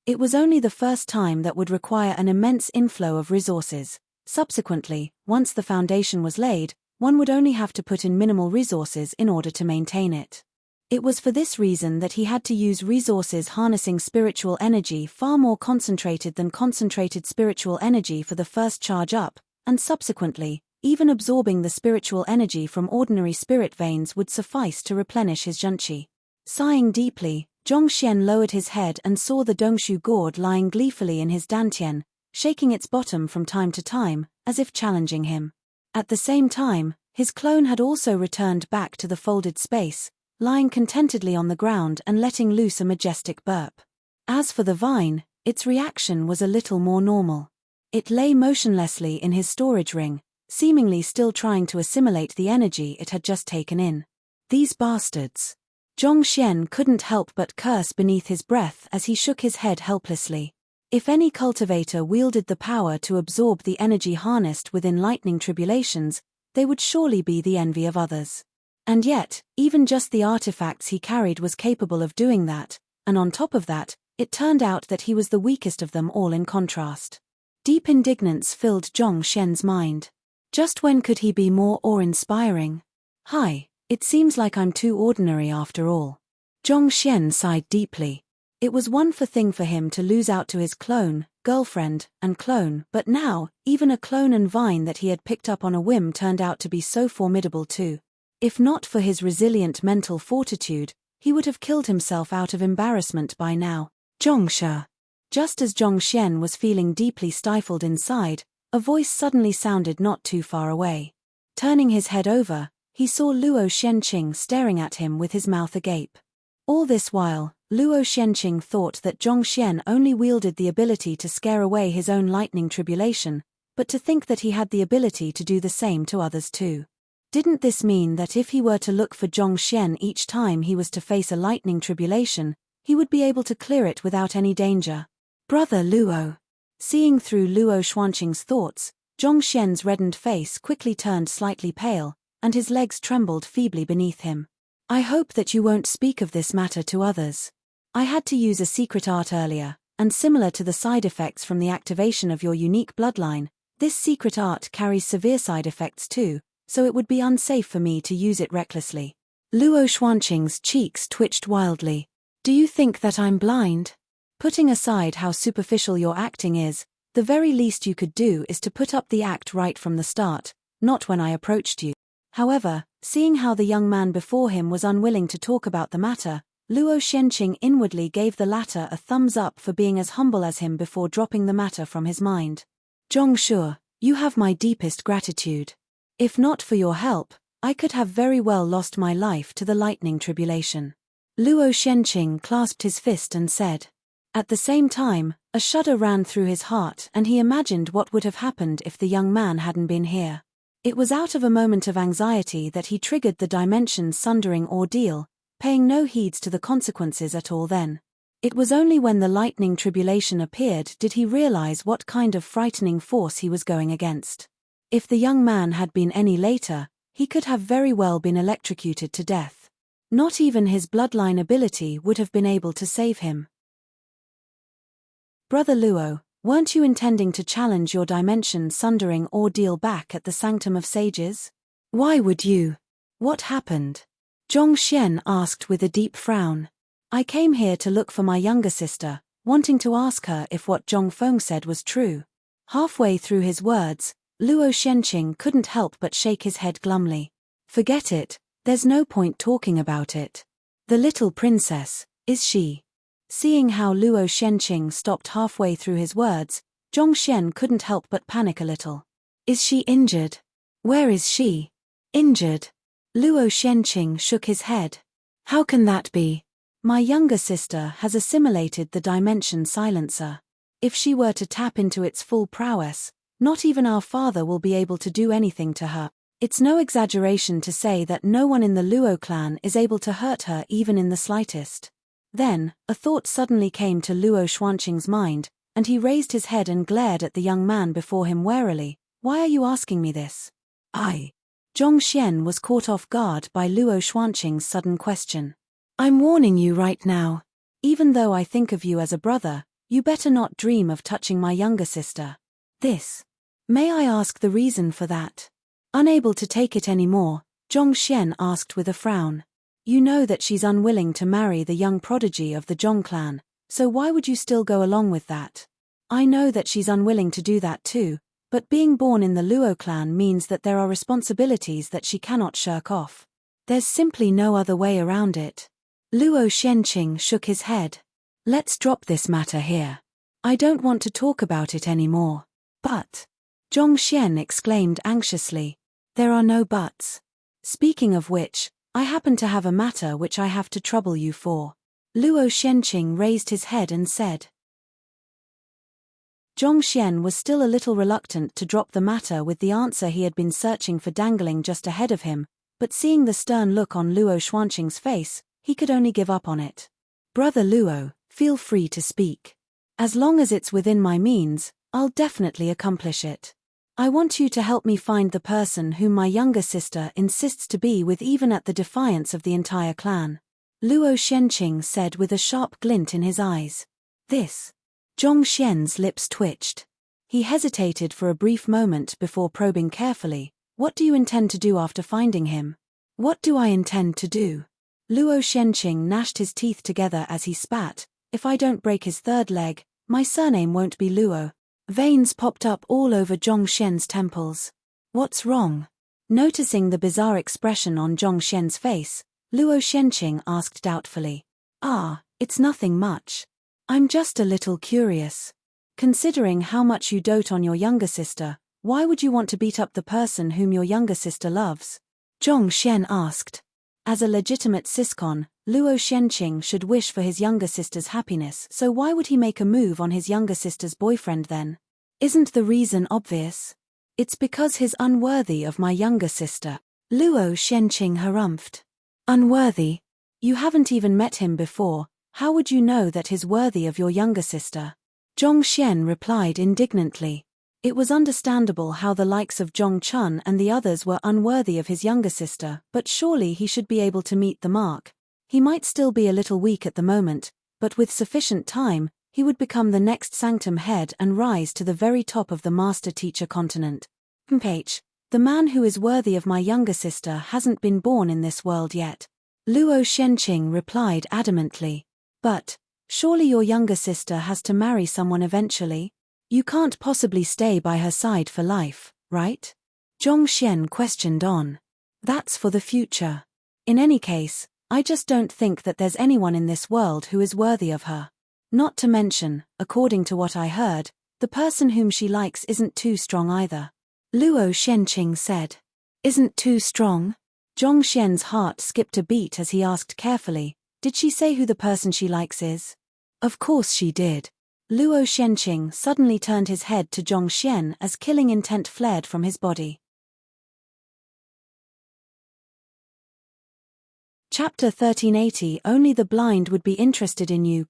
It was only the first time that would require an immense inflow of resources. Subsequently, once the foundation was laid, one would only have to put in minimal resources in order to maintain it. It was for this reason that he had to use resources harnessing spiritual energy far more concentrated than concentrated spiritual energy for the first charge up, and subsequently, even absorbing the spiritual energy from ordinary spirit veins would suffice to replenish his junqi. Sighing deeply, Zhong Xian lowered his head and saw the Dongshu gourd lying gleefully in his dantian, shaking its bottom from time to time, as if challenging him. At the same time, his clone had also returned back to the folded space, lying contentedly on the ground and letting loose a majestic burp. As for the vine, its reaction was a little more normal. It lay motionlessly in his storage ring, seemingly still trying to assimilate the energy it had just taken in. These bastards. Zhong Xian couldn't help but curse beneath his breath as he shook his head helplessly. If any cultivator wielded the power to absorb the energy harnessed within lightning tribulations, they would surely be the envy of others. And yet, even just the artifacts he carried was capable of doing that, and on top of that, it turned out that he was the weakest of them all in contrast. Deep indignance filled Zhong Xian's mind. Just when could he be more awe-inspiring? Hi, it seems like I'm too ordinary after all. Zhong Xian sighed deeply. It was one thing for him to lose out to his clone, girlfriend, and clone, but now, even a clone and vine that he had picked up on a whim turned out to be so formidable too. If not for his resilient mental fortitude, he would have killed himself out of embarrassment by now. Zhongshe. Just as Zhong Xian was feeling deeply stifled inside, a voice suddenly sounded not too far away. Turning his head over, he saw Luo Shenqing staring at him with his mouth agape. All this while, Luo Shenqing thought that Zhong Xian only wielded the ability to scare away his own lightning tribulation, but to think that he had the ability to do the same to others too. Didn't this mean that if he were to look for Zhong Xian each time he was to face a lightning tribulation, he would be able to clear it without any danger? Brother Luo. Seeing through Luo Xuanqing's thoughts, Zhong Xian's reddened face quickly turned slightly pale, and his legs trembled feebly beneath him. I hope that you won't speak of this matter to others. I had to use a secret art earlier, and similar to the side effects from the activation of your unique bloodline, this secret art carries severe side effects too, so it would be unsafe for me to use it recklessly. Luo Xuanqing's cheeks twitched wildly. Do you think that I'm blind? Putting aside how superficial your acting is, the very least you could do is to put up the act right from the start, not when I approached you. However, seeing how the young man before him was unwilling to talk about the matter, Luo Shenqing inwardly gave the latter a thumbs up for being as humble as him before dropping the matter from his mind. Zhongshe, you have my deepest gratitude. If not for your help, I could have very well lost my life to the lightning tribulation. Luo Shenqing clasped his fist and said. At the same time, a shudder ran through his heart and he imagined what would have happened if the young man hadn't been here. It was out of a moment of anxiety that he triggered the dimension-sundering ordeal, paying no heeds to the consequences at all then. It was only when the lightning tribulation appeared did he realize what kind of frightening force he was going against. If the young man had been any later, he could have very well been electrocuted to death. Not even his bloodline ability would have been able to save him. Brother Luo, weren't you intending to challenge your dimension-sundering ordeal back at the Sanctum of Sages? Why would you? What happened? Zhong Xian asked with a deep frown. I came here to look for my younger sister, wanting to ask her if what Zhong Feng said was true. Halfway through his words, Luo Shenqing couldn't help but shake his head glumly. Forget it, there's no point talking about it. The little princess, is she? Seeing how Luo Shenqing stopped halfway through his words, Zhong Xian couldn't help but panic a little. Is she injured? Where is she? Injured? Luo Shenqing shook his head. How can that be? My younger sister has assimilated the dimension silencer. If she were to tap into its full prowess, not even our father will be able to do anything to her. It's no exaggeration to say that no one in the Luo clan is able to hurt her even in the slightest. Then, a thought suddenly came to Luo Xuanqing's mind, and he raised his head and glared at the young man before him warily. Why are you asking me this? Zhong Xian was caught off guard by Luo Xuanqing's sudden question. I'm warning you right now. Even though I think of you as a brother, you better not dream of touching my younger sister. This. May I ask the reason for that? Unable to take it anymore, Zhong Xian asked with a frown. You know that she's unwilling to marry the young prodigy of the Zhong clan, so why would you still go along with that? I know that she's unwilling to do that too, but being born in the Luo clan means that there are responsibilities that she cannot shirk off. There's simply no other way around it. Luo Shenqing shook his head. Let's drop this matter here. I don't want to talk about it anymore. But, Zhong Xian exclaimed anxiously. There are no buts. Speaking of which, I happen to have a matter which I have to trouble you for. Luo Shenqing raised his head and said. Zhong Xian was still a little reluctant to drop the matter with the answer he had been searching for dangling just ahead of him, but seeing the stern look on Luo Xuanqing's face, he could only give up on it. Brother Luo, feel free to speak. As long as it's within my means, I'll definitely accomplish it. I want you to help me find the person whom my younger sister insists to be with, even at the defiance of the entire clan. Luo Shenqing said with a sharp glint in his eyes. This. Zhong Xian's lips twitched. He hesitated for a brief moment before probing carefully. What do you intend to do after finding him? What do I intend to do? Luo Shenqing gnashed his teeth together as he spat. If I don't break his third leg, my surname won't be Luo. Veins popped up all over Zhong Xian's temples. What's wrong? Noticing the bizarre expression on Zhong Xian's face, Luo Shenqing asked doubtfully. It's nothing much. I'm just a little curious. Considering how much you dote on your younger sister, why would you want to beat up the person whom your younger sister loves? Zhong Xian asked. As a legitimate siscon, Luo Shenqing should wish for his younger sister's happiness, so why would he make a move on his younger sister's boyfriend then? Isn't the reason obvious? It's because he's unworthy of my younger sister. Luo Shenqing harumphed. Unworthy? You haven't even met him before, how would you know that he's worthy of your younger sister? Zhong Xian replied indignantly. It was understandable how the likes of Zhong Chun and the others were unworthy of his younger sister, but surely he should be able to meet the mark. He might still be a little weak at the moment, but with sufficient time, he would become the next sanctum head and rise to the very top of the master-teacher continent. The man who is worthy of my younger sister hasn't been born in this world yet. Luo Shenqing replied adamantly. But, surely your younger sister has to marry someone eventually? You can't possibly stay by her side for life, right? Zhong Xian questioned on. That's for the future. In any case, I just don't think that there's anyone in this world who is worthy of her. Not to mention, according to what I heard, the person whom she likes isn't too strong either. Luo Shenqing said. Isn't too strong? Zhong Xian's heart skipped a beat as he asked carefully, did she say who the person she likes is? Of course she did. Luo Shenqing suddenly turned his head to Zhong Xian as killing intent flared from his body. Chapter 1380. Only the blind would be interested in you,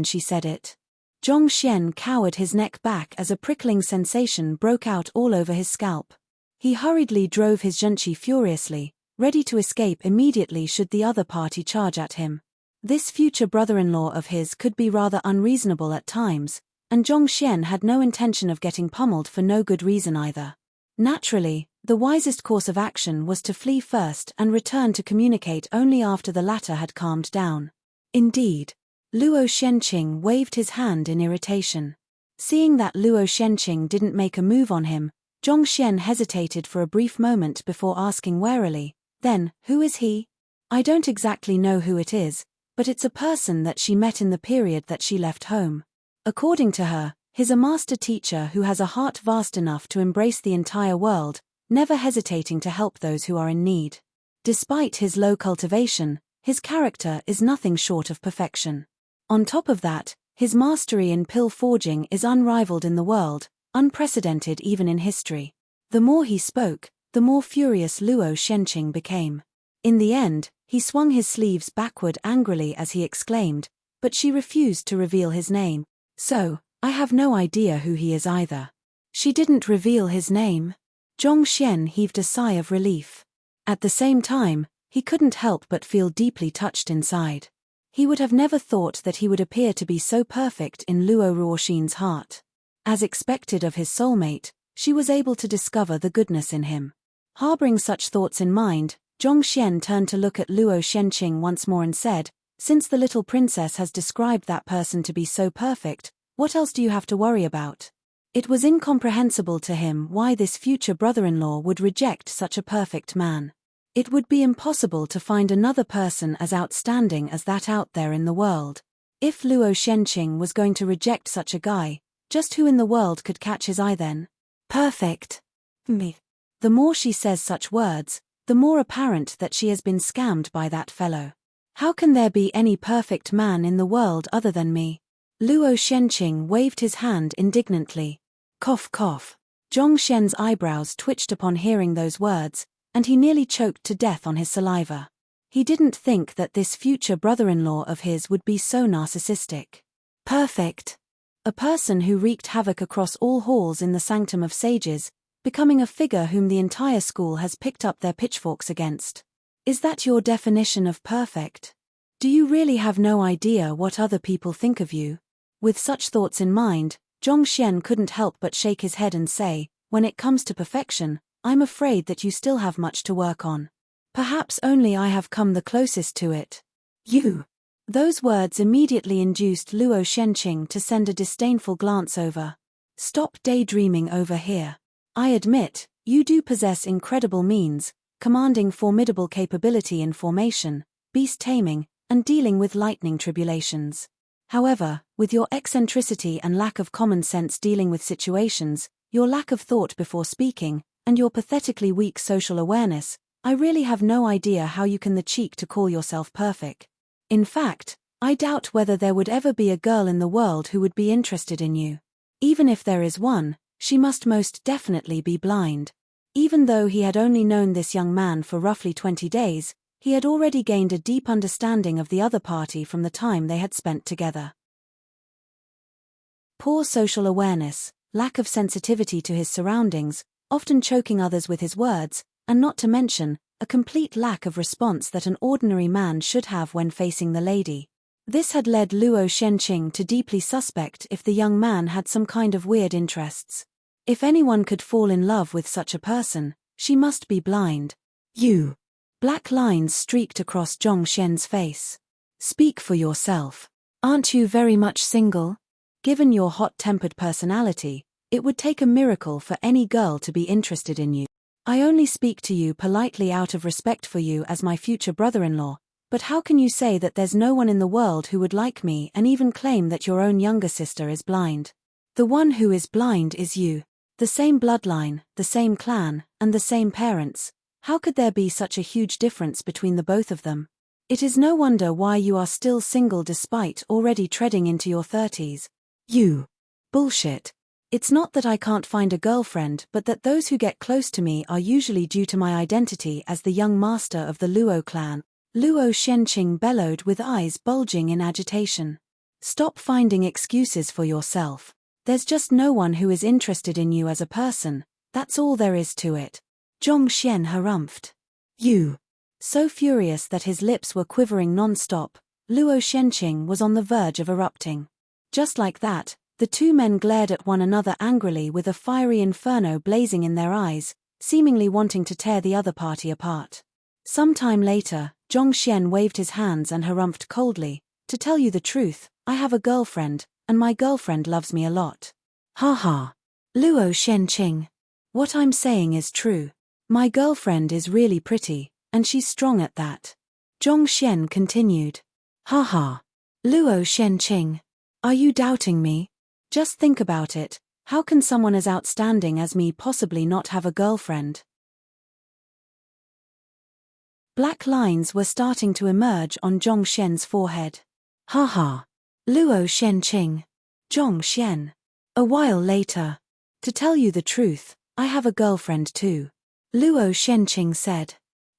she said it. Zhong Xian cowered his neck back as a prickling sensation broke out all over his scalp. He hurriedly drove his zhenqi furiously, ready to escape immediately should the other party charge at him. This future brother-in-law of his could be rather unreasonable at times, and Zhong Xian had no intention of getting pummeled for no good reason either. Naturally, the wisest course of action was to flee first and return to communicate only after the latter had calmed down. Indeed. Luo Shenqing waved his hand in irritation. Seeing that Luo Shenqing didn't make a move on him, Zhong Xian hesitated for a brief moment before asking warily, then, who is he? I don't exactly know who it is, but it's a person that she met in the period that she left home. According to her, he's a master teacher who has a heart vast enough to embrace the entire world, never hesitating to help those who are in need. Despite his low cultivation, his character is nothing short of perfection. On top of that, his mastery in pill forging is unrivaled in the world, unprecedented even in history. The more he spoke, the more furious Luo Shenqing became. In the end, he swung his sleeves backward angrily as he exclaimed, but she refused to reveal his name. So, I have no idea who he is either. She didn't reveal his name? Zhong Xian heaved a sigh of relief. At the same time, he couldn't help but feel deeply touched inside. He would have never thought that he would appear to be so perfect in Luo Ruoxin's heart. As expected of his soulmate, she was able to discover the goodness in him. Harboring such thoughts in mind, Zhong Xian turned to look at Luo Shenqing once more and said, since the little princess has described that person to be so perfect, what else do you have to worry about? It was incomprehensible to him why this future brother-in-law would reject such a perfect man. It would be impossible to find another person as outstanding as that out there in the world. If Luo Shenqing was going to reject such a guy, just who in the world could catch his eye then? Perfect. Me. The more she says such words, the more apparent that she has been scammed by that fellow. How can there be any perfect man in the world other than me? Luo Shenqing waved his hand indignantly. Cough cough. Zhong Xian's eyebrows twitched upon hearing those words, and he nearly choked to death on his saliva. He didn't think that this future brother-in-law of his would be so narcissistic. Perfect. A person who wreaked havoc across all halls in the sanctum of sages, becoming a figure whom the entire school has picked up their pitchforks against. Is that your definition of perfect? Do you really have no idea what other people think of you? With such thoughts in mind, Zhongxian couldn't help but shake his head and say, when it comes to perfection, I'm afraid that you still have much to work on. Perhaps only I have come the closest to it. You. Those words immediately induced Luo Shenqing to send a disdainful glance over. Stop daydreaming over here. I admit, you do possess incredible means, commanding formidable capability in formation, beast taming, and dealing with lightning tribulations. However, with your eccentricity and lack of common sense dealing with situations, your lack of thought before speaking, and your pathetically weak social awareness, I really have no idea how you can the cheek to call yourself perfect. In fact, I doubt whether there would ever be a girl in the world who would be interested in you. Even if there is one, she must most definitely be blind. Even though he had only known this young man for roughly 20 days, he had already gained a deep understanding of the other party from the time they had spent together. Poor social awareness, lack of sensitivity to his surroundings, often choking others with his words, and not to mention, a complete lack of response that an ordinary man should have when facing the lady. This had led Luo Shenqing to deeply suspect if the young man had some kind of weird interests. If anyone could fall in love with such a person, she must be blind. You. Black lines streaked across Zhongxian's face. Speak for yourself. Aren't you very much single? Given your hot-tempered personality, it would take a miracle for any girl to be interested in you. I only speak to you politely out of respect for you as my future brother-in-law, but how can you say that there's no one in the world who would like me and even claim that your own younger sister is blind? The one who is blind is you. The same bloodline, the same clan, and the same parents. How could there be such a huge difference between the both of them? It is no wonder why you are still single despite already treading into your 30s. You. Bullshit. It's not that I can't find a girlfriend but that those who get close to me are usually due to my identity as the young master of the Luo clan. Luo Shenqing bellowed with eyes bulging in agitation. Stop finding excuses for yourself. There's just no one who is interested in you as a person, that's all there is to it. Zhongxian harumphed. You. So furious that his lips were quivering non-stop, Luo Shenqing was on the verge of erupting. Just like that, the two men glared at one another angrily with a fiery inferno blazing in their eyes, seemingly wanting to tear the other party apart. Some time later, Zhongxian waved his hands and harumphed coldly, to tell you the truth, I have a girlfriend, and my girlfriend loves me a lot. Ha ha. Luo Shenqing. What I'm saying is true. My girlfriend is really pretty, and she's strong at that. Zhongxian continued. Ha ha. Luo Shenqing. Are you doubting me? Just think about it, how can someone as outstanding as me possibly not have a girlfriend? Black lines were starting to emerge on Zhongxian's forehead. Ha ha. Luo Shenqing. Zhongxian. A while later. To tell you the truth, I have a girlfriend too. Luo Shenqing said.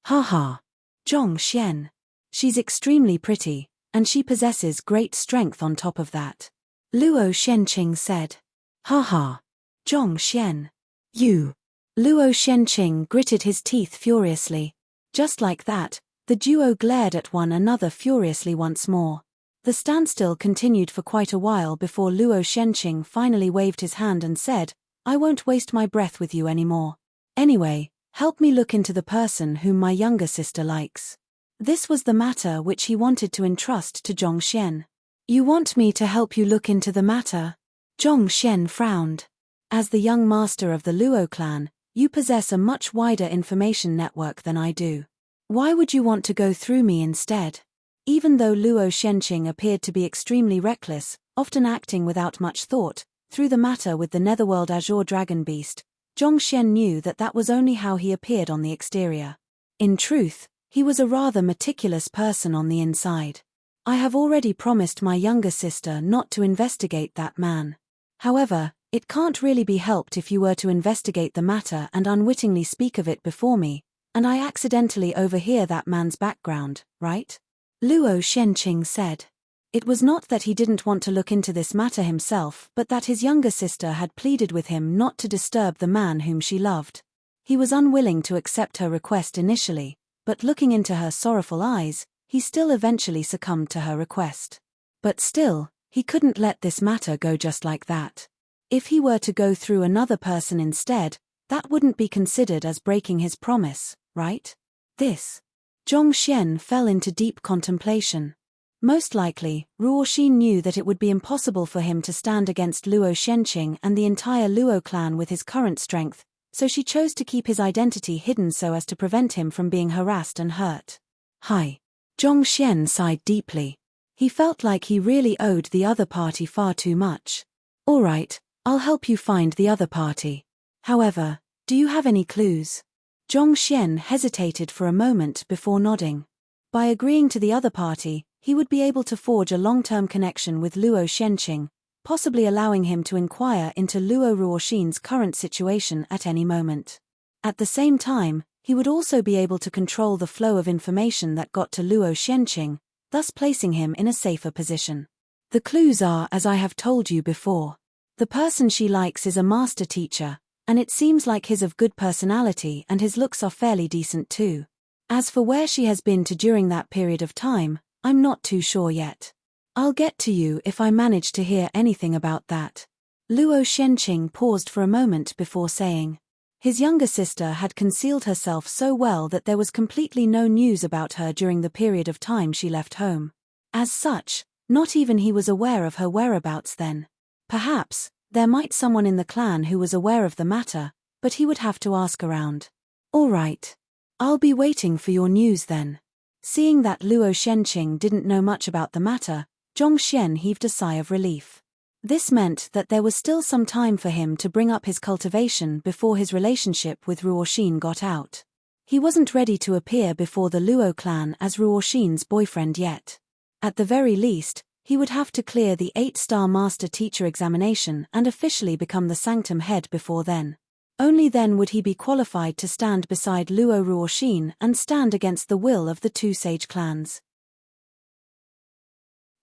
Ha ha. Zhongxian. She's extremely pretty, and she possesses great strength on top of that. Luo Shenqing said. Ha ha. Zhongxian. You. Luo Shenqing gritted his teeth furiously. Just like that, the duo glared at one another furiously once more. The standstill continued for quite a while before Luo Shenqing finally waved his hand and said, I won't waste my breath with you anymore. Anyway, help me look into the person whom my younger sister likes. This was the matter which he wanted to entrust to Zhongxian. You want me to help you look into the matter? Zhongxian frowned. As the young master of the Luo clan, you possess a much wider information network than I do. Why would you want to go through me instead? Even though Luo Shenqing appeared to be extremely reckless, often acting without much thought, through the matter with the Netherworld Azure Dragon Beast, Zhongxian knew that that was only how he appeared on the exterior. In truth, he was a rather meticulous person on the inside. I have already promised my younger sister not to investigate that man. However, it can't really be helped if you were to investigate the matter and unwittingly speak of it before me, And I accidentally overhear that man's background, right? Luo Shenqing said. It was not that he didn't want to look into this matter himself, but that his younger sister had pleaded with him not to disturb the man whom she loved. He was unwilling to accept her request initially, but looking into her sorrowful eyes, he still eventually succumbed to her request. But still, he couldn't let this matter go just like that. If he were to go through another person instead, that wouldn't be considered as breaking his promise, right? Zhong Xian fell into deep contemplation. Most likely, Ruoxin knew that it would be impossible for him to stand against Luo Shenqing and the entire Luo clan with his current strength, so she chose to keep his identity hidden so as to prevent him from being harassed and hurt. Zhong Xian sighed deeply. He felt like he really owed the other party far too much. All right, I'll help you find the other party. However, do you have any clues? Zhong Xian hesitated for a moment before nodding. By agreeing to the other party, he would be able to forge a long-term connection with Luo Shenqing, possibly allowing him to inquire into Luo Ruoxin's current situation at any moment. At the same time, he would also be able to control the flow of information that got to Luo Shenqing, thus placing him in a safer position. The clues are as I have told you before. The person she likes is a master teacher, and it seems like he's of good personality and his looks are fairly decent too. As for where she has been to during that period of time, I'm not too sure yet. I'll get to you if I manage to hear anything about that. Luo Shenqing paused for a moment before saying. His younger sister had concealed herself so well that there was completely no news about her during the period of time she left home. As such, not even he was aware of her whereabouts then. Perhaps, there might someone in the clan who was aware of the matter, but he would have to ask around. All right. I'll be waiting for your news then. Seeing that Luo Shenqing didn't know much about the matter, Zhong Xian heaved a sigh of relief. This meant that there was still some time for him to bring up his cultivation before his relationship with Ruoxin got out. He wasn't ready to appear before the Luo clan as Ruoxin's boyfriend yet. At the very least, he would have to clear the 8-star master teacher examination and officially become the sanctum head before then. Only then would he be qualified to stand beside Luo Ruoxin and stand against the will of the two sage clans.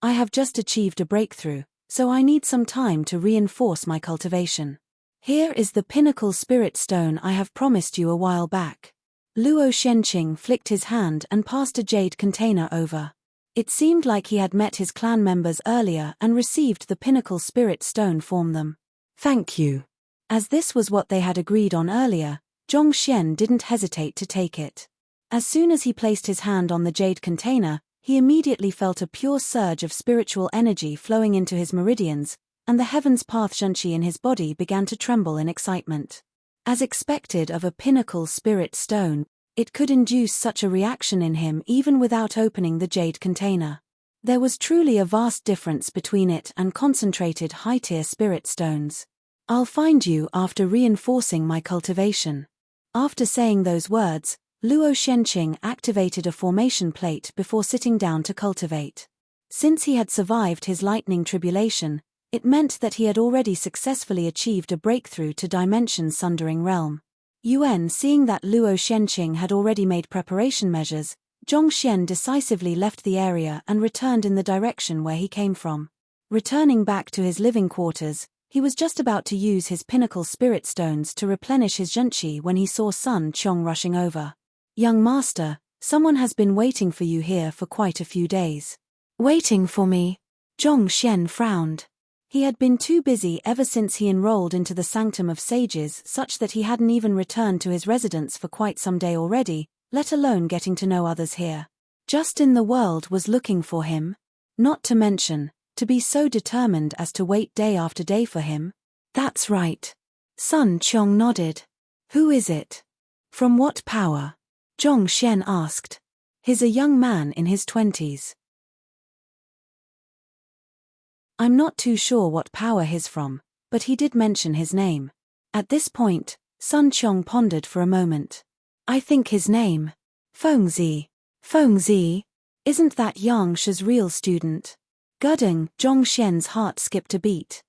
I have just achieved a breakthrough, so I need some time to reinforce my cultivation. Here is the pinnacle spirit stone I have promised you a while back. Luo Shenqing flicked his hand and passed a jade container over. It seemed like he had met his clan members earlier and received the pinnacle spirit stone from them. Thank you. As this was what they had agreed on earlier, Zhong Xian didn't hesitate to take it. As soon as he placed his hand on the jade container, he immediately felt a pure surge of spiritual energy flowing into his meridians, and the heaven's path Zhenqi in his body began to tremble in excitement. As expected of a pinnacle spirit stone, it could induce such a reaction in him even without opening the jade container. There was truly a vast difference between it and concentrated high-tier spirit stones. I'll find you after reinforcing my cultivation. After saying those words, Luo Shenqing activated a formation plate before sitting down to cultivate. Since he had survived his lightning tribulation, it meant that he had already successfully achieved a breakthrough to Dimension Sundering Realm. Yuan, seeing that Luo Shenqing had already made preparation measures, Zhong Xian decisively left the area and returned in the direction where he came from. Returning back to his living quarters, he was just about to use his pinnacle spirit stones to replenish his zhenqi when he saw Sun Qiong rushing over. Young master, someone has been waiting for you here for quite a few days. Waiting for me? Zhong Xian frowned. He had been too busy ever since he enrolled into the Sanctum of Sages such that he hadn't even returned to his residence for quite some day already, let alone getting to know others here. Just in the world was looking for him. Not to mention, to be so determined as to wait day after day for him. That's right. Sun Qiong nodded. Who is it? From what power? Zhong Xian asked. He's a young man in his 20s. I'm not too sure what power he's from, but he did mention his name. At this point, Sun Qiong pondered for a moment. I think his name. Fengzi. Fengzi? Isn't that Yang Shi's real student? Gudding, Zhong Xian's heart skipped a beat.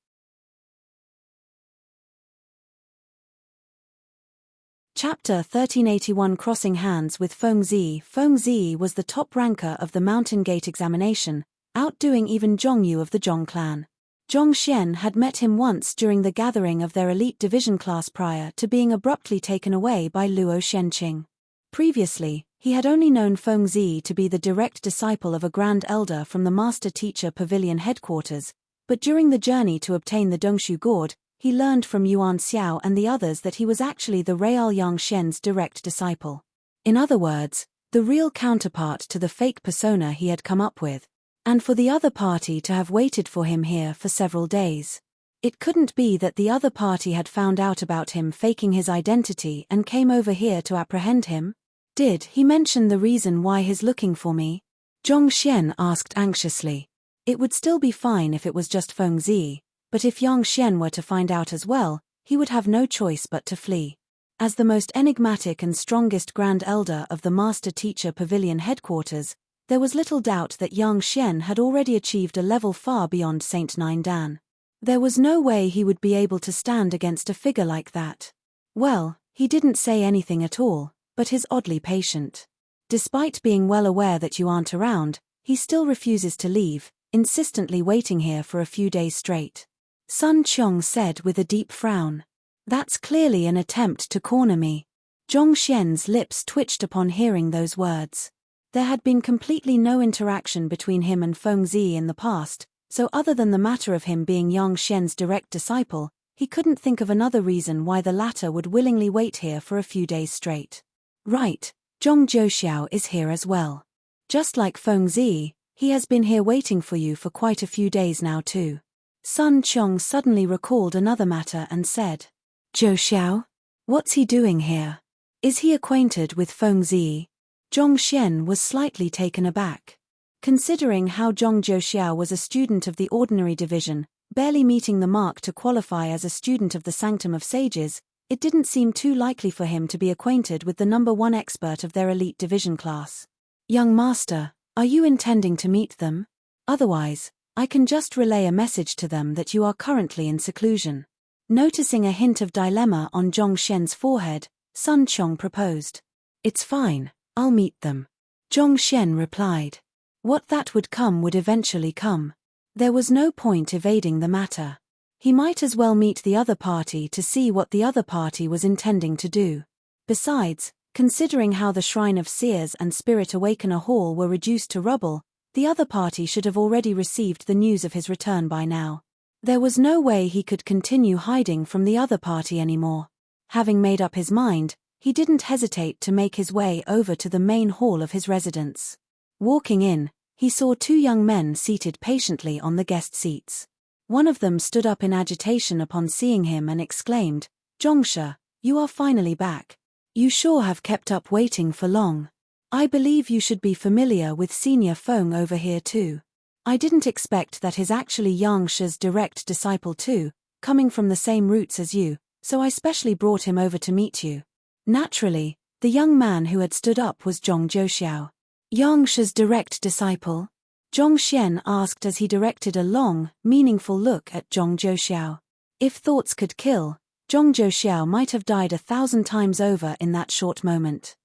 Chapter 1381 Crossing Hands with Feng Zi. Feng Zi was the top ranker of the Mountain Gate examination, outdoing even Zhong Yu of the Zhong clan. Zhong Xian had met him once during the gathering of their elite division class prior to being abruptly taken away by Luo Shenqing. Previously, he had only known Feng Zi to be the direct disciple of a grand elder from the master-teacher pavilion headquarters, but during the journey to obtain the Dongshu gourd, he learned from Yuan Xiao and the others that he was actually the Real Yang Shen's direct disciple. In other words, the real counterpart to the fake persona he had come up with. And for the other party to have waited for him here for several days. It couldn't be that the other party had found out about him faking his identity and came over here to apprehend him? Did he mention the reason why he's looking for me? Zhong Xian asked anxiously. It would still be fine if it was just Feng Zi, but if Yang Xian were to find out as well, he would have no choice but to flee. As the most enigmatic and strongest Grand Elder of the Master-Teacher Pavilion headquarters, there was little doubt that Yang Xian had already achieved a level far beyond Saint Nine Dan. There was no way he would be able to stand against a figure like that. Well, he didn't say anything at all, but is oddly patient. Despite being well aware that you aren't around, he still refuses to leave, insistently waiting here for a few days straight. Sun Qiong said with a deep frown. That's clearly an attempt to corner me. Zhong Xian's lips twitched upon hearing those words. There had been completely no interaction between him and Feng Zi in the past, so other than the matter of him being Yang Xian's direct disciple, he couldn't think of another reason why the latter would willingly wait here for a few days straight. Right, Zhong Jiuxiao is here as well. Just like Feng Zi, he has been here waiting for you for quite a few days now too. Sun Qiong suddenly recalled another matter and said, Jiuxiao? What's he doing here? Is he acquainted with Feng Zi? Zhong Xian was slightly taken aback. Considering how Zhong Jiuxiao was a student of the ordinary division, barely meeting the mark to qualify as a student of the Sanctum of Sages, it didn't seem too likely for him to be acquainted with the number one expert of their elite division class. Young master, are you intending to meet them? Otherwise, I can just relay a message to them that you are currently in seclusion. Noticing a hint of dilemma on Zhong Xian's forehead, Sun Qiong proposed. It's fine. I'll meet them. Zhong Xian replied. What that would come would eventually come. There was no point evading the matter. He might as well meet the other party to see what the other party was intending to do. Besides, considering how the Shrine of Seers and Spirit Awakener Hall were reduced to rubble, the other party should have already received the news of his return by now. There was no way he could continue hiding from the other party anymore. Having made up his mind, he didn't hesitate to make his way over to the main hall of his residence. Walking in, he saw two young men seated patiently on the guest seats. One of them stood up in agitation upon seeing him and exclaimed, Zhongshe, you are finally back. You sure have kept up waiting for long. I believe you should be familiar with Senior Feng over here too. I didn't expect that he's actually Yang She's direct disciple too, coming from the same roots as you, so I specially brought him over to meet you. Naturally, the young man who had stood up was Zhong Jiuxiao. Yang She's direct disciple? Zhong Xian asked as he directed a long, meaningful look at Zhong Jiuxiao. If thoughts could kill, Zhong Jiuxiao might have died 1,000 times over in that short moment.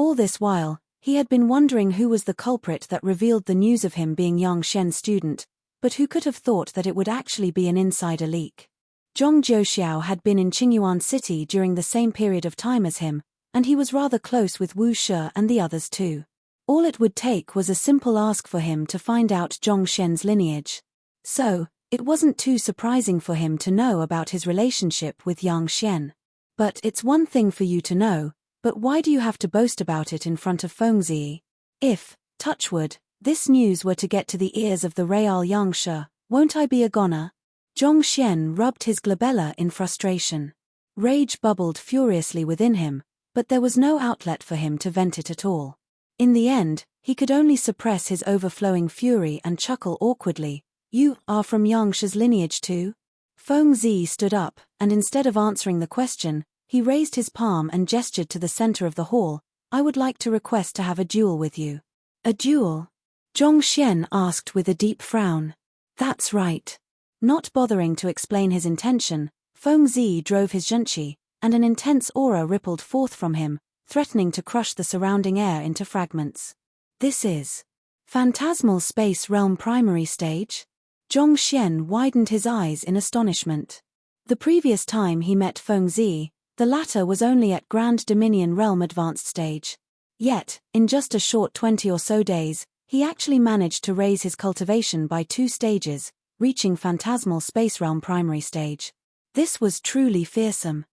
All this while, he had been wondering who was the culprit that revealed the news of him being Yang Xian's student, but who could have thought that it would actually be an insider leak. Zhong Jiuxiao had been in Qingyuan City during the same period of time as him, and he was rather close with Wu Shi and the others too. All it would take was a simple ask for him to find out Zhong Xian's lineage. So, it wasn't too surprising for him to know about his relationship with Yang Xian. But it's one thing for you to know, but why do you have to boast about it in front of Feng Zi? If, touchwood, this news were to get to the ears of the Real Yang Shi, won't I be a goner? Zhong Xian rubbed his glabella in frustration. Rage bubbled furiously within him, but there was no outlet for him to vent it at all. In the end, he could only suppress his overflowing fury and chuckle awkwardly. You are from Yang She's lineage too? Feng Zi stood up, and instead of answering the question, he raised his palm and gestured to the center of the hall. I would like to request to have a duel with you. A duel? Zhong Xian asked with a deep frown. That's right. Not bothering to explain his intention, Feng Zi drove his zhenqi, and an intense aura rippled forth from him, threatening to crush the surrounding air into fragments. This is Phantasmal Space Realm Primary Stage? Zhongxian widened his eyes in astonishment. The previous time he met Feng Zi, the latter was only at Grand Dominion Realm Advanced Stage. Yet, in just a short 20 or so days, he actually managed to raise his cultivation by 2 stages, reaching Phantasmal Space Realm Primary Stage. This was truly fearsome.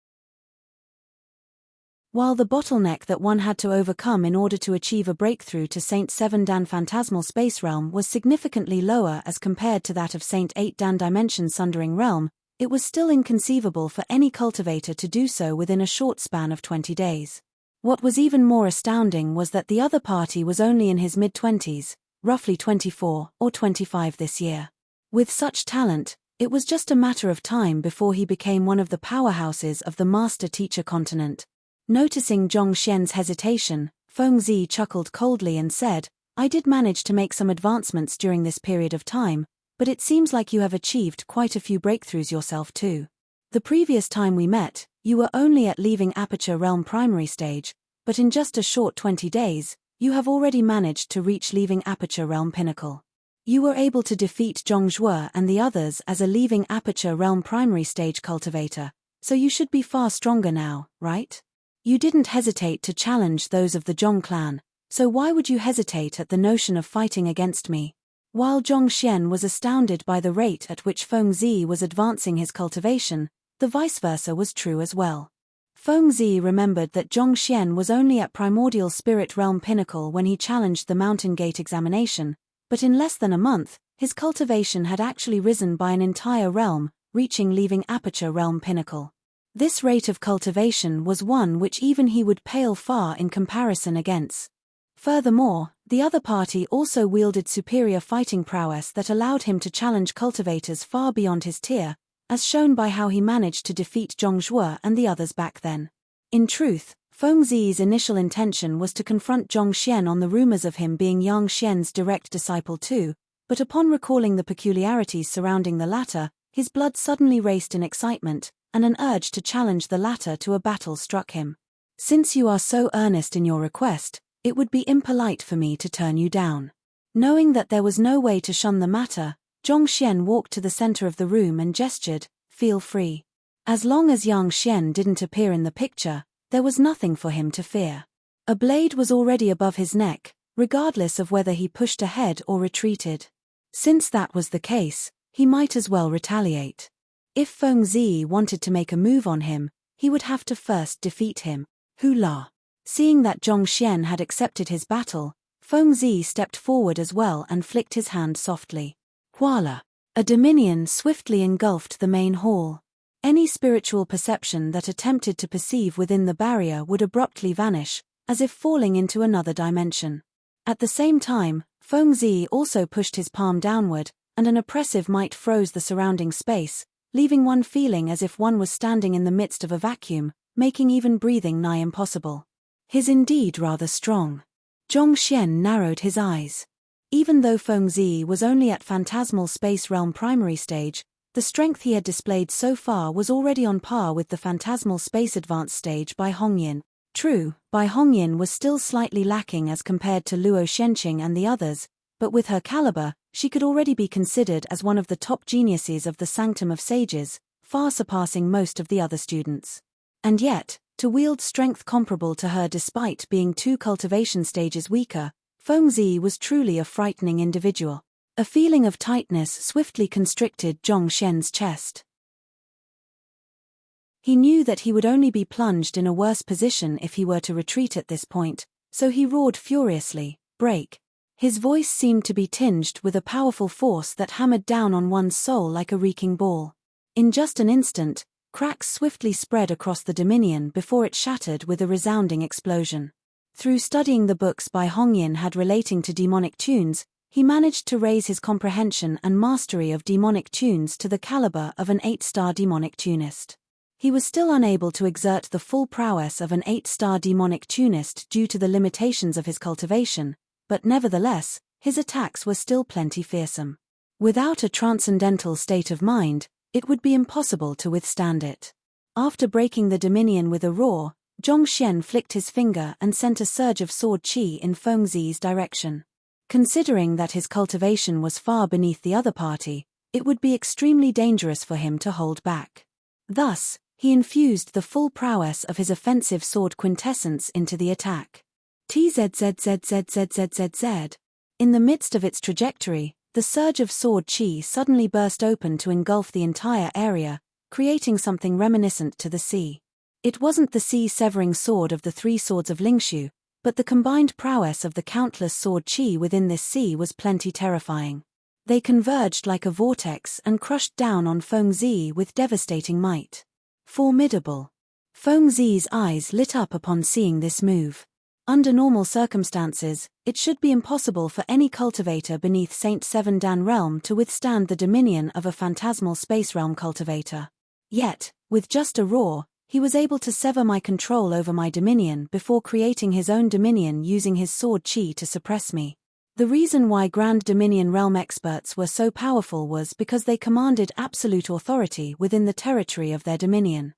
While the bottleneck that one had to overcome in order to achieve a breakthrough to Saint 7 Dan Phantasmal Space Realm was significantly lower as compared to that of Saint 8 Dan Dimension Sundering Realm, it was still inconceivable for any cultivator to do so within a short span of 20 days. What was even more astounding was that the other party was only in his mid-20s, roughly 24 or 25 this year. With such talent, it was just a matter of time before he became one of the powerhouses of the master-teacher continent. Noticing Zhongxian's hesitation, Feng Zi chuckled coldly and said, "I did manage to make some advancements during this period of time, but it seems like you have achieved quite a few breakthroughs yourself too. The previous time we met, you were only at leaving Aperture Realm Primary Stage, but in just a short 20 days, you have already managed to reach leaving Aperture Realm Pinnacle. You were able to defeat Zhongzhuo and the others as a leaving Aperture Realm Primary Stage cultivator, so you should be far stronger now, right? You didn't hesitate to challenge those of the Zhong clan, so why would you hesitate at the notion of fighting against me?" While Zhongxian was astounded by the rate at which Feng Zi was advancing his cultivation, the vice versa was true as well. Feng Zi remembered that Zhongxian was only at Primordial Spirit Realm Pinnacle when he challenged the Mountain Gate examination, but in less than a month, his cultivation had actually risen by an entire realm, reaching leaving Aperture Realm Pinnacle. This rate of cultivation was one which even he would pale far in comparison against. Furthermore, the other party also wielded superior fighting prowess that allowed him to challenge cultivators far beyond his tier, as shown by how he managed to defeat Zhongzhuo and the others back then. In truth, Feng Zi's initial intention was to confront Zhongxian on the rumors of him being Yang Xian's direct disciple too, but upon recalling the peculiarities surrounding the latter, his blood suddenly raced in excitement, and an urge to challenge the latter to a battle struck him. "Since you are so earnest in your request, it would be impolite for me to turn you down." Knowing that there was no way to shun the matter, Zhongxian walked to the center of the room and gestured, "Feel free." As long as Yang Xian didn't appear in the picture, there was nothing for him to fear. A blade was already above his neck, regardless of whether he pushed ahead or retreated. Since that was the case, he might as well retaliate. If Feng Zi wanted to make a move on him, he would have to first defeat him. Hula. Seeing that Zhongxian had accepted his battle, Feng Zi stepped forward as well and flicked his hand softly. Voila! A dominion swiftly engulfed the main hall. Any spiritual perception that attempted to perceive within the barrier would abruptly vanish, as if falling into another dimension. At the same time, Feng Zi also pushed his palm downward, and an oppressive might froze the surrounding space, leaving one feeling as if one was standing in the midst of a vacuum, making even breathing nigh impossible. His indeed rather strong. Zhongxian narrowed his eyes. Even though Feng Zi was only at Phantasmal Space Realm Primary Stage, the strength he had displayed so far was already on par with the Phantasmal Space Advanced Stage by Hongyin. True, Bai Hongyin was still slightly lacking as compared to Luo Shenqing and the others, but with her caliber, she could already be considered as one of the top geniuses of the Sanctum of Sages, far surpassing most of the other students. And yet, to wield strength comparable to her despite being 2 cultivation stages weaker, Feng Zi was truly a frightening individual. A feeling of tightness swiftly constricted Zhongxian's chest. He knew that he would only be plunged in a worse position if he were to retreat at this point, so he roared furiously, "Break!" His voice seemed to be tinged with a powerful force that hammered down on one's soul like a reeking ball. In just an instant, cracks swiftly spread across the dominion before it shattered with a resounding explosion. Through studying the books Bai Hongyin had relating to demonic tunes, he managed to raise his comprehension and mastery of demonic tunes to the caliber of an 8-star demonic tunist. He was still unable to exert the full prowess of an 8-star demonic tunist due to the limitations of his cultivation, but nevertheless, his attacks were still plenty fearsome. Without a transcendental state of mind, it would be impossible to withstand it. After breaking the dominion with a roar, Zhongxian flicked his finger and sent a surge of sword qi in Fengzi's direction. Considering that his cultivation was far beneath the other party, it would be extremely dangerous for him to hold back. Thus, he infused the full prowess of his offensive sword quintessence into the attack. Tzzzzzzzzzzzz. In the midst of its trajectory, the surge of sword qi suddenly burst open to engulf the entire area, creating something reminiscent to the sea. It wasn't the sea-severing sword of the three swords of Lingshu, but the combined prowess of the countless sword qi within this sea was plenty terrifying. They converged like a vortex and crushed down on Fengzi with devastating might. Formidable. Fengzi's eyes lit up upon seeing this move. Under normal circumstances, it should be impossible for any cultivator beneath Saint Seven Dan realm to withstand the dominion of a phantasmal space realm cultivator. Yet, with just a roar, he was able to sever my control over my dominion before creating his own dominion using his sword qi to suppress me. The reason why Grand Dominion realm experts were so powerful was because they commanded absolute authority within the territory of their dominion.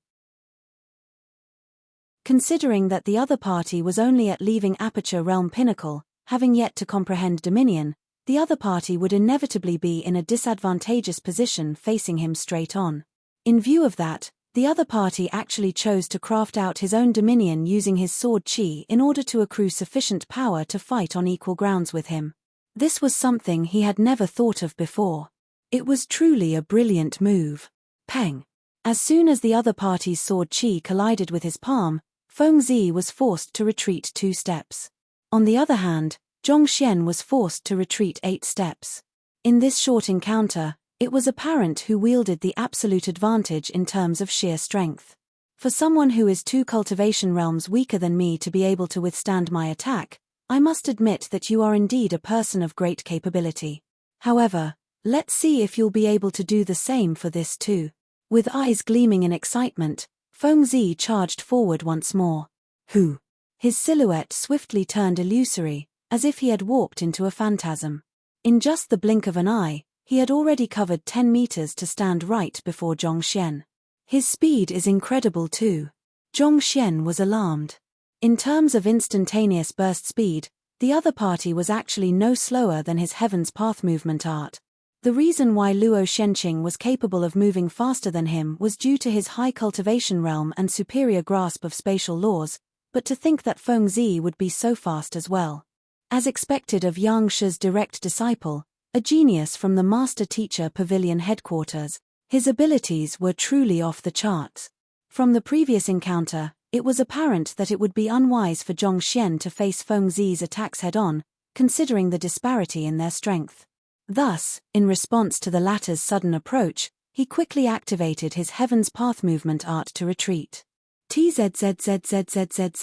Considering that the other party was only at leaving Aperture Realm Pinnacle, having yet to comprehend dominion, the other party would inevitably be in a disadvantageous position facing him straight on. In view of that, the other party actually chose to craft out his own dominion using his sword qi in order to accrue sufficient power to fight on equal grounds with him. This was something he had never thought of before. It was truly a brilliant move. Peng. As soon as the other party's sword qi collided with his palm, Fengzi was forced to retreat 2 steps. On the other hand, Zhongxian was forced to retreat 8 steps. In this short encounter, it was apparent who wielded the absolute advantage in terms of sheer strength. For someone who is 2 cultivation realms weaker than me to be able to withstand my attack, I must admit that you are indeed a person of great capability. However, let's see if you'll be able to do the same for this too. With eyes gleaming in excitement, Fengzi charged forward once more. Who? His silhouette swiftly turned illusory, as if he had warped into a phantasm. In just the blink of an eye, he had already covered 10 meters to stand right before Zhongxian. His speed is incredible too. Zhongxian was alarmed. In terms of instantaneous burst speed, the other party was actually no slower than his Heaven's Path movement art. The reason why Luo Shenqing was capable of moving faster than him was due to his high cultivation realm and superior grasp of spatial laws, but to think that Fengzi would be so fast as well. As expected of Yang Shi's direct disciple, a genius from the Master Teacher Pavilion headquarters, his abilities were truly off the charts. From the previous encounter, it was apparent that it would be unwise for Zhongxian to face Fengzi's attacks head-on, considering the disparity in their strength. Thus, in response to the latter's sudden approach, he quickly activated his Heaven's Path movement art to retreat. Tzzzzzzzzzz.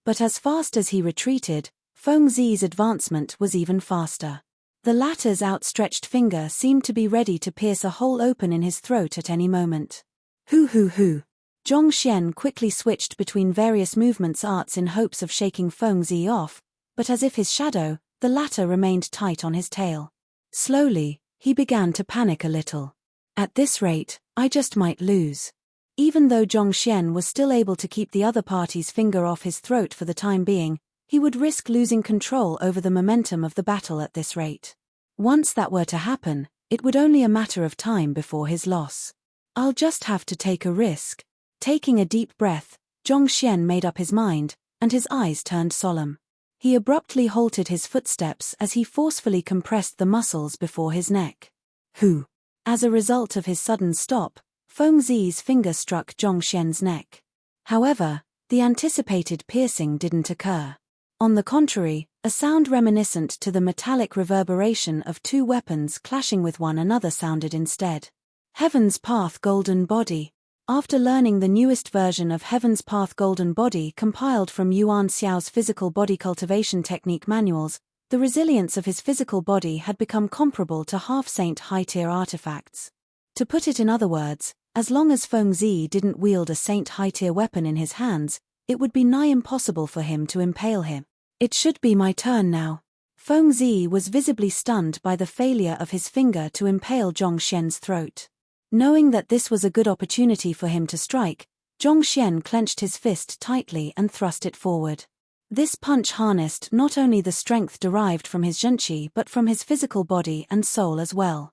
But as fast as he retreated, Fengzi's advancement was even faster. The latter's outstretched finger seemed to be ready to pierce a hole open in his throat at any moment. Hoo. Zhongxian quickly switched between various movements arts in hopes of shaking Fengzi off, but as if his shadow, the latter remained tight on his tail. Slowly, he began to panic a little. At this rate, I just might lose. Even though Zhongxian was still able to keep the other party's finger off his throat for the time being, he would risk losing control over the momentum of the battle at this rate. Once that were to happen, it would only a matter of time before his loss. I'll just have to take a risk. Taking a deep breath, Zhongxian made up his mind, and his eyes turned solemn. He abruptly halted his footsteps as he forcefully compressed the muscles before his neck. Who? As a result of his sudden stop, Fengzi's finger struck Zhongxian's neck. However, the anticipated piercing didn't occur. On the contrary, a sound reminiscent to the metallic reverberation of 2 weapons clashing with one another sounded instead. Heaven's Path Golden Body. After learning the newest version of Heaven's Path Golden Body compiled from Yuan Xiao's physical body cultivation technique manuals, the resilience of his physical body had become comparable to half-saint high-tier artifacts. To put it in other words, as long as Fengzi didn't wield a saint high-tier weapon in his hands, it would be nigh impossible for him to impale him. It should be my turn now. Fengzi was visibly stunned by the failure of his finger to impale Zhongxian's throat. Knowing that this was a good opportunity for him to strike, Zhongxian clenched his fist tightly and thrust it forward. This punch harnessed not only the strength derived from his zhenqi but from his physical body and soul as well.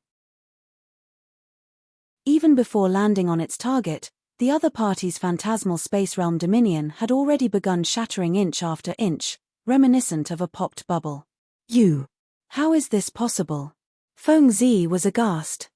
Even before landing on its target, the other party's phantasmal space realm dominion had already begun shattering inch after inch, reminiscent of a popped bubble. You! How is this possible? Feng Zi was aghast.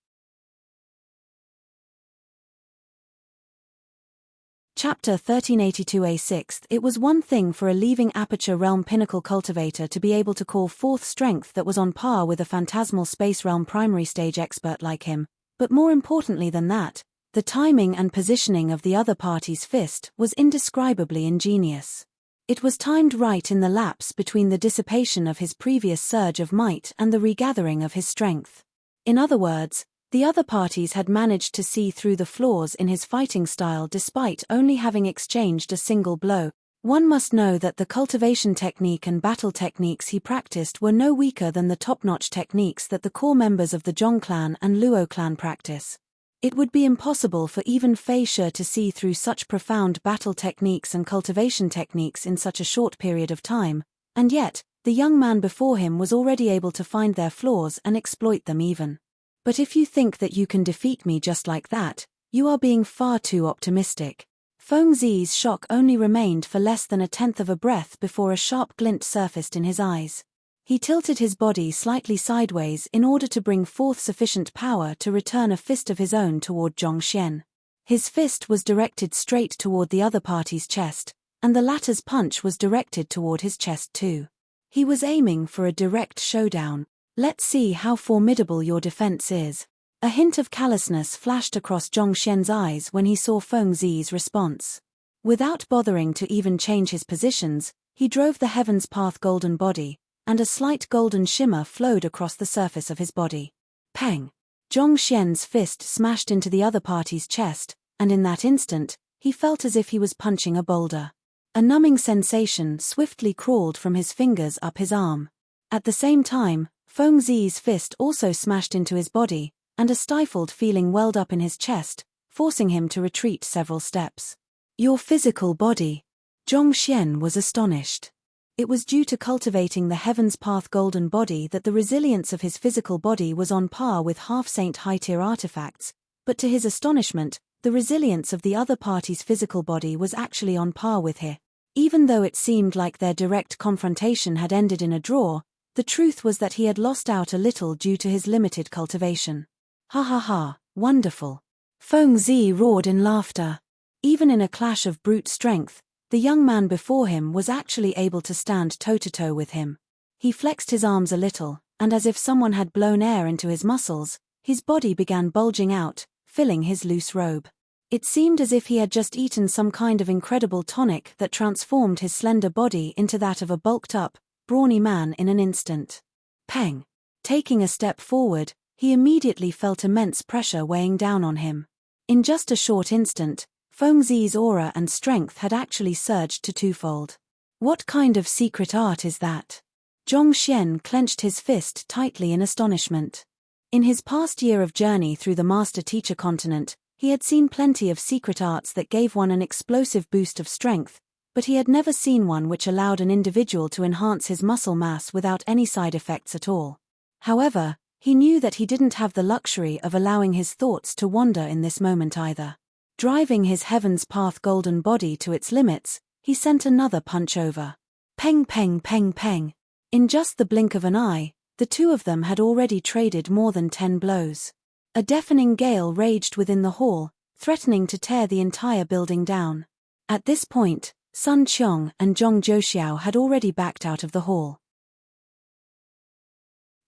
Chapter 1382a6. It was one thing for a leaving Aperture Realm Pinnacle cultivator to be able to call forth strength that was on par with a phantasmal space realm primary stage expert like him, but more importantly than that, the timing and positioning of the other party's fist was indescribably ingenious. It was timed right in the lapse between the dissipation of his previous surge of might and the regathering of his strength. In other words, the other parties had managed to see through the flaws in his fighting style despite only having exchanged a single blow. One must know that the cultivation technique and battle techniques he practiced were no weaker than the top-notch techniques that the core members of the Zhong clan and Luo clan practice. It would be impossible for even Fei Shi to see through such profound battle techniques and cultivation techniques in such a short period of time, and yet, the young man before him was already able to find their flaws and exploit them even. But if you think that you can defeat me just like that, you are being far too optimistic. Feng Zi's shock only remained for less than a tenth of a breath before a sharp glint surfaced in his eyes. He tilted his body slightly sideways in order to bring forth sufficient power to return a fist of his own toward Zhongxian. His fist was directed straight toward the other party's chest, and the latter's punch was directed toward his chest too. He was aiming for a direct showdown. Let's see how formidable your defense is. A hint of callousness flashed across Zhongxian's eyes when he saw Feng Zi's response. Without bothering to even change his positions, he drove the Heaven's Path golden body, and a slight golden shimmer flowed across the surface of his body. Pang! Zhongxian's fist smashed into the other party's chest, and in that instant, he felt as if he was punching a boulder. A numbing sensation swiftly crawled from his fingers up his arm. At the same time, Feng Zi's fist also smashed into his body, and a stifled feeling welled up in his chest, forcing him to retreat several steps. Your physical body. Zhongxian was astonished. It was due to cultivating the Heaven's Path golden body that the resilience of his physical body was on par with half-saint high-tier artifacts, but to his astonishment, the resilience of the other party's physical body was actually on par with his. Even though it seemed like their direct confrontation had ended in a draw, the truth was that he had lost out a little due to his limited cultivation. Ha ha ha, wonderful. Feng Zi roared in laughter. Even in a clash of brute strength, the young man before him was actually able to stand toe-to-toe with him. He flexed his arms a little, and as if someone had blown air into his muscles, his body began bulging out, filling his loose robe. It seemed as if he had just eaten some kind of incredible tonic that transformed his slender body into that of a bulked-up, brawny man in an instant. Pang! Taking a step forward, he immediately felt immense pressure weighing down on him. In just a short instant, Feng Zi's aura and strength had actually surged to twofold. What kind of secret art is that? Zhongxian clenched his fist tightly in astonishment. In his past year of journey through the master-teacher continent, he had seen plenty of secret arts that gave one an explosive boost of strength, but he had never seen one which allowed an individual to enhance his muscle mass without any side effects at all. However, he knew that he didn't have the luxury of allowing his thoughts to wander in this moment either. Driving his Heaven's Path golden body to its limits, he sent another punch over. Peng peng peng peng. In just the blink of an eye, the two of them had already traded more than 10 blows. A deafening gale raged within the hall, threatening to tear the entire building down. At this point, Sun Qiong and Zhong Zhouxiao had already backed out of the hall.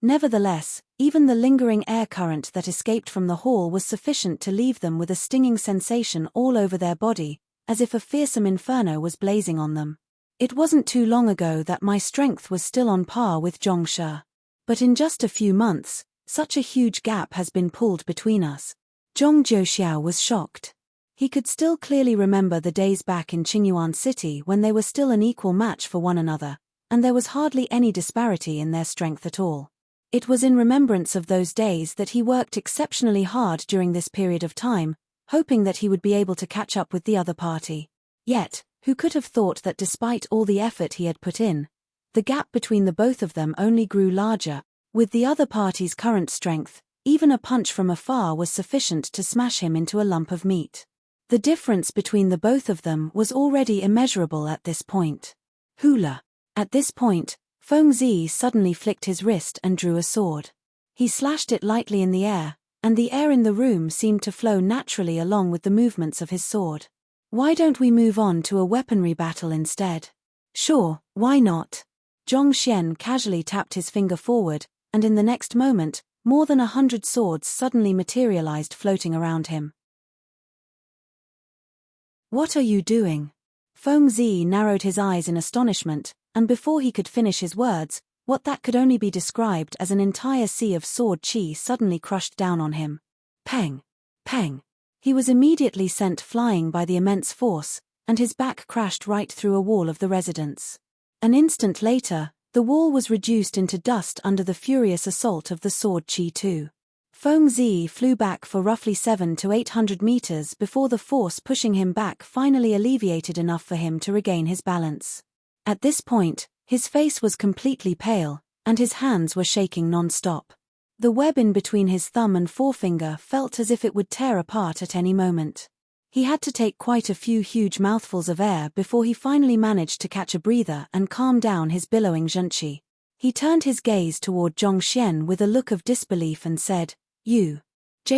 Nevertheless, even the lingering air current that escaped from the hall was sufficient to leave them with a stinging sensation all over their body, as if a fearsome inferno was blazing on them. It wasn't too long ago that my strength was still on par with Zhongshe. But in just a few months, such a huge gap has been pulled between us. Zhong Zhouxiao was shocked. He could still clearly remember the days back in Qingyuan City when they were still an equal match for one another, and there was hardly any disparity in their strength at all. It was in remembrance of those days that he worked exceptionally hard during this period of time, hoping that he would be able to catch up with the other party. Yet, who could have thought that despite all the effort he had put in, the gap between the both of them only grew larger. With the other party's current strength, even a punch from afar was sufficient to smash him into a lump of meat. The difference between the both of them was already immeasurable at this point. Hula. At this point, Fengzi suddenly flicked his wrist and drew a sword. He slashed it lightly in the air, and the air in the room seemed to flow naturally along with the movements of his sword. Why don't we move on to a weaponry battle instead? Sure, why not? Zhong Xian casually tapped his finger forward, and in the next moment, more than 100 swords suddenly materialized floating around him. What are you doing? Fengzi narrowed his eyes in astonishment, and before he could finish his words, what that could only be described as an entire sea of sword chi suddenly crushed down on him. Peng! Peng! He was immediately sent flying by the immense force, and his back crashed right through a wall of the residence. An instant later, the wall was reduced into dust under the furious assault of the sword chi too. Fengzi flew back for roughly 700 to 800 meters before the force pushing him back finally alleviated enough for him to regain his balance. At this point, his face was completely pale, and his hands were shaking non-stop. The web in between his thumb and forefinger felt as if it would tear apart at any moment. He had to take quite a few huge mouthfuls of air before he finally managed to catch a breather and calm down his billowing zhenqi. He turned his gaze toward Zhong Xian with a look of disbelief and said,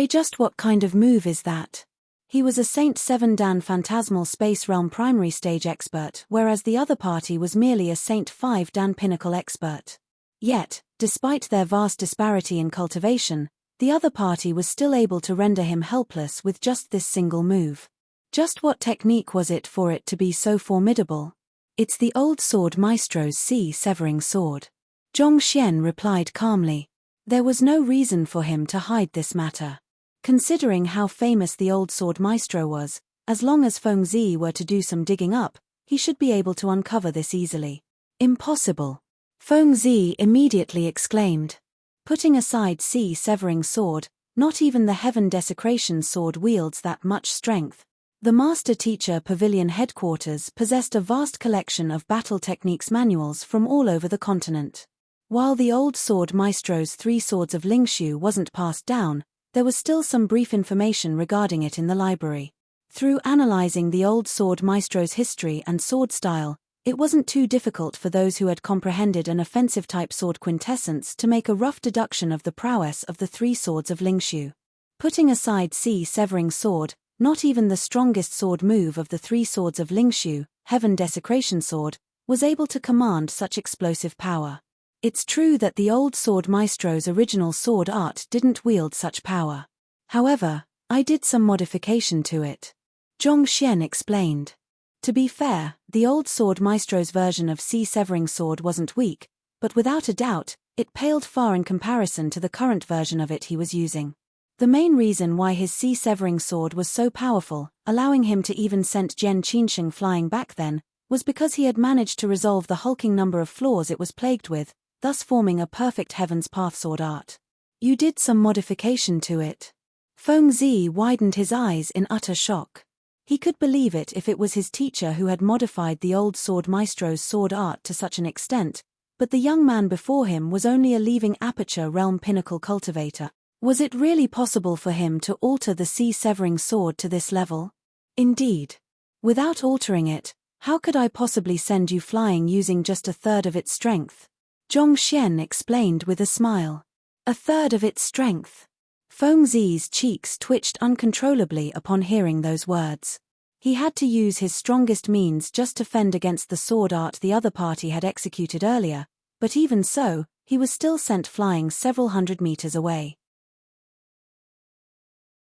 just what kind of move is that? He was a Saint 7 Dan Phantasmal Space Realm primary stage expert, whereas the other party was merely a Saint 5 Dan Pinnacle expert. Yet, despite their vast disparity in cultivation, the other party was still able to render him helpless with just this single move. Just what technique was it for it to be so formidable? It's the old sword maestro's sea-severing sword. Zhong Xian replied calmly. There was no reason for him to hide this matter. Considering how famous the old sword maestro was, as long as Fengzi were to do some digging up, he should be able to uncover this easily. Impossible! Fengzi immediately exclaimed. Putting aside sea-severing sword, not even the Heaven Desecration sword wields that much strength. The Master Teacher Pavilion headquarters possessed a vast collection of battle techniques manuals from all over the continent. While the old sword maestro's 3 swords of Lingshu wasn't passed down, there was still some brief information regarding it in the library. Through analyzing the old sword maestro's history and sword style, it wasn't too difficult for those who had comprehended an offensive-type sword quintessence to make a rough deduction of the prowess of the 3 swords of Lingshu. Putting aside sea-severing sword, not even the strongest sword move of the 3 swords of Lingshu, Heaven Desecration sword, was able to command such explosive power. It's true that the old sword maestro's original sword art didn't wield such power. However, I did some modification to it. Zhong Xian explained. To be fair, the old sword maestro's version of sea-severing sword wasn't weak, but without a doubt, it paled far in comparison to the current version of it he was using. The main reason why his sea-severing sword was so powerful, allowing him to even send Jian Qinsheng flying back then, was because he had managed to resolve the hulking number of flaws it was plagued with, thus forming a perfect Heaven's Path sword art. You did some modification to it. Fengzi widened his eyes in utter shock. He could believe it if it was his teacher who had modified the old sword maestro's sword art to such an extent, but the young man before him was only a leaving Aperture Realm Pinnacle cultivator. Was it really possible for him to alter the sea-severing sword to this level? Indeed. Without altering it, how could I possibly send you flying using just a third of its strength? Zhong Xian explained with a smile. A third of its strength. Fengzi's cheeks twitched uncontrollably upon hearing those words. He had to use his strongest means just to fend against the sword art the other party had executed earlier, but even so, he was still sent flying several hundred meters away.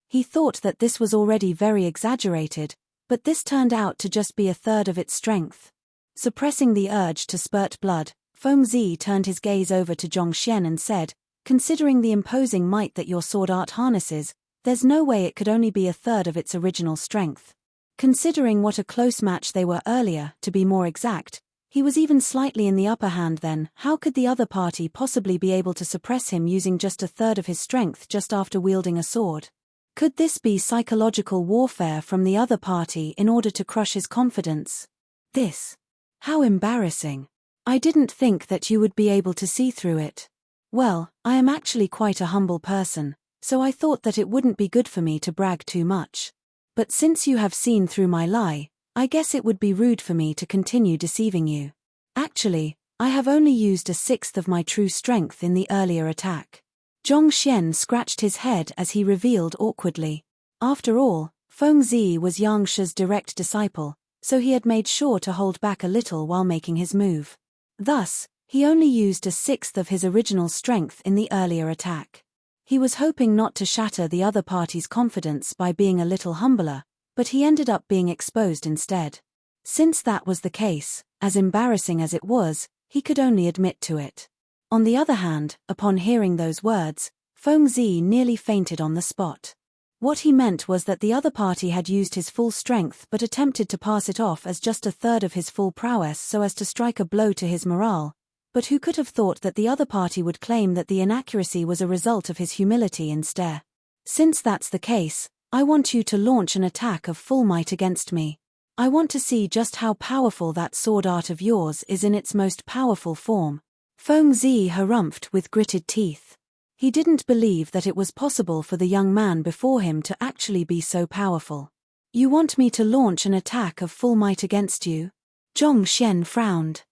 He thought that this was already very exaggerated, but this turned out to just be a third of its strength. Suppressing the urge to spurt blood, Fengzi turned his gaze over to Zhong Xian and said, considering the imposing might that your sword art harnesses, there's no way it could only be a third of its original strength. Considering what a close match they were earlier, to be more exact, he was even slightly in the upper hand then. How could the other party possibly be able to suppress him using just a third of his strength just after wielding a sword? Could this be psychological warfare from the other party in order to crush his confidence? This. How embarrassing. I didn't think that you would be able to see through it. Well, I am actually quite a humble person, so I thought that it wouldn't be good for me to brag too much. But since you have seen through my lie, I guess it would be rude for me to continue deceiving you. Actually, I have only used a sixth of my true strength in the earlier attack. Zhongxian scratched his head as he revealed awkwardly. After all, Fengzi was Yang Shi's direct disciple, so he had made sure to hold back a little while making his move. Thus, he only used a sixth of his original strength in the earlier attack. He was hoping not to shatter the other party's confidence by being a little humbler, but he ended up being exposed instead. Since that was the case, as embarrassing as it was, he could only admit to it. On the other hand, upon hearing those words, Fengzi nearly fainted on the spot. What he meant was that the other party had used his full strength but attempted to pass it off as just a third of his full prowess so as to strike a blow to his morale, but who could have thought that the other party would claim that the inaccuracy was a result of his humility instead? Since that's the case, I want you to launch an attack of full might against me. I want to see just how powerful that sword art of yours is in its most powerful form. Fengzi harumphed with gritted teeth. He didn't believe that it was possible for the young man before him to actually be so powerful. You want me to launch an attack of full might against you? Zhongxian frowned.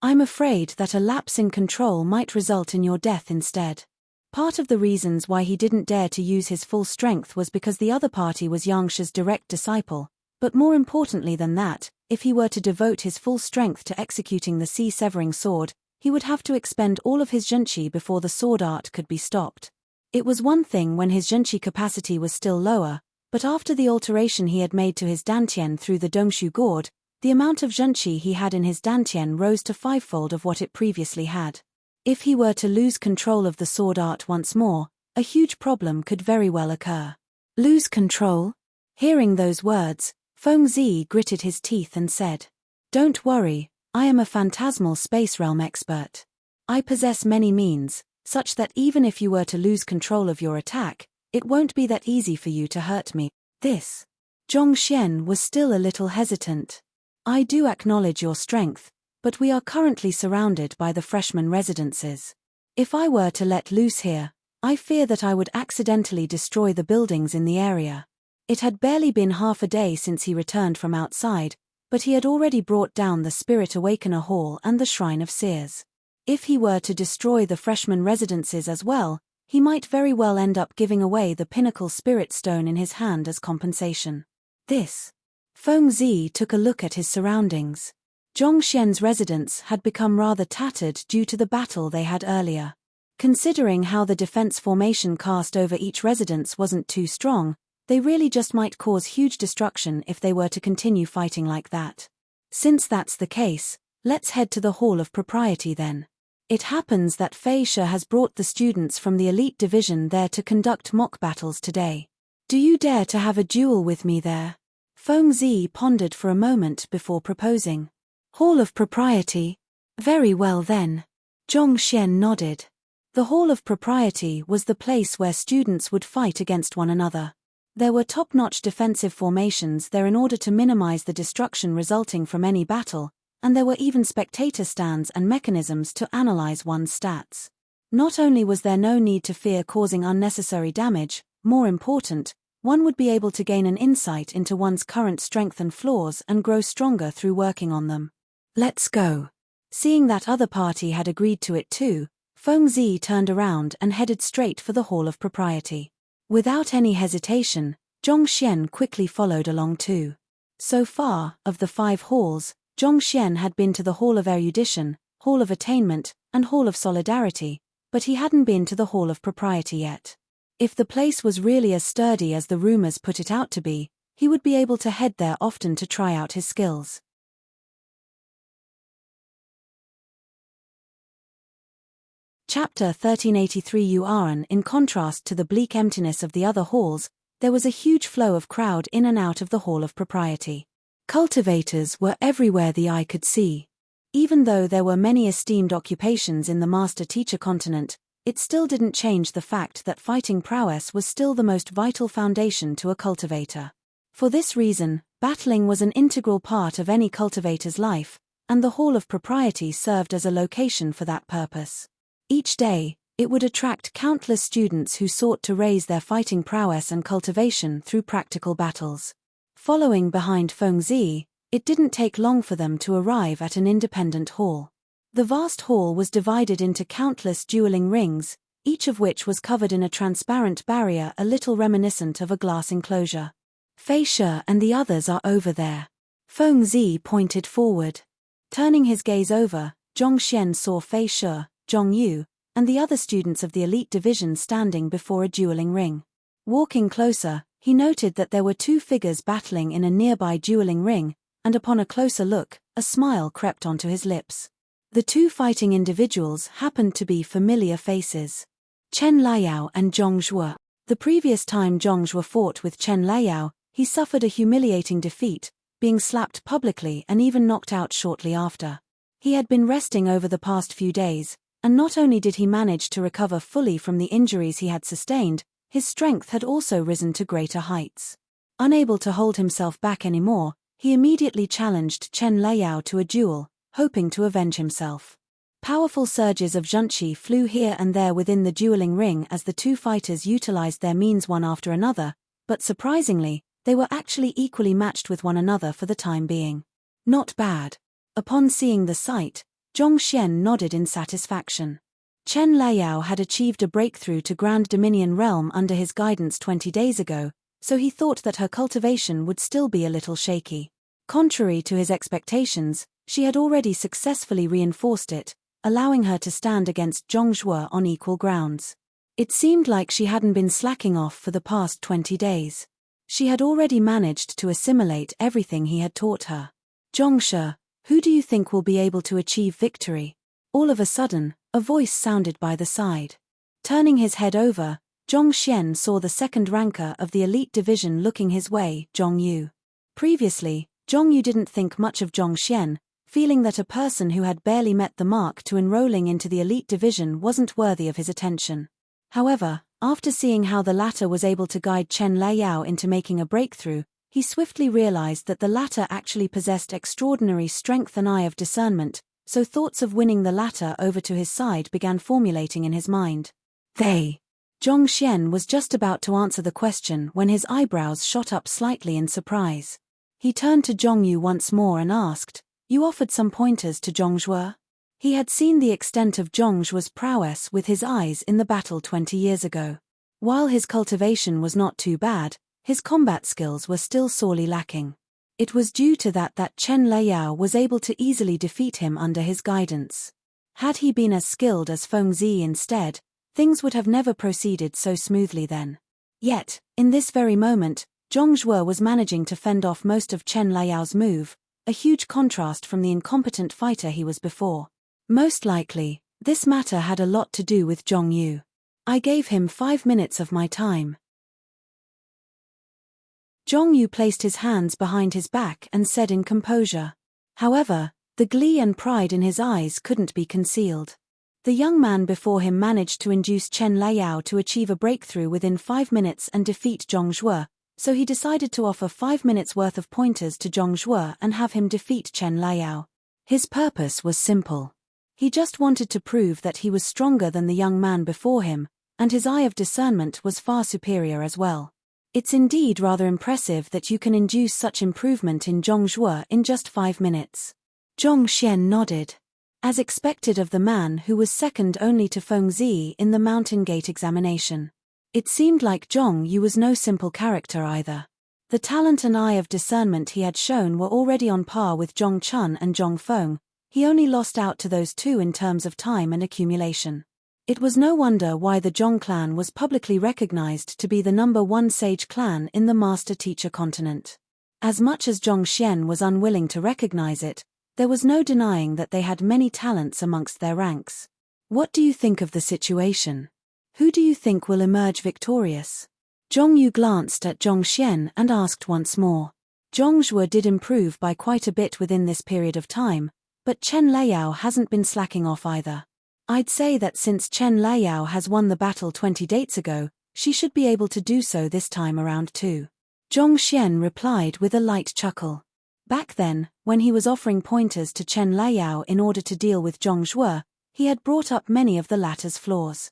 I'm afraid that a lapse in control might result in your death instead. Part of the reasons why he didn't dare to use his full strength was because the other party was Yang Shi's direct disciple, but more importantly than that, if he were to devote his full strength to executing the sea-severing sword, he would have to expend all of his zhenqi before the sword art could be stopped. It was one thing when his zhenqi capacity was still lower, but after the alteration he had made to his dantian through the Dongshu gourd, the amount of zhenqi he had in his dantian rose to fivefold of what it previously had. If he were to lose control of the sword art once more, a huge problem could very well occur. Lose control? Hearing those words, Fengzi gritted his teeth and said, "Don't worry, I am a phantasmal space realm expert. I possess many means, such that even if you were to lose control of your attack, it won't be that easy for you to hurt me." This. Zhongxian was still a little hesitant. I do acknowledge your strength, but we are currently surrounded by the freshman residences. If I were to let loose here, I fear that I would accidentally destroy the buildings in the area. It had barely been half a day since he returned from outside, but he had already brought down the Spirit Awakener Hall and the Shrine of Seers. If he were to destroy the freshman residences as well, he might very well end up giving away the pinnacle spirit stone in his hand as compensation. This. Fengzi took a look at his surroundings. Zhongxian's residence had become rather tattered due to the battle they had earlier. Considering how the defense formation cast over each residence wasn't too strong, they really just might cause huge destruction if they were to continue fighting like that. Since that's the case, let's head to the Hall of Propriety then. It happens that Fei Shi has brought the students from the elite division there to conduct mock battles today. Do you dare to have a duel with me there? Fengzi pondered for a moment before proposing. Hall of Propriety? Very well then. Zhongxian nodded. The Hall of Propriety was the place where students would fight against one another. There were top-notch defensive formations there in order to minimize the destruction resulting from any battle, and there were even spectator stands and mechanisms to analyze one's stats. Not only was there no need to fear causing unnecessary damage, more important, one would be able to gain an insight into one's current strength and flaws and grow stronger through working on them. Let's go. Seeing that other party had agreed to it too, Fengzi turned around and headed straight for the Hall of Propriety. Without any hesitation, Zhongxian quickly followed along too. So far, of the 5 halls, Zhongxian had been to the Hall of Erudition, Hall of Attainment, and Hall of Solidarity, but he hadn't been to the Hall of Propriety yet. If the place was really as sturdy as the rumors put it out to be, he would be able to head there often to try out his skills. Chapter 1383 Yuan. In contrast to the bleak emptiness of the other halls, there was a huge flow of crowd in and out of the Hall of Propriety. Cultivators were everywhere the eye could see. Even though there were many esteemed occupations in the master-teacher continent, it still didn't change the fact that fighting prowess was still the most vital foundation to a cultivator. For this reason, battling was an integral part of any cultivator's life, and the Hall of Propriety served as a location for that purpose. Each day, it would attract countless students who sought to raise their fighting prowess and cultivation through practical battles. Following behind Fengzi, it didn't take long for them to arrive at an independent hall. The vast hall was divided into countless dueling rings, each of which was covered in a transparent barrier a little reminiscent of a glass enclosure. Fei Shi and the others are over there. Fengzi pointed forward. Turning his gaze over, Zhong Xian saw Fei Shi, Zhong Yu, and the other students of the elite division standing before a dueling ring. Walking closer, he noted that there were two figures battling in a nearby dueling ring, and upon a closer look, a smile crept onto his lips. The two fighting individuals happened to be familiar faces. Chen Liao and Zhong Zhuo. The previous time Zhong Zhuo fought with Chen Liao, he suffered a humiliating defeat, being slapped publicly and even knocked out shortly after. He had been resting over the past few days, and not only did he manage to recover fully from the injuries he had sustained, his strength had also risen to greater heights. Unable to hold himself back anymore, he immediately challenged Chen Liao to a duel, hoping to avenge himself. Powerful surges of zhengqi flew here and there within the dueling ring as the two fighters utilized their means one after another, but surprisingly, they were actually equally matched with one another for the time being. Not bad. Upon seeing the sight, Zhong Xian nodded in satisfaction. Chen Liao had achieved a breakthrough to Grand Dominion realm under his guidance 20 days ago, so he thought that her cultivation would still be a little shaky. Contrary to his expectations, she had already successfully reinforced it, allowing her to stand against Zhong Zhuo on equal grounds. It seemed like she hadn't been slacking off for the past 20 days. She had already managed to assimilate everything he had taught her. Zhongshe, who do you think will be able to achieve victory? All of a sudden, a voice sounded by the side. Turning his head over, Zhong Xian saw the second ranker of the elite division looking his way, Zhong Yu. Previously, Zhong Yu didn't think much of Zhong Xian, feeling that a person who had barely met the mark to enrolling into the elite division wasn't worthy of his attention. However, after seeing how the latter was able to guide Chen Liao into making a breakthrough, he swiftly realized that the latter actually possessed extraordinary strength and eye of discernment, so thoughts of winning the latter over to his side began formulating in his mind. Zhong Xian was just about to answer the question when his eyebrows shot up slightly in surprise. He turned to Zhong Yu once more and asked, "You offered some pointers to Zhong Zhuo?" He had seen the extent of Zhong Zhuo's prowess with his eyes in the battle 20 years ago. While his cultivation was not too bad, his combat skills were still sorely lacking. It was due to that Chen Liao was able to easily defeat him under his guidance. Had he been as skilled as Fengzi instead, things would have never proceeded so smoothly then. Yet, in this very moment, Zhong Zhuo was managing to fend off most of Chen Liao's move, a huge contrast from the incompetent fighter he was before. Most likely, this matter had a lot to do with Zhong Yu. I gave him 5 minutes of my time. Zhong Yu placed his hands behind his back and said in composure. However, the glee and pride in his eyes couldn't be concealed. The young man before him managed to induce Chen Liao to achieve a breakthrough within 5 minutes and defeat Zhong Zhuo, so he decided to offer 5 minutes worth of pointers to Zhong Zhuo and have him defeat Chen Liao. His purpose was simple. He just wanted to prove that he was stronger than the young man before him, and his eye of discernment was far superior as well. It's indeed rather impressive that you can induce such improvement in Zhong Zhuo in just 5 minutes. Zhong Xian nodded. As expected of the man who was second only to Fengzi in the Mountain Gate examination. It seemed like Zhong Yu was no simple character either. The talent and eye of discernment he had shown were already on par with Zhong Chun and Zhong Feng. He only lost out to those two in terms of time and accumulation. It was no wonder why the Zhong clan was publicly recognized to be the #1 sage clan in the master-teacher continent. As much as Zhong Xian was unwilling to recognize it, there was no denying that they had many talents amongst their ranks. What do you think of the situation? Who do you think will emerge victorious? Zhong Yu glanced at Zhong Xian and asked once more. Zhong Zhuo did improve by quite a bit within this period of time, but Chen Liao hasn't been slacking off either. I'd say that since Chen Liao has won the battle 20 dates ago, she should be able to do so this time around too. Zhong Xian replied with a light chuckle. Back then, when he was offering pointers to Chen Liao in order to deal with Zhong Zhuo, he had brought up many of the latter's flaws.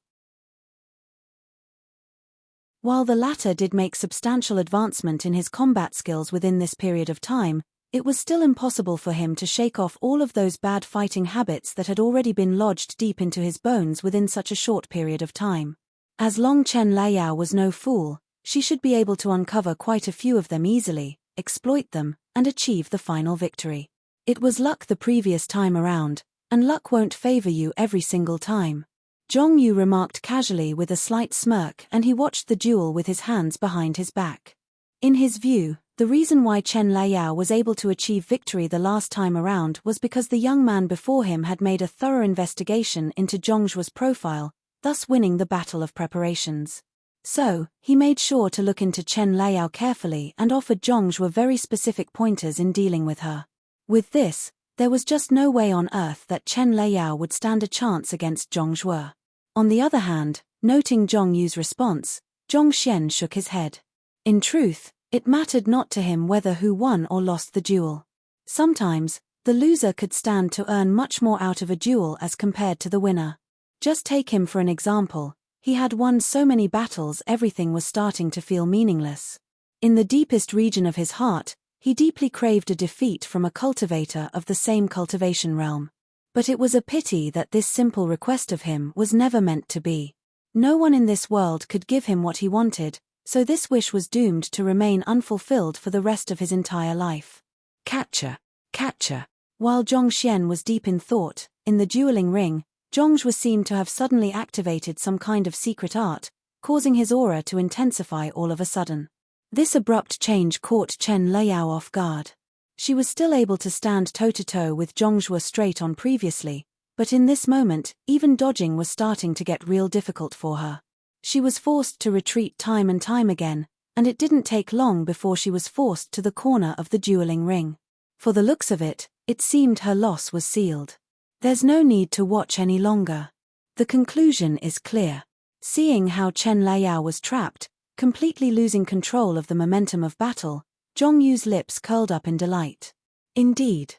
While the latter did make substantial advancement in his combat skills within this period of time, it was still impossible for him to shake off all of those bad fighting habits that had already been lodged deep into his bones within such a short period of time. As long Chen Liao was no fool, she should be able to uncover quite a few of them easily, exploit them, and achieve the final victory. It was luck the previous time around, and luck won't favor you every single time. Zhong Yu remarked casually with a slight smirk, and he watched the duel with his hands behind his back. In his view, the reason why Chen Liao was able to achieve victory the last time around was because the young man before him had made a thorough investigation into Zhong Zhuo's profile, thus winning the battle of preparations. So, he made sure to look into Chen Liao carefully and offered Zhong Zhuo very specific pointers in dealing with her. With this, there was just no way on earth that Chen Liao would stand a chance against Zhong Zhuo. On the other hand, noting Zhong Yu's response, Zhong Xian shook his head. In truth, it mattered not to him whether who won or lost the duel. Sometimes, the loser could stand to earn much more out of a duel as compared to the winner. Just take him for an example. He had won so many battles everything was starting to feel meaningless. In the deepest region of his heart, he deeply craved a defeat from a cultivator of the same cultivation realm. But it was a pity that this simple request of him was never meant to be. No one in this world could give him what he wanted, so this wish was doomed to remain unfulfilled for the rest of his entire life. Catcher, catcher. While Zhong Xian was deep in thought, in the dueling ring, Zhong Zhuo seemed to have suddenly activated some kind of secret art, causing his aura to intensify all of a sudden. This abrupt change caught Chen Liao off guard. She was still able to stand toe-to-toe with Zhong Zhuo straight on previously, but in this moment, even dodging was starting to get real difficult for her. She was forced to retreat time and time again, and it didn't take long before she was forced to the corner of the dueling ring. For the looks of it, it seemed her loss was sealed. There's no need to watch any longer. The conclusion is clear. Seeing how Chen Liao was trapped, completely losing control of the momentum of battle, Zhong Yu's lips curled up in delight. Indeed.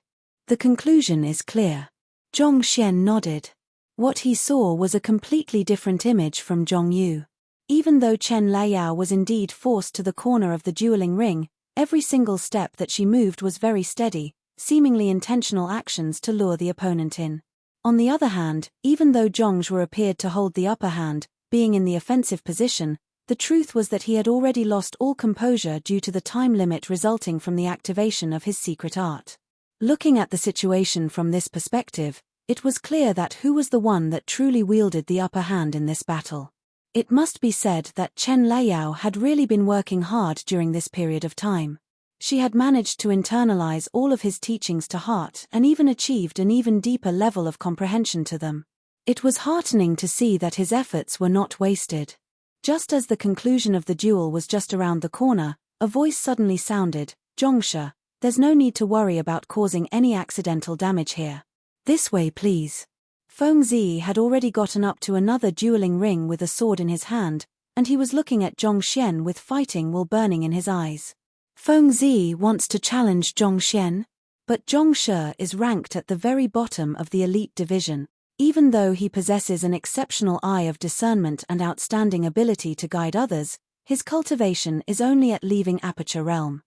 The conclusion is clear. Zhong Xian nodded. What he saw was a completely different image from Zhong Yu. Even though Chen Liao was indeed forced to the corner of the dueling ring, every single step that she moved was very steady, seemingly intentional actions to lure the opponent in. On the other hand, even though Zhong Zhuo appeared to hold the upper hand, being in the offensive position, the truth was that he had already lost all composure due to the time limit resulting from the activation of his secret art. Looking at the situation from this perspective, it was clear that who was the one that truly wielded the upper hand in this battle. It must be said that Chen Liao had really been working hard during this period of time. She had managed to internalize all of his teachings to heart and even achieved an even deeper level of comprehension to them. It was heartening to see that his efforts were not wasted. Just as the conclusion of the duel was just around the corner, a voice suddenly sounded, "Zhongshe, there's no need to worry about causing any accidental damage here. This way please." Feng Zi had already gotten up to another dueling ring with a sword in his hand, and he was looking at Zhong Xian with fighting will burning in his eyes. Feng Zi wants to challenge Zhong Xian? But Zhong Shi is ranked at the very bottom of the elite division. Even though he possesses an exceptional eye of discernment and outstanding ability to guide others, his cultivation is only at leaving aperture realm.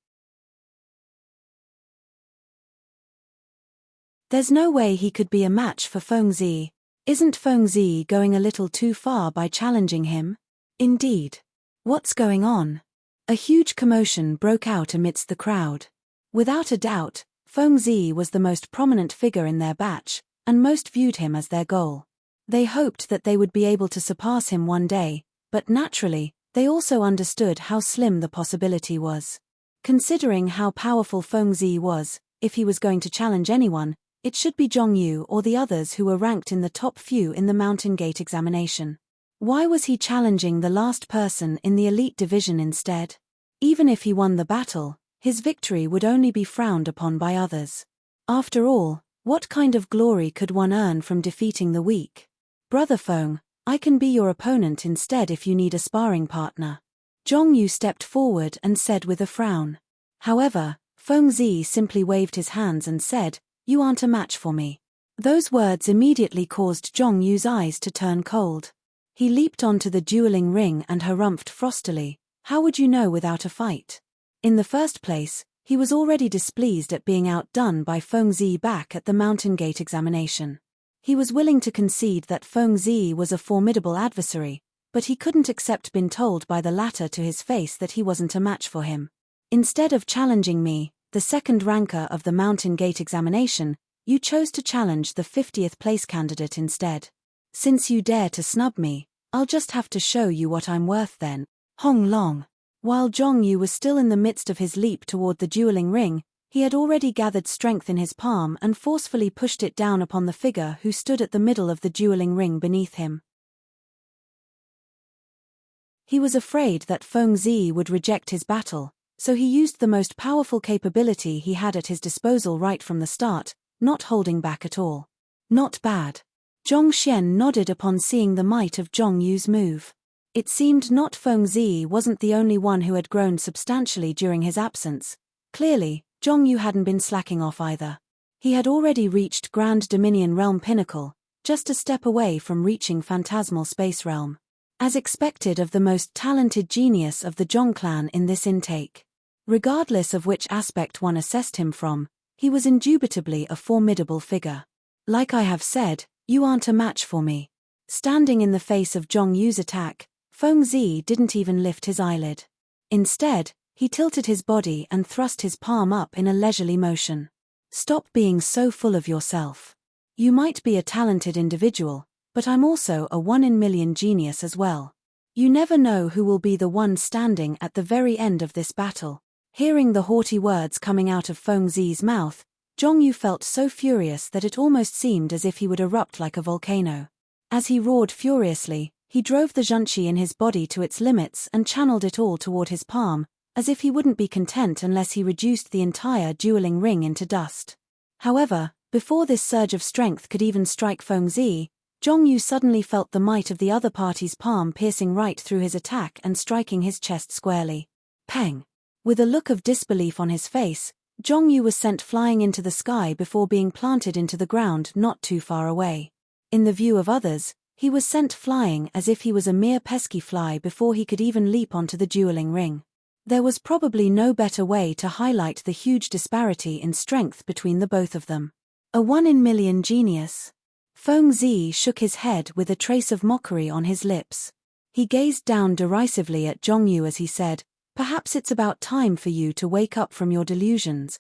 There's no way he could be a match for Feng Zi. Isn't Feng Zi going a little too far by challenging him? Indeed. What's going on? A huge commotion broke out amidst the crowd. Without a doubt, Feng Zi was the most prominent figure in their batch, and most viewed him as their goal. They hoped that they would be able to surpass him one day, but naturally, they also understood how slim the possibility was. Considering how powerful Feng Zi was, if he was going to challenge anyone, it should be Zhong Yu or the others who were ranked in the top few in the Mountain Gate examination. Why was he challenging the last person in the elite division instead? Even if he won the battle, his victory would only be frowned upon by others. After all, what kind of glory could one earn from defeating the weak? Brother Feng, I can be your opponent instead if you need a sparring partner. Zhong Yu stepped forward and said with a frown. However, Feng Zi simply waved his hands and said, "You aren't a match for me." Those words immediately caused Zhong Yu's eyes to turn cold. He leaped onto the dueling ring and harumphed frostily, "How would you know without a fight?" In the first place, he was already displeased at being outdone by Feng Zi back at the Mountain Gate examination. He was willing to concede that Feng Zi was a formidable adversary, but he couldn't accept being told by the latter to his face that he wasn't a match for him. "Instead of challenging me, the second ranker of the Mountain Gate examination, you chose to challenge the 50th place candidate instead. Since you dare to snub me, I'll just have to show you what I'm worth then." Hong Long. While Zhong Yu was still in the midst of his leap toward the dueling ring, he had already gathered strength in his palm and forcefully pushed it down upon the figure who stood at the middle of the dueling ring beneath him. He was afraid that Feng Zi would reject his battle, so he used the most powerful capability he had at his disposal right from the start, not holding back at all. Not bad. Zhong Xian nodded upon seeing the might of Zhong Yu's move. It seemed not Feng Zi wasn't the only one who had grown substantially during his absence. Clearly, Zhong Yu hadn't been slacking off either. He had already reached Grand Dominion Realm Pinnacle, just a step away from reaching Phantasmal Space Realm. As expected of the most talented genius of the Zhong clan in this intake. Regardless of which aspect one assessed him from, he was indubitably a formidable figure. Like I have said, you aren't a match for me. Standing in the face of Zhong Yu's attack, Feng Zi didn't even lift his eyelid. Instead, he tilted his body and thrust his palm up in a leisurely motion. "Stop being so full of yourself. You might be a talented individual, but I'm also a 1-in-a-million genius as well. You never know who will be the one standing at the very end of this battle." Hearing the haughty words coming out of Feng Zi's mouth, Zhong Yu felt so furious that it almost seemed as if he would erupt like a volcano. As he roared furiously, he drove the zhongqi in his body to its limits and channeled it all toward his palm, as if he wouldn't be content unless he reduced the entire dueling ring into dust. However, before this surge of strength could even strike Feng Zi, Zhong Yu suddenly felt the might of the other party's palm piercing right through his attack and striking his chest squarely. Peng! With a look of disbelief on his face, Zhong Yu was sent flying into the sky before being planted into the ground not too far away. In the view of others, he was sent flying as if he was a mere pesky fly before he could even leap onto the dueling ring. There was probably no better way to highlight the huge disparity in strength between the both of them. A 1-in-a-million genius. Feng Zi shook his head with a trace of mockery on his lips. He gazed down derisively at Zhong Yu as he said, "Perhaps it's about time for you to wake up from your delusions."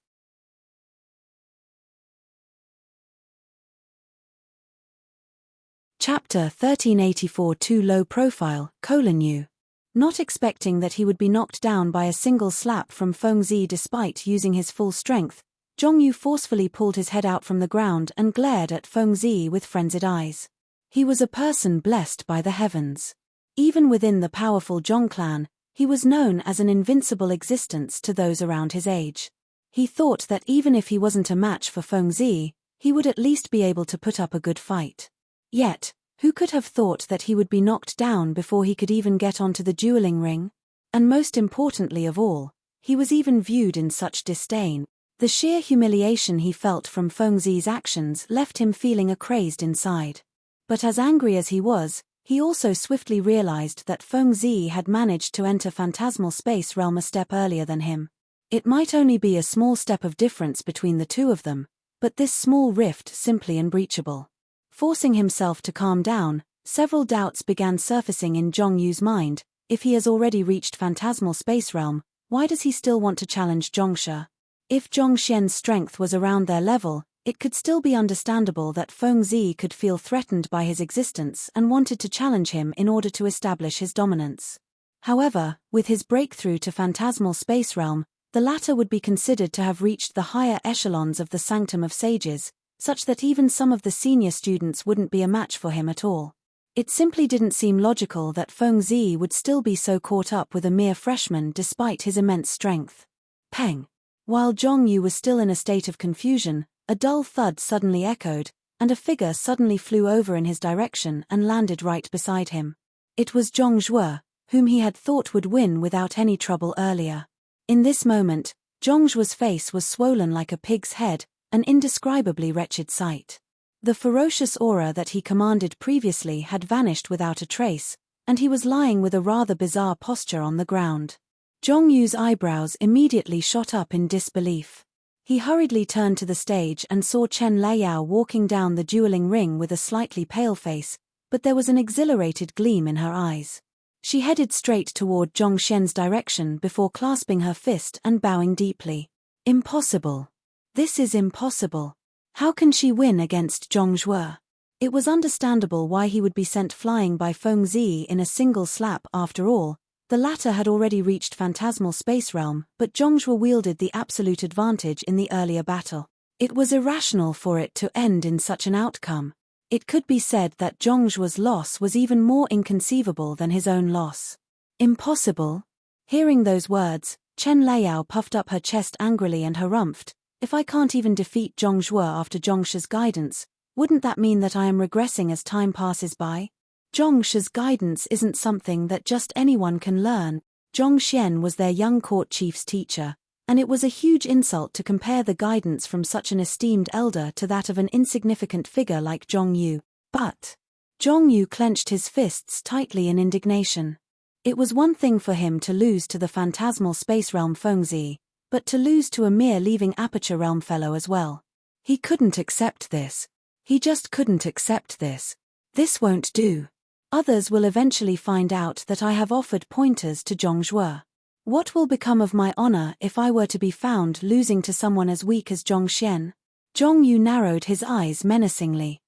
Chapter 1384 Too Low Profile, Yu. Not expecting that he would be knocked down by a single slap from Feng Zi despite using his full strength, Zhong Yu forcefully pulled his head out from the ground and glared at Feng Zi with frenzied eyes. He was a person blessed by the heavens. Even within the powerful Zhong clan, he was known as an invincible existence to those around his age. He thought that even if he wasn't a match for Feng Zi, he would at least be able to put up a good fight. Yet, who could have thought that he would be knocked down before he could even get onto the dueling ring? And most importantly of all, he was even viewed in such disdain. The sheer humiliation he felt from Feng Zi's actions left him feeling a crazed inside. But as angry as he was, he also swiftly realized that Feng Zi had managed to enter Phantasmal Space Realm a step earlier than him. It might only be a small step of difference between the two of them, but this small rift simply unbreachable. Forcing himself to calm down, several doubts began surfacing in Zhong Yu's mind. If he has already reached Phantasmal Space Realm, why does he still want to challenge Zhongshe? If Zhong Xian's strength was around their level, it could still be understandable that Feng Zi could feel threatened by his existence and wanted to challenge him in order to establish his dominance. However, with his breakthrough to Phantasmal Space Realm, the latter would be considered to have reached the higher echelons of the Sanctum of Sages, such that even some of the senior students wouldn't be a match for him at all. It simply didn't seem logical that Feng Zi would still be so caught up with a mere freshman despite his immense strength. Peng! While Zhong Yu was still in a state of confusion, a dull thud suddenly echoed, and a figure suddenly flew over in his direction and landed right beside him. It was Zhong Zhuo, whom he had thought would win without any trouble earlier. In this moment, Zhong Zhuo's face was swollen like a pig's head, an indescribably wretched sight. The ferocious aura that he commanded previously had vanished without a trace, and he was lying with a rather bizarre posture on the ground. Zhong Yu's eyebrows immediately shot up in disbelief. He hurriedly turned to the stage and saw Chen Liao walking down the dueling ring with a slightly pale face, but there was an exhilarated gleam in her eyes. She headed straight toward Zhong Xian's direction before clasping her fist and bowing deeply. Impossible. This is impossible. How can she win against Zhong Zhuo? It was understandable why he would be sent flying by Feng Zi in a single slap after all. The latter had already reached phantasmal space realm, but Zhong Zhuo wielded the absolute advantage in the earlier battle. It was irrational for it to end in such an outcome. It could be said that Zhong Zhuo's loss was even more inconceivable than his own loss. Impossible? Hearing those words, Chen Liao puffed up her chest angrily and harumphed. If I can't even defeat Zhong Zhuo after Zhong Shi's guidance, wouldn't that mean that I am regressing as time passes by? Zhong Shi's guidance isn't something that just anyone can learn. Zhong Xian was their young court chief's teacher, and it was a huge insult to compare the guidance from such an esteemed elder to that of an insignificant figure like Zhong Yu. But Zhong Yu clenched his fists tightly in indignation. It was one thing for him to lose to the phantasmal space realm Feng Zi, but to lose to a mere leaving aperture realm fellow as well. He couldn't accept this. He just couldn't accept this. This won't do. Others will eventually find out that I have offered pointers to Zhong Zhuo. What will become of my honor if I were to be found losing to someone as weak as Zhong Xian? Zhong Yu narrowed his eyes menacingly.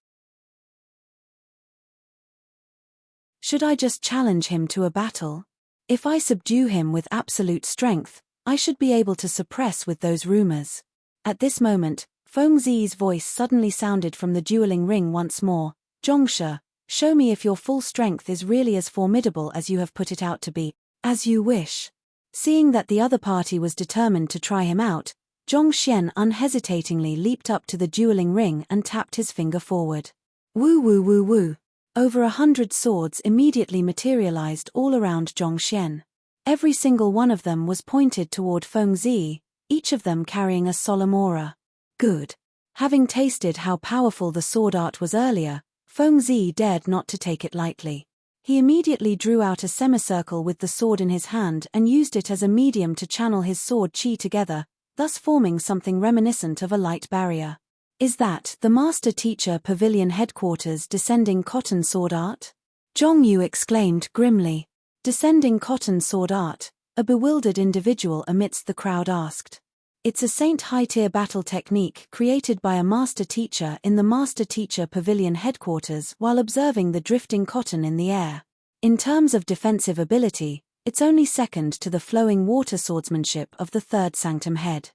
Should I just challenge him to a battle? If I subdue him with absolute strength, I should be able to suppress with those rumors. At this moment, Feng Zi's voice suddenly sounded from the dueling ring once more. Zhong Shi, show me if your full strength is really as formidable as you have put it out to be. As you wish. Seeing that the other party was determined to try him out, Zhong Xian unhesitatingly leaped up to the dueling ring and tapped his finger forward. Woo woo woo woo. Over 100 swords immediately materialized all around Zhong Xian. Every single one of them was pointed toward Feng Zi, each of them carrying a solemn aura. Good. Having tasted how powerful the sword art was earlier, Feng Zi dared not to take it lightly. He immediately drew out a semicircle with the sword in his hand and used it as a medium to channel his sword qi together, thus forming something reminiscent of a light barrier. Is that the Master Teacher Pavilion Headquarters descending cotton sword art? Zhong Yu exclaimed grimly. Descending cotton sword art, a bewildered individual amidst the crowd asked. It's a Saint high-tier battle technique created by a master teacher in the Master Teacher Pavilion headquarters while observing the drifting cotton in the air. In terms of defensive ability, it's only second to the flowing water swordsmanship of the third sanctum head.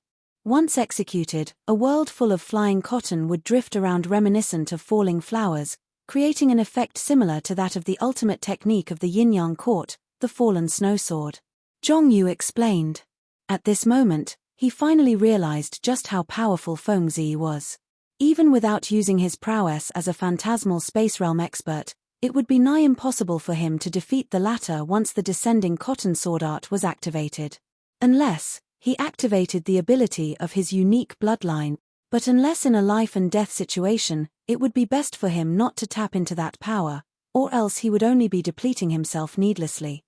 Once executed, a world full of flying cotton would drift around reminiscent of falling flowers, creating an effect similar to that of the ultimate technique of the yin-yang court, the fallen snow sword. Zhong Yu explained. At this moment, he finally realized just how powerful Feng Zi was. Even without using his prowess as a phantasmal space realm expert, it would be nigh impossible for him to defeat the latter once the descending cotton sword art was activated. Unless he activated the ability of his unique bloodline, but unless in a life and death situation, it would be best for him not to tap into that power, or else he would only be depleting himself needlessly.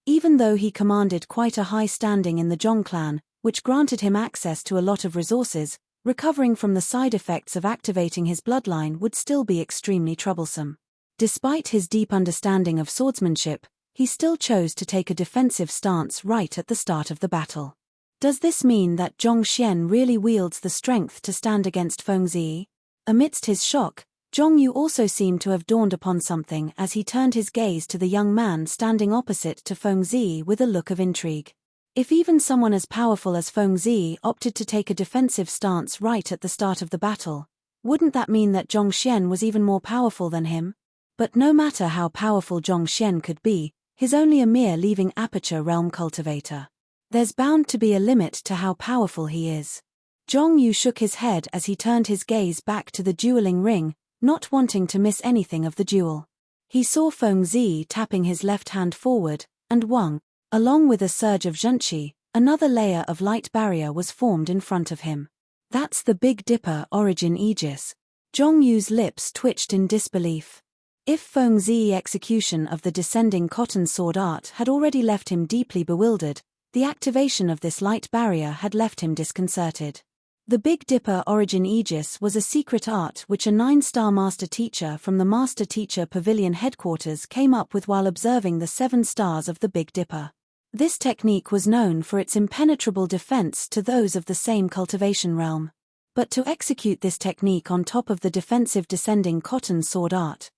Even though he commanded quite a high standing in the Zhong clan, which granted him access to a lot of resources, recovering from the side effects of activating his bloodline would still be extremely troublesome. Despite his deep understanding of swordsmanship, he still chose to take a defensive stance right at the start of the battle. Does this mean that Zhong Xian really wields the strength to stand against Feng Zi? Amidst his shock, Zhong Yu also seemed to have dawned upon something as he turned his gaze to the young man standing opposite to Feng Zi with a look of intrigue. If even someone as powerful as Feng Zi opted to take a defensive stance right at the start of the battle, wouldn't that mean that Zhong Xian was even more powerful than him? But no matter how powerful Zhong Xian could be, he's only a mere leaving aperture realm cultivator. There's bound to be a limit to how powerful he is. Zhong Yu shook his head as he turned his gaze back to the dueling ring, not wanting to miss anything of the duel. He saw Feng Zi tapping his left hand forward, and Wang, along with a surge of zhenqi, another layer of light barrier was formed in front of him. That's the Big Dipper origin Aegis. Zhong Yu's lips twitched in disbelief. If Feng Zi's execution of the descending cotton sword art had already left him deeply bewildered, the activation of this light barrier had left him disconcerted. The Big Dipper origin Aegis was a secret art which a 9-star master teacher from the Master Teacher Pavilion headquarters came up with while observing the 7 stars of the Big Dipper. This technique was known for its impenetrable defense to those of the same cultivation realm. But to execute this technique on top of the defensive descending cotton sword art,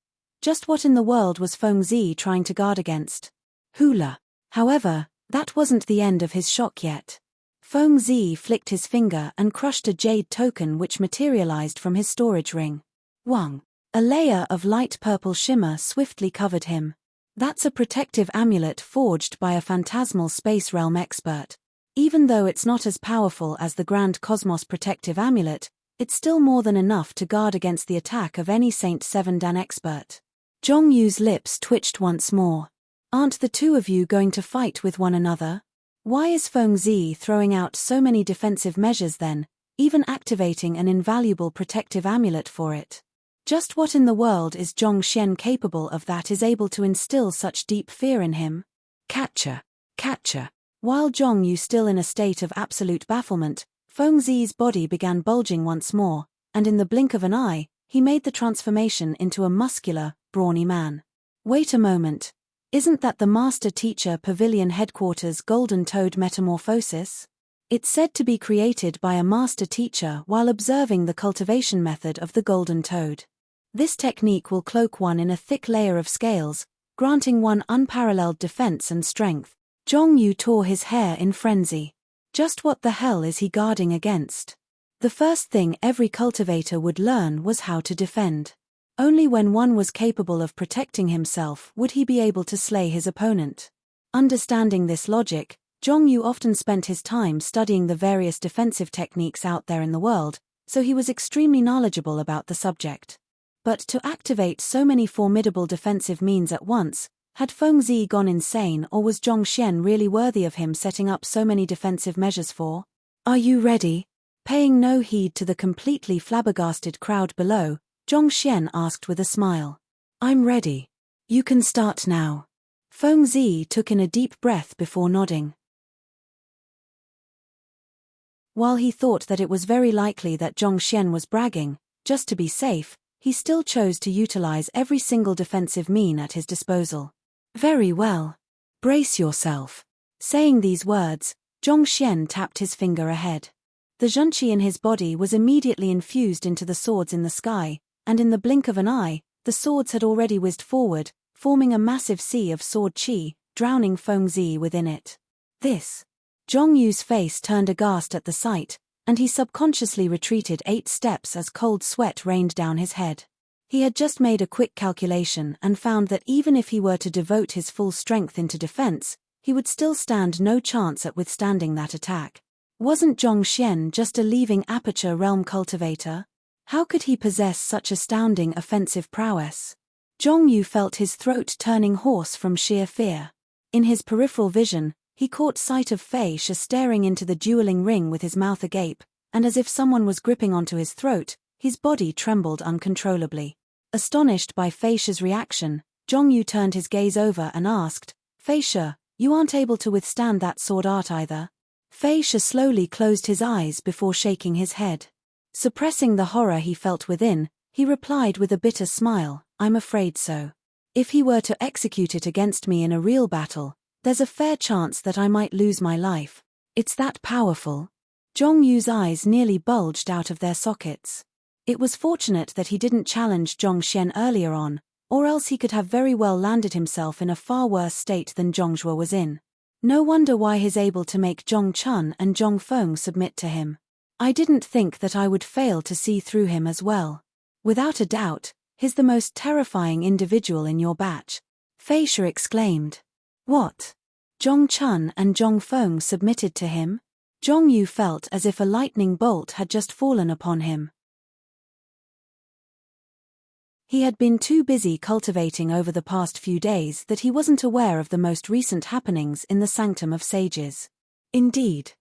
just what in the world was Feng Zi trying to guard against? Hula. However, that wasn't the end of his shock yet. Feng Zi flicked his finger and crushed a jade token which materialized from his storage ring. Wang. A layer of light purple shimmer swiftly covered him. That's a protective amulet forged by a phantasmal space realm expert. Even though it's not as powerful as the Grand Cosmos protective amulet, it's still more than enough to guard against the attack of any Saint 7 Dan expert. Zhong Yu's lips twitched once more. Aren't the two of you going to fight with one another? Why is Feng Zi throwing out so many defensive measures then, even activating an invaluable protective amulet for it? Just what in the world is Zhong Xian capable of that is able to instill such deep fear in him? Catcher. Catcher. While Zhong Yu still in a state of absolute bafflement, Feng Zi's body began bulging once more, and in the blink of an eye, he made the transformation into a muscular, brawny man. Wait a moment. Isn't that the Master Teacher Pavilion headquarters Golden Toad metamorphosis? It's said to be created by a master teacher while observing the cultivation method of the Golden Toad. This technique will cloak one in a thick layer of scales, granting one unparalleled defense and strength. Zhong Yu tore his hair in frenzy. Just what the hell is he guarding against? The first thing every cultivator would learn was how to defend. Only when one was capable of protecting himself would he be able to slay his opponent. Understanding this logic, Zhong Yu often spent his time studying the various defensive techniques out there in the world, so he was extremely knowledgeable about the subject. But to activate so many formidable defensive means at once, had Feng Zi gone insane or was Zhong Xian really worthy of him setting up so many defensive measures for? Are you ready? Paying no heed to the completely flabbergasted crowd below, Zhong Xian asked with a smile. I'm ready. You can start now. Feng Zi took in a deep breath before nodding. While he thought that it was very likely that Zhong Xian was bragging, just to be safe, he still chose to utilize every single defensive mean at his disposal. Very well. Brace yourself. Saying these words, Zhong Xian tapped his finger ahead. The zhenqi in his body was immediately infused into the swords in the sky, and in the blink of an eye, the swords had already whizzed forward, forming a massive sea of sword qi, drowning Feng Zi within it. This. Zhong Yu's face turned aghast at the sight, and he subconsciously retreated 8 steps as cold sweat rained down his head. He had just made a quick calculation and found that even if he were to devote his full strength into defense, he would still stand no chance at withstanding that attack. Wasn't Zhong Xian just a leaving Aperture Realm cultivator? How could he possess such astounding offensive prowess? Zhong Yu felt his throat turning hoarse from sheer fear. In his peripheral vision, he caught sight of Fei Shi staring into the dueling ring with his mouth agape, and as if someone was gripping onto his throat, his body trembled uncontrollably. Astonished by Fei Shi's reaction, Zhong Yu turned his gaze over and asked, Fei Shi, you aren't able to withstand that sword art either? Fei Shi slowly closed his eyes before shaking his head. Suppressing the horror he felt within, he replied with a bitter smile, I'm afraid so. If he were to execute it against me in a real battle, there's a fair chance that I might lose my life. It's that powerful. Zhong Yu's eyes nearly bulged out of their sockets. It was fortunate that he didn't challenge Zhong Xian earlier on, or else he could have very well landed himself in a far worse state than Zhongzhuo was in. No wonder why he's able to make Zhong Chun and Zhong Feng submit to him. I didn't think that I would fail to see through him as well. Without a doubt, he's the most terrifying individual in your batch. Fei Shi exclaimed. What? Zhong Chun and Zhong Feng submitted to him? Zhong felt as if a lightning bolt had just fallen upon him. He had been too busy cultivating over the past few days that he wasn't aware of the most recent happenings in the Sanctum of Sages. Indeed.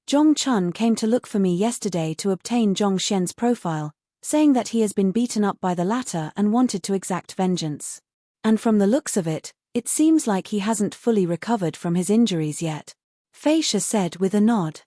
Zhong Chun came to look for me yesterday to obtain Zhong Xian's profile, saying that he has been beaten up by the latter and wanted to exact vengeance. And from the looks of it, it seems like he hasn't fully recovered from his injuries yet. Fei Shi said with a nod.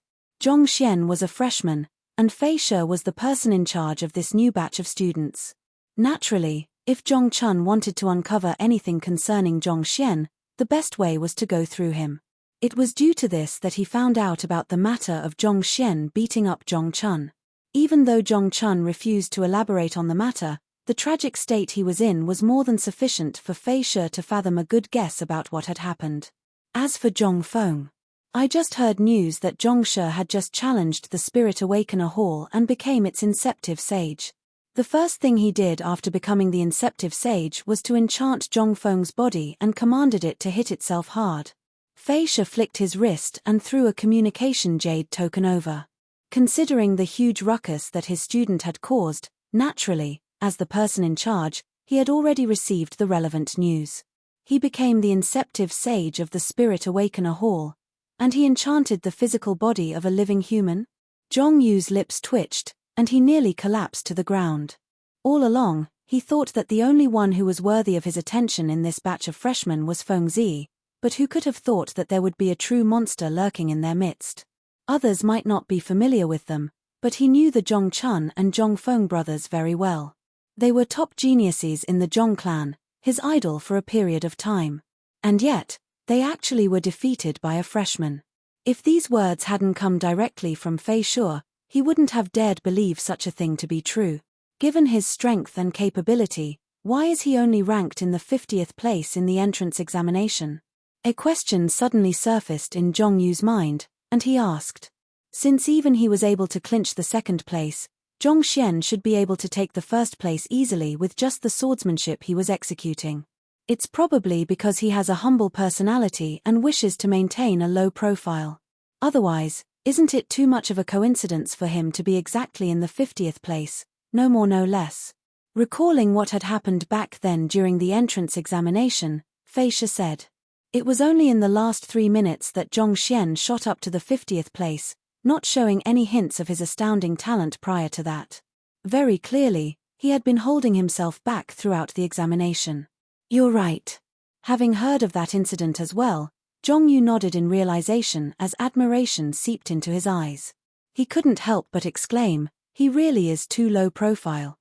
Zhong Xian was a freshman, and Fei Shi was the person in charge of this new batch of students. Naturally, if Zhong Chun wanted to uncover anything concerning Zhong Xian, the best way was to go through him. It was due to this that he found out about the matter of Zhong Xian beating up Zhong Chun. Even though Zhong Chun refused to elaborate on the matter, the tragic state he was in was more than sufficient for Fei Shi to fathom a good guess about what had happened. As for Zhong Feng, I just heard news that Zhong Shi had just challenged the Spirit Awakener Hall and became its Inceptive Sage. The first thing he did after becoming the Inceptive Sage was to enchant Zhong Feng's body and commanded it to hit itself hard. Fei Shi flicked his wrist and threw a communication jade token over. Considering the huge ruckus that his student had caused, naturally, as the person in charge, he had already received the relevant news. He became the Inceptive Sage of the Spirit Awakener Hall, and he enchanted the physical body of a living human? Zhong Yu's lips twitched, and he nearly collapsed to the ground. All along, he thought that the only one who was worthy of his attention in this batch of freshmen was Feng Zi, but who could have thought that there would be a true monster lurking in their midst? Others might not be familiar with them, but he knew the Zhong Chun and Zhong Feng brothers very well. They were top geniuses in the Zhong clan, his idol for a period of time. And yet, they actually were defeated by a freshman. If these words hadn't come directly from Fei Shi, he wouldn't have dared believe such a thing to be true. Given his strength and capability, why is he only ranked in the 50th place in the entrance examination? A question suddenly surfaced in Zhong Yu's mind, and he asked. Since even he was able to clinch the second place, Zhong Xian should be able to take the first place easily with just the swordsmanship he was executing. It's probably because he has a humble personality and wishes to maintain a low profile. Otherwise, isn't it too much of a coincidence for him to be exactly in the 50th place, no more no less? Recalling what had happened back then during the entrance examination, Fei Shi said. It was only in the last 3 minutes that Zhong Xian shot up to the 50th place, not showing any hints of his astounding talent prior to that. Very clearly, he had been holding himself back throughout the examination. You're right. Having heard of that incident as well, Zhong Yu nodded in realization as admiration seeped into his eyes. He couldn't help but exclaim, he really is too low profile.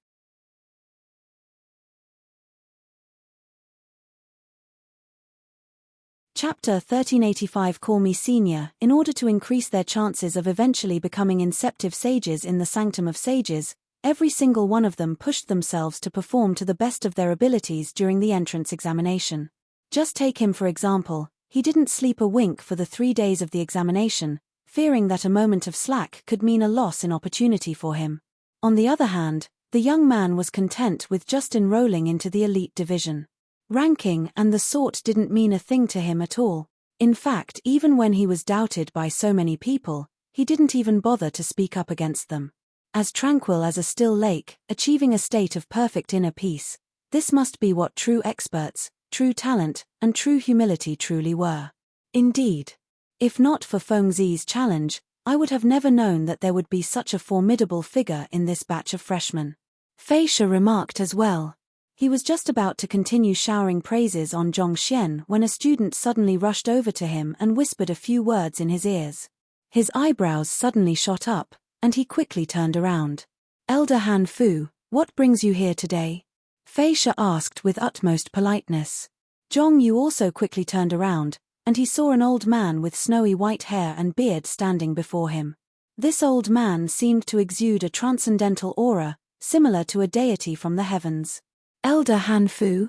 Chapter 1385. Call me senior. In order to increase their chances of eventually becoming Inceptive Sages in the Sanctum of Sages, every single one of them pushed themselves to perform to the best of their abilities during the entrance examination. Just take him for example, he didn't sleep a wink for the 3 days of the examination, fearing that a moment of slack could mean a loss in opportunity for him. On the other hand, the young man was content with just enrolling into the elite division. Ranking and the sort didn't mean a thing to him at all. In fact, even when he was doubted by so many people, he didn't even bother to speak up against them. As tranquil as a still lake, achieving a state of perfect inner peace, this must be what true experts, true talent, and true humility truly were. Indeed. If not for Feng Zi's challenge, I would have never known that there would be such a formidable figure in this batch of freshmen. Fei Shi remarked as well. He was just about to continue showering praises on Zhong Xian when a student suddenly rushed over to him and whispered a few words in his ears. His eyebrows suddenly shot up, and he quickly turned around. Elder Han Fu, what brings you here today? Fei Shi asked with utmost politeness. Zhong Yu also quickly turned around, and he saw an old man with snowy white hair and beard standing before him. This old man seemed to exude a transcendental aura, similar to a deity from the heavens. Elder Han Fu?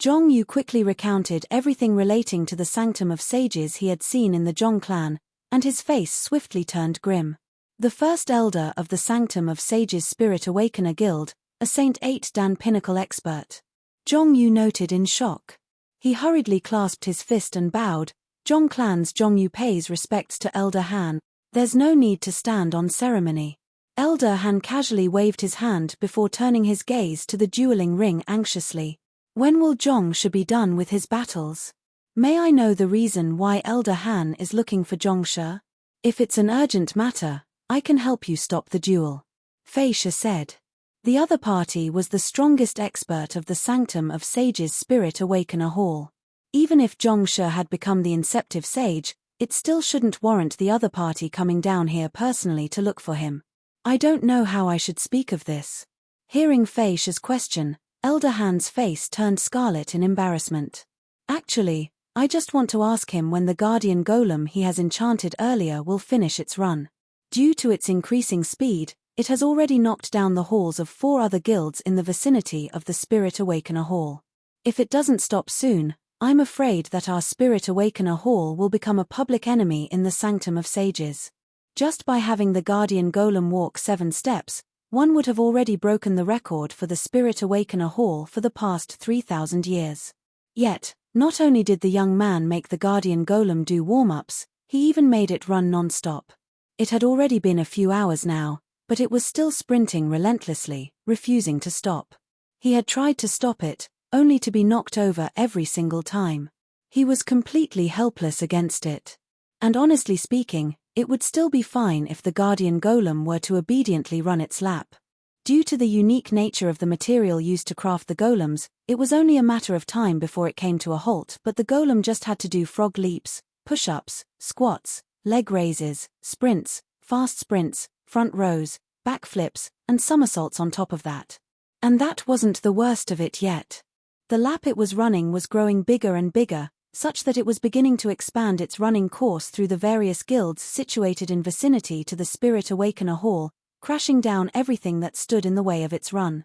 Zhong Yu quickly recounted everything relating to the Sanctum of Sages he had seen in the Zhong clan, and his face swiftly turned grim. The first elder of the Sanctum of Sages Spirit Awakener Guild, a Saint 8 Dan Pinnacle expert. Zhong Yu noted in shock. He hurriedly clasped his fist and bowed. Zhong clan's Zhong Yu pays respects to Elder Han. There's no need to stand on ceremony. Elder Han casually waved his hand before turning his gaze to the dueling ring anxiously. When will Zhongshe be done with his battles? May I know the reason why Elder Han is looking for Zhongshe? If it's an urgent matter, I can help you stop the duel, Fei Shi said. The other party was the strongest expert of the Sanctum of Sages Spirit Awakener Hall. Even if Zhongshe had become the Inceptive Sage, it still shouldn't warrant the other party coming down here personally to look for him. I don't know how I should speak of this. Hearing Fei Shi's question, Elder Han's face turned scarlet in embarrassment. Actually, I just want to ask him when the guardian golem he has enchanted earlier will finish its run. Due to its increasing speed, it has already knocked down the halls of 4 other guilds in the vicinity of the Spirit Awakener Hall. If it doesn't stop soon, I'm afraid that our Spirit Awakener Hall will become a public enemy in the Sanctum of Sages. Just by having the guardian golem walk 7 steps, one would have already broken the record for the Spirit Awakener Hall for the past 3,000 years. Yet, not only did the young man make the guardian golem do warm-ups, he even made it run non-stop. It had already been a few hours now, but it was still sprinting relentlessly, refusing to stop. He had tried to stop it, only to be knocked over every single time. He was completely helpless against it. And honestly speaking, it would still be fine if the guardian golem were to obediently run its lap. Due to the unique nature of the material used to craft the golems, it was only a matter of time before it came to a halt, but the golem just had to do frog leaps, push-ups, squats, leg raises, sprints, fast sprints, front rows, back flips, and somersaults on top of that. And that wasn't the worst of it yet. The lap it was running was growing bigger and bigger, such that it was beginning to expand its running course through the various guilds situated in vicinity to the Spirit Awakener Hall, crashing down everything that stood in the way of its run.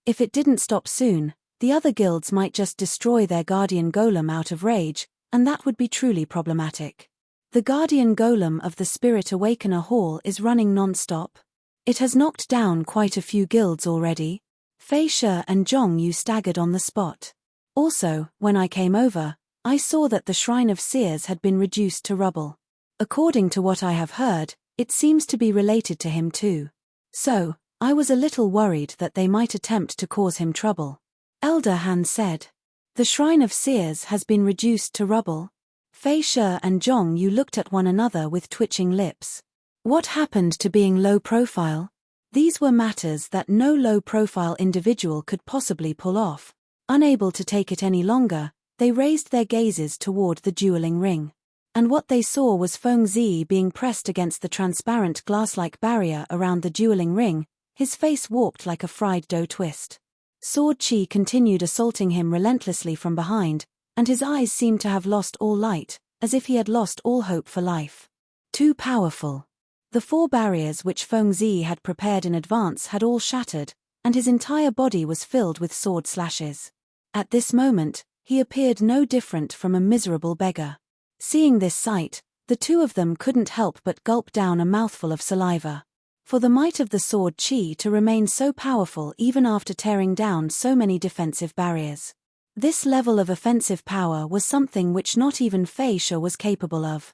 If it didn't stop soon, the other guilds might just destroy their guardian golem out of rage, and that would be truly problematic. The guardian golem of the Spirit Awakener Hall is running non-stop. It has knocked down quite a few guilds already. Fei Shi and Zhong Yu staggered on the spot. Also, when I came over, I saw that the Shrine of Seers had been reduced to rubble. According to what I have heard, it seems to be related to him too. So, I was a little worried that they might attempt to cause him trouble. Elder Han said. The Shrine of Seers has been reduced to rubble. Fei Shi and Zhong Yu looked at one another with twitching lips. What happened to being low profile? These were matters that no low-profile individual could possibly pull off. Unable to take it any longer, they raised their gazes toward the dueling ring. And what they saw was Feng Zi being pressed against the transparent glass-like barrier around the dueling ring, his face warped like a fried dough twist. Sword Chi continued assaulting him relentlessly from behind, and his eyes seemed to have lost all light, as if he had lost all hope for life. Too powerful. The 4 barriers which Feng Zi had prepared in advance had all shattered, and his entire body was filled with sword slashes. At this moment, he appeared no different from a miserable beggar. Seeing this sight, the 2 of them couldn't help but gulp down a mouthful of saliva. For the might of the Sword Chi to remain so powerful even after tearing down so many defensive barriers. This level of offensive power was something which not even Fei Shi was capable of.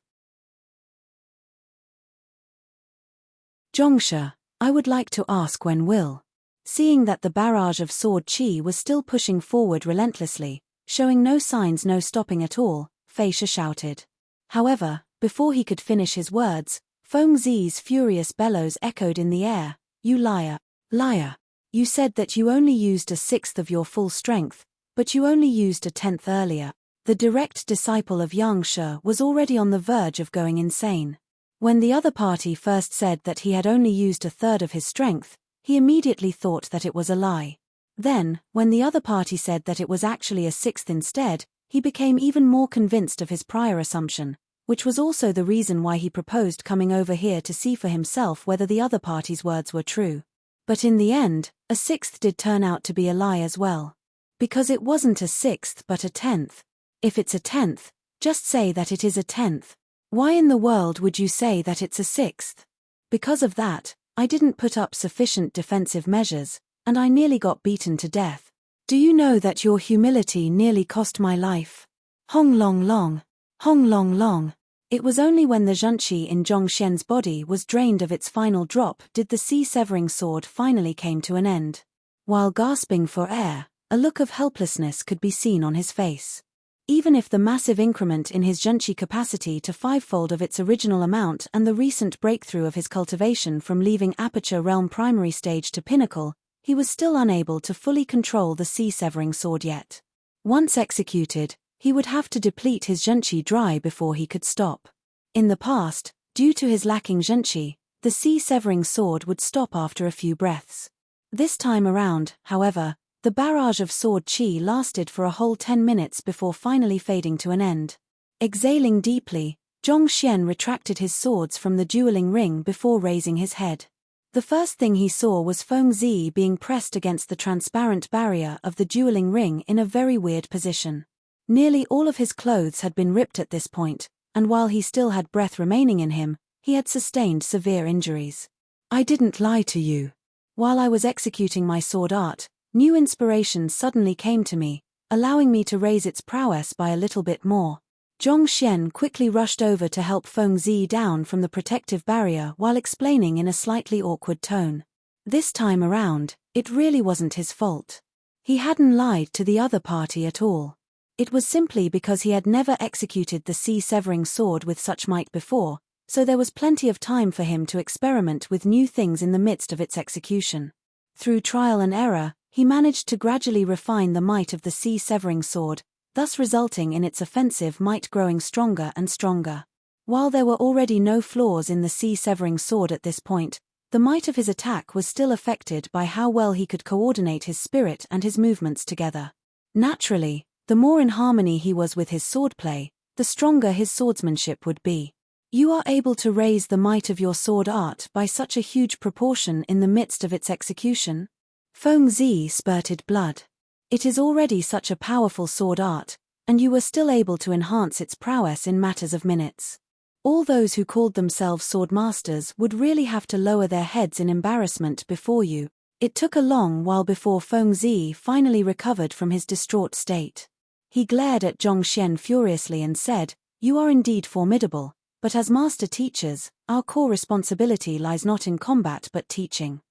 Zhongshe, I would like to ask when will. Seeing that the barrage of Sword Chi was still pushing forward relentlessly, showing no signs no stopping at all, Fei Shi shouted. However, before he could finish his words, Feng Zi's furious bellows echoed in the air. You liar, liar. You said that you only used 1/6 of your full strength, but you only used 1/10 earlier. The direct disciple of Zhongshe was already on the verge of going insane. When the other party first said that he had only used 1/3 of his strength, he immediately thought that it was a lie. Then, when the other party said that it was actually 1/6 instead, he became even more convinced of his prior assumption, which was also the reason why he proposed coming over here to see for himself whether the other party's words were true. But in the end, 1/6 did turn out to be a lie as well. Because it wasn't 1/6 but 1/10. If it's 1/10, just say that it is 1/10. Why in the world would you say that it's 1/6? Because of that, I didn't put up sufficient defensive measures, and I nearly got beaten to death. Do you know that your humility nearly cost my life? Hong Long Long. Hong long long. It was only when the zhenqi in Zhongxian's body was drained of its final drop did the sea-severing sword finally came to an end. While gasping for air, a look of helplessness could be seen on his face. Even if the massive increment in his zhenqi capacity to fivefold of its original amount and the recent breakthrough of his cultivation from leaving aperture realm primary stage to pinnacle, he was still unable to fully control the sea-severing sword yet. Once executed, he would have to deplete his zhenqi dry before he could stop. In the past, due to his lacking zhenqi, the sea-severing sword would stop after a few breaths. This time around, however, the barrage of sword qi lasted for a whole 10 minutes before finally fading to an end. Exhaling deeply, Zhongxian retracted his swords from the dueling ring before raising his head. The first thing he saw was Feng Zi being pressed against the transparent barrier of the dueling ring in a very weird position. Nearly all of his clothes had been ripped at this point, and while he still had breath remaining in him, he had sustained severe injuries. I didn't lie to you. While I was executing my sword art, new inspiration suddenly came to me, allowing me to raise its prowess by a little bit more. Zhongxian quickly rushed over to help Feng Zi down from the protective barrier while explaining in a slightly awkward tone. This time around, it really wasn't his fault. He hadn't lied to the other party at all. It was simply because he had never executed the sea-severing sword with such might before, so there was plenty of time for him to experiment with new things in the midst of its execution. Through trial and error, he managed to gradually refine the might of the sea-severing sword, thus resulting in its offensive might growing stronger and stronger. While there were already no flaws in the sea-severing sword at this point, the might of his attack was still affected by how well he could coordinate his spirit and his movements together. Naturally, the more in harmony he was with his swordplay, the stronger his swordsmanship would be. You are able to raise the might of your sword art by such a huge proportion in the midst of its execution? Feng Zi spurted blood. It is already such a powerful sword art, and you were still able to enhance its prowess in matters of minutes. All those who called themselves sword masters would really have to lower their heads in embarrassment before you. It took a long while before Feng Zi finally recovered from his distraught state. He glared at Zhongxian furiously and said, "You are indeed formidable, but as master teachers, our core responsibility lies not in combat but teaching.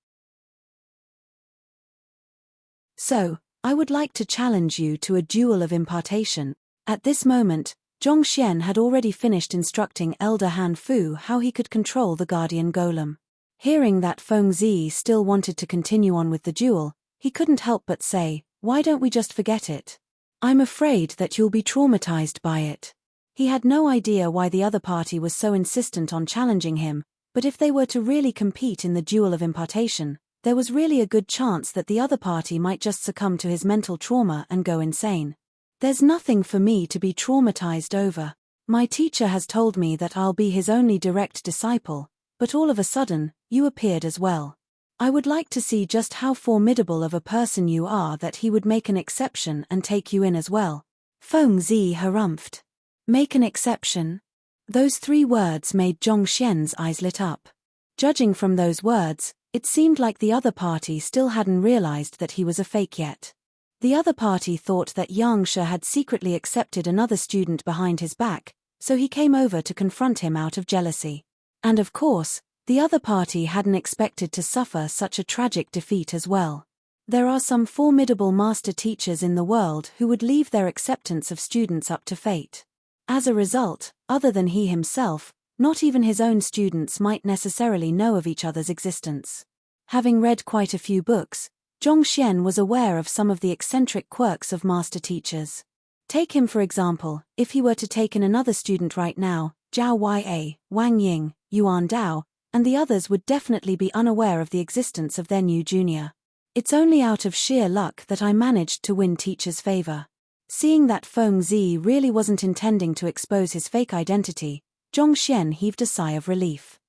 So, I would like to challenge you to a duel of impartation." At this moment, Zhongxian had already finished instructing Elder Han Fu how he could control the guardian golem. Hearing that Feng Zi still wanted to continue on with the duel, he couldn't help but say, "Why don't we just forget it? I'm afraid that you'll be traumatized by it." He had no idea why the other party was so insistent on challenging him, but if they were to really compete in the duel of impartation, there was really a good chance that the other party might just succumb to his mental trauma and go insane. "There's nothing for me to be traumatized over. My teacher has told me that I'll be his only direct disciple, but all of a sudden, you appeared as well. I would like to see just how formidable of a person you are that he would make an exception and take you in as well." Feng Zi harumphed. Make an exception? Those 3 words made Zhongxian's eyes lit up. Judging from those words, it seemed like the other party still hadn't realized that he was a fake yet. The other party thought that Yang Shi had secretly accepted another student behind his back, so he came over to confront him out of jealousy. And of course, the other party hadn't expected to suffer such a tragic defeat as well. There are some formidable master teachers in the world who would leave their acceptance of students up to fate. As a result, other than he himself, not even his own students might necessarily know of each other's existence. Having read quite a few books, Zhongxian was aware of some of the eccentric quirks of master teachers. Take him for example, if he were to take in another student right now, Zhao Ya, Wang Ying, Yuan Dao, and the others would definitely be unaware of the existence of their new junior. It's only out of sheer luck that I managed to win teacher's favor. Seeing that Feng Zi really wasn't intending to expose his fake identity, Zhongxian heaved a sigh of relief.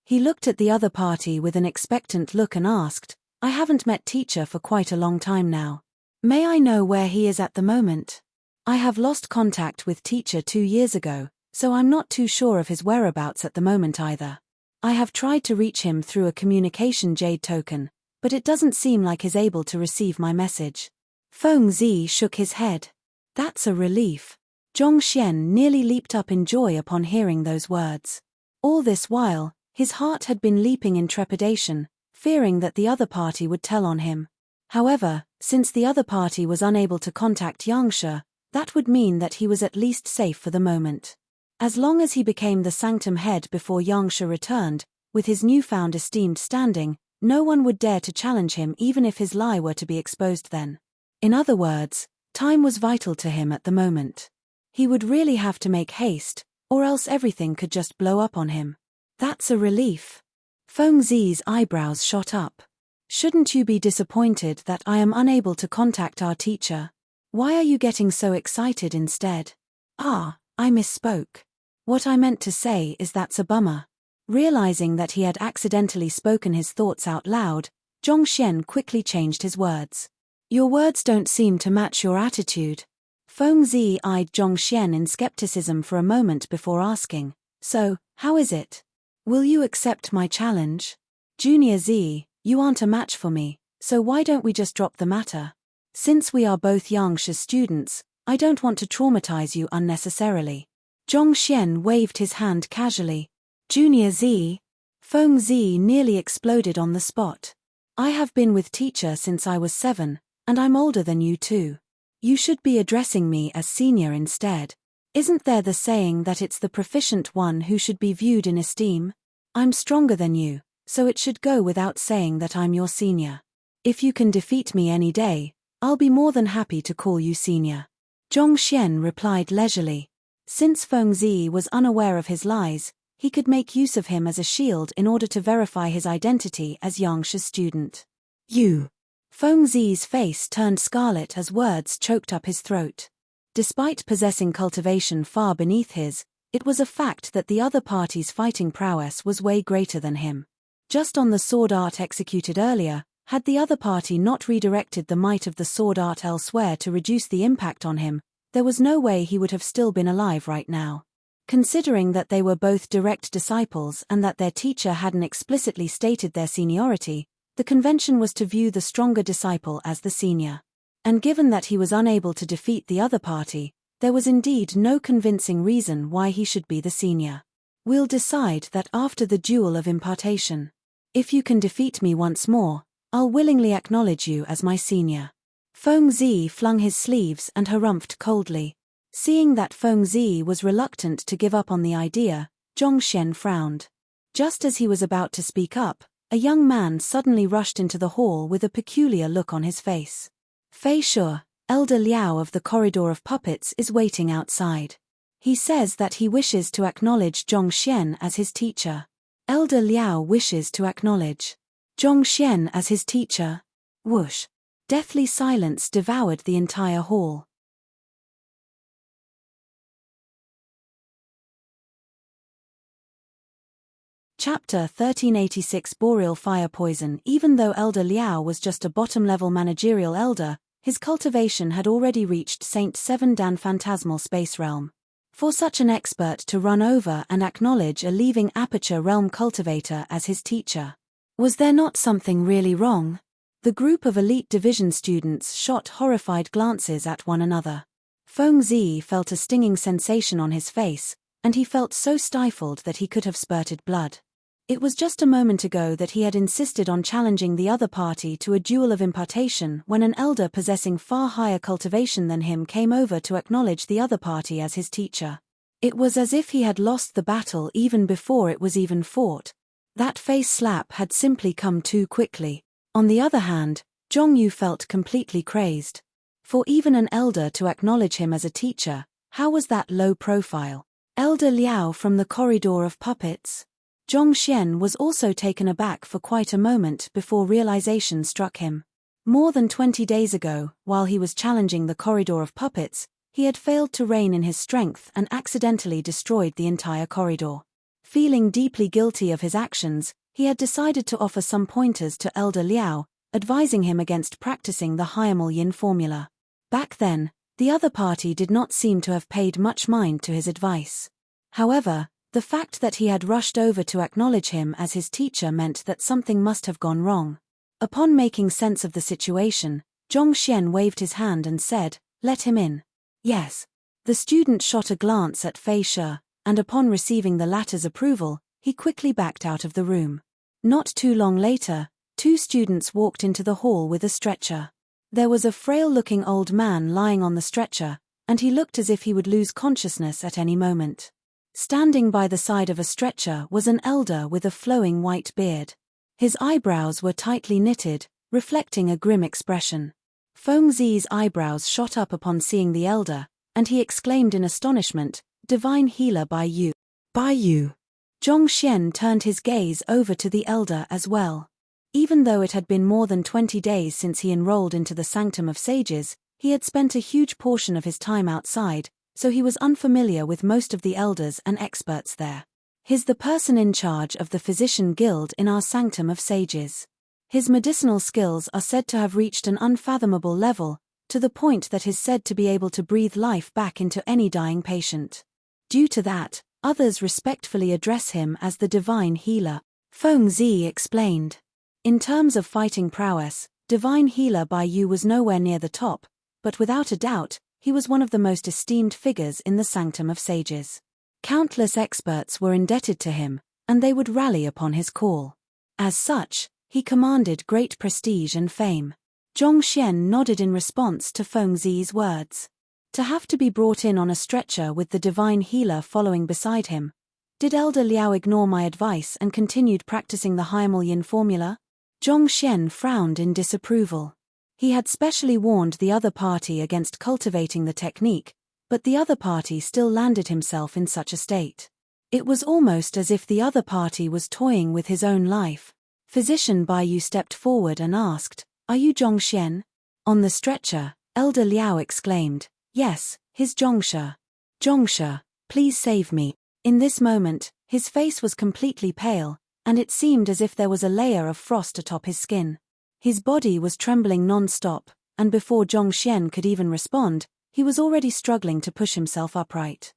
He looked at the other party with an expectant look and asked, "I haven't met teacher for quite a long time now. May I know where he is at the moment? I have lost contact with teacher 2 years ago, so I'm not too sure of his whereabouts at the moment either. I have tried to reach him through a communication jade token, but it doesn't seem like he's able to receive my message." Feng Zi shook his head. That's a relief. Zhong Xian nearly leaped up in joy upon hearing those words. All this while, his heart had been leaping in trepidation, fearing that the other party would tell on him. However, since the other party was unable to contact Yangshe, that would mean that he was at least safe for the moment. As long as he became the sanctum head before Yangshe returned, with his newfound esteemed standing, no one would dare to challenge him even if his lie were to be exposed then. In other words, time was vital to him at the moment. He would really have to make haste, or else everything could just blow up on him. That's a relief. Feng Zi's eyebrows shot up. Shouldn't you be disappointed that I am unable to contact our teacher? Why are you getting so excited instead? Ah, I misspoke. What I meant to say is that's a bummer. Realizing that he had accidentally spoken his thoughts out loud, Zhong Xian quickly changed his words. Your words don't seem to match your attitude. Feng Zi eyed Zhong Xian in skepticism for a moment before asking, so, how is it? Will you accept my challenge? Junior Zi, you aren't a match for me, so why don't we just drop the matter? Since we are both Yangshe's students, I don't want to traumatize you unnecessarily. Zhong Xian waved his hand casually. Junior Zi? Feng Zi nearly exploded on the spot. I have been with teacher since I was 7, and I'm older than you too. You should be addressing me as senior instead. Isn't there the saying that it's the proficient one who should be viewed in esteem? I'm stronger than you, so it should go without saying that I'm your senior. If you can defeat me any day, I'll be more than happy to call you senior. Zhong Xian replied leisurely. Since Feng Zi was unaware of his lies, he could make use of him as a shield in order to verify his identity as Yangshe's student. You. Feng Zi's face turned scarlet as words choked up his throat. Despite possessing cultivation far beneath his, it was a fact that the other party's fighting prowess was way greater than him. Just on the sword art executed earlier, had the other party not redirected the might of the sword art elsewhere to reduce the impact on him, there was no way he would have still been alive right now. Considering that they were both direct disciples and that their teacher hadn't explicitly stated their seniority, the convention was to view the stronger disciple as the senior. And given that he was unable to defeat the other party, there was indeed no convincing reason why he should be the senior. We'll decide that after the duel of impartation. If you can defeat me once more, I'll willingly acknowledge you as my senior. Feng Zi flung his sleeves and harumphed coldly. Seeing that Feng Zi was reluctant to give up on the idea, Zhong Xian frowned. Just as he was about to speak up, a young man suddenly rushed into the hall with a peculiar look on his face. Fei Shu, Elder Liao of the Corridor of Puppets, is waiting outside. He says that he wishes to acknowledge Zhong Xian as his teacher. Elder Liao wishes to acknowledge Zhong Xian as his teacher. Whoosh. Deathly silence devoured the entire hall. Chapter 1386 Boreal Fire Poison. Even though Elder Liao was just a bottom-level managerial elder, his cultivation had already reached Saint 7 Dan Phantasmal Space Realm. For such an expert to run over and acknowledge a leaving Aperture Realm cultivator as his teacher. Was there not something really wrong? The group of elite division students shot horrified glances at one another. Feng Zi felt a stinging sensation on his face, and he felt so stifled that he could have spurted blood. It was just a moment ago that he had insisted on challenging the other party to a duel of impartation when an elder possessing far higher cultivation than him came over to acknowledge the other party as his teacher. It was as if he had lost the battle even before it was even fought. That face slap had simply come too quickly. On the other hand, Zhong Yu felt completely crazed. For even an elder to acknowledge him as a teacher, how was that low profile? Elder Liao from the Corridor of Puppets? Zhong Xian was also taken aback for quite a moment before realization struck him. More than 20 days ago, while he was challenging the Corridor of Puppets, he had failed to rein in his strength and accidentally destroyed the entire corridor. Feeling deeply guilty of his actions, he had decided to offer some pointers to Elder Liao, advising him against practicing the Hyamal Yin formula. Back then, the other party did not seem to have paid much mind to his advice. However, the fact that he had rushed over to acknowledge him as his teacher meant that something must have gone wrong. Upon making sense of the situation, Zhong Xian waved his hand and said, "Let him in." Yes. The student shot a glance at Fei Shi, and upon receiving the latter's approval, he quickly backed out of the room. Not too long later, two students walked into the hall with a stretcher. There was a frail-looking old man lying on the stretcher, and he looked as if he would lose consciousness at any moment. Standing by the side of a stretcher was an elder with a flowing white beard. His eyebrows were tightly knitted, reflecting a grim expression. Feng Zi's eyebrows shot up upon seeing the elder, and he exclaimed in astonishment, "Divine healer Bai Yu." Bai Yu. Zhongxian turned his gaze over to the elder as well. Even though it had been more than 20 days since he enrolled into the Sanctum of Sages, he had spent a huge portion of his time outside, so he was unfamiliar with most of the elders and experts there. He's the person in charge of the Physician Guild in our Sanctum of Sages. His medicinal skills are said to have reached an unfathomable level, to the point that he's said to be able to breathe life back into any dying patient. Due to that, others respectfully address him as the Divine Healer, Feng Zi explained. In terms of fighting prowess, Divine Healer Bai Yu was nowhere near the top, but without a doubt, he was one of the most esteemed figures in the Sanctum of Sages. Countless experts were indebted to him, and they would rally upon his call. As such, he commanded great prestige and fame. Zhongxian nodded in response to Feng Zi's words. To have to be brought in on a stretcher with the Divine Healer following beside him. Did Elder Liao ignore my advice and continued practicing the Hymal Yin formula? Zhongxian frowned in disapproval. He had specially warned the other party against cultivating the technique, but the other party still landed himself in such a state. It was almost as if the other party was toying with his own life. Physician Bai Yu stepped forward and asked, "Are you Zhongxian?" On the stretcher, Elder Liao exclaimed, "Yes, his Zhongsha. Zhongsha, please save me." In this moment, his face was completely pale, and it seemed as if there was a layer of frost atop his skin. His body was trembling non-stop, and before Zhongxian could even respond, he was already struggling to push himself upright.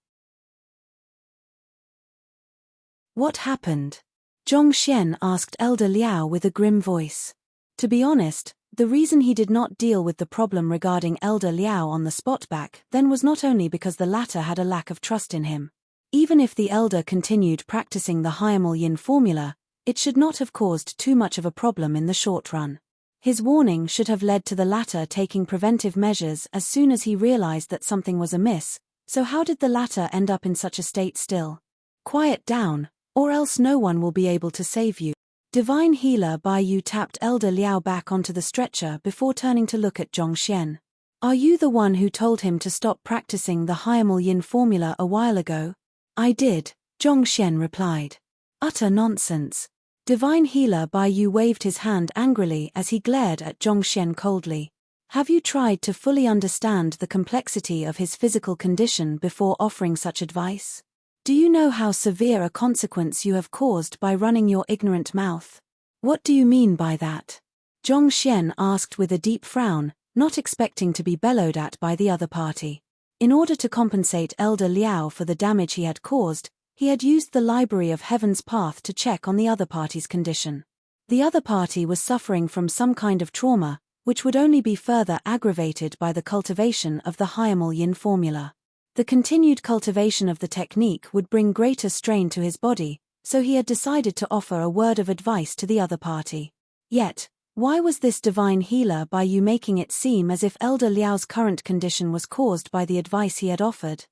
What happened? Zhongxian asked Elder Liao with a grim voice. To be honest, the reason he did not deal with the problem regarding Elder Liao on the spot back then was not only because the latter had a lack of trust in him. Even if the elder continued practicing the Hymal Yin formula, it should not have caused too much of a problem in the short run. His warning should have led to the latter taking preventive measures as soon as he realized that something was amiss, so how did the latter end up in such a state still? Quiet down, or else no one will be able to save you. Divine Healer Bai Yu tapped Elder Liao back onto the stretcher before turning to look at Zhongxian. Are you the one who told him to stop practicing the Hymal Yin formula a while ago? I did, Zhongxian replied. Utter nonsense. Divine Healer Bai Yu waved his hand angrily as he glared at Zhongxian coldly. Have you tried to fully understand the complexity of his physical condition before offering such advice? Do you know how severe a consequence you have caused by running your ignorant mouth? What do you mean by that? Zhongxian asked with a deep frown, not expecting to be bellowed at by the other party. In order to compensate Elder Liao for the damage he had caused, he had used the Library of Heaven's Path to check on the other party's condition. The other party was suffering from some kind of trauma, which would only be further aggravated by the cultivation of the Hymal Yin formula. The continued cultivation of the technique would bring greater strain to his body, so he had decided to offer a word of advice to the other party. Yet, why was this Divine Healer Bai Yu making it seem as if Elder Liao's current condition was caused by the advice he had offered?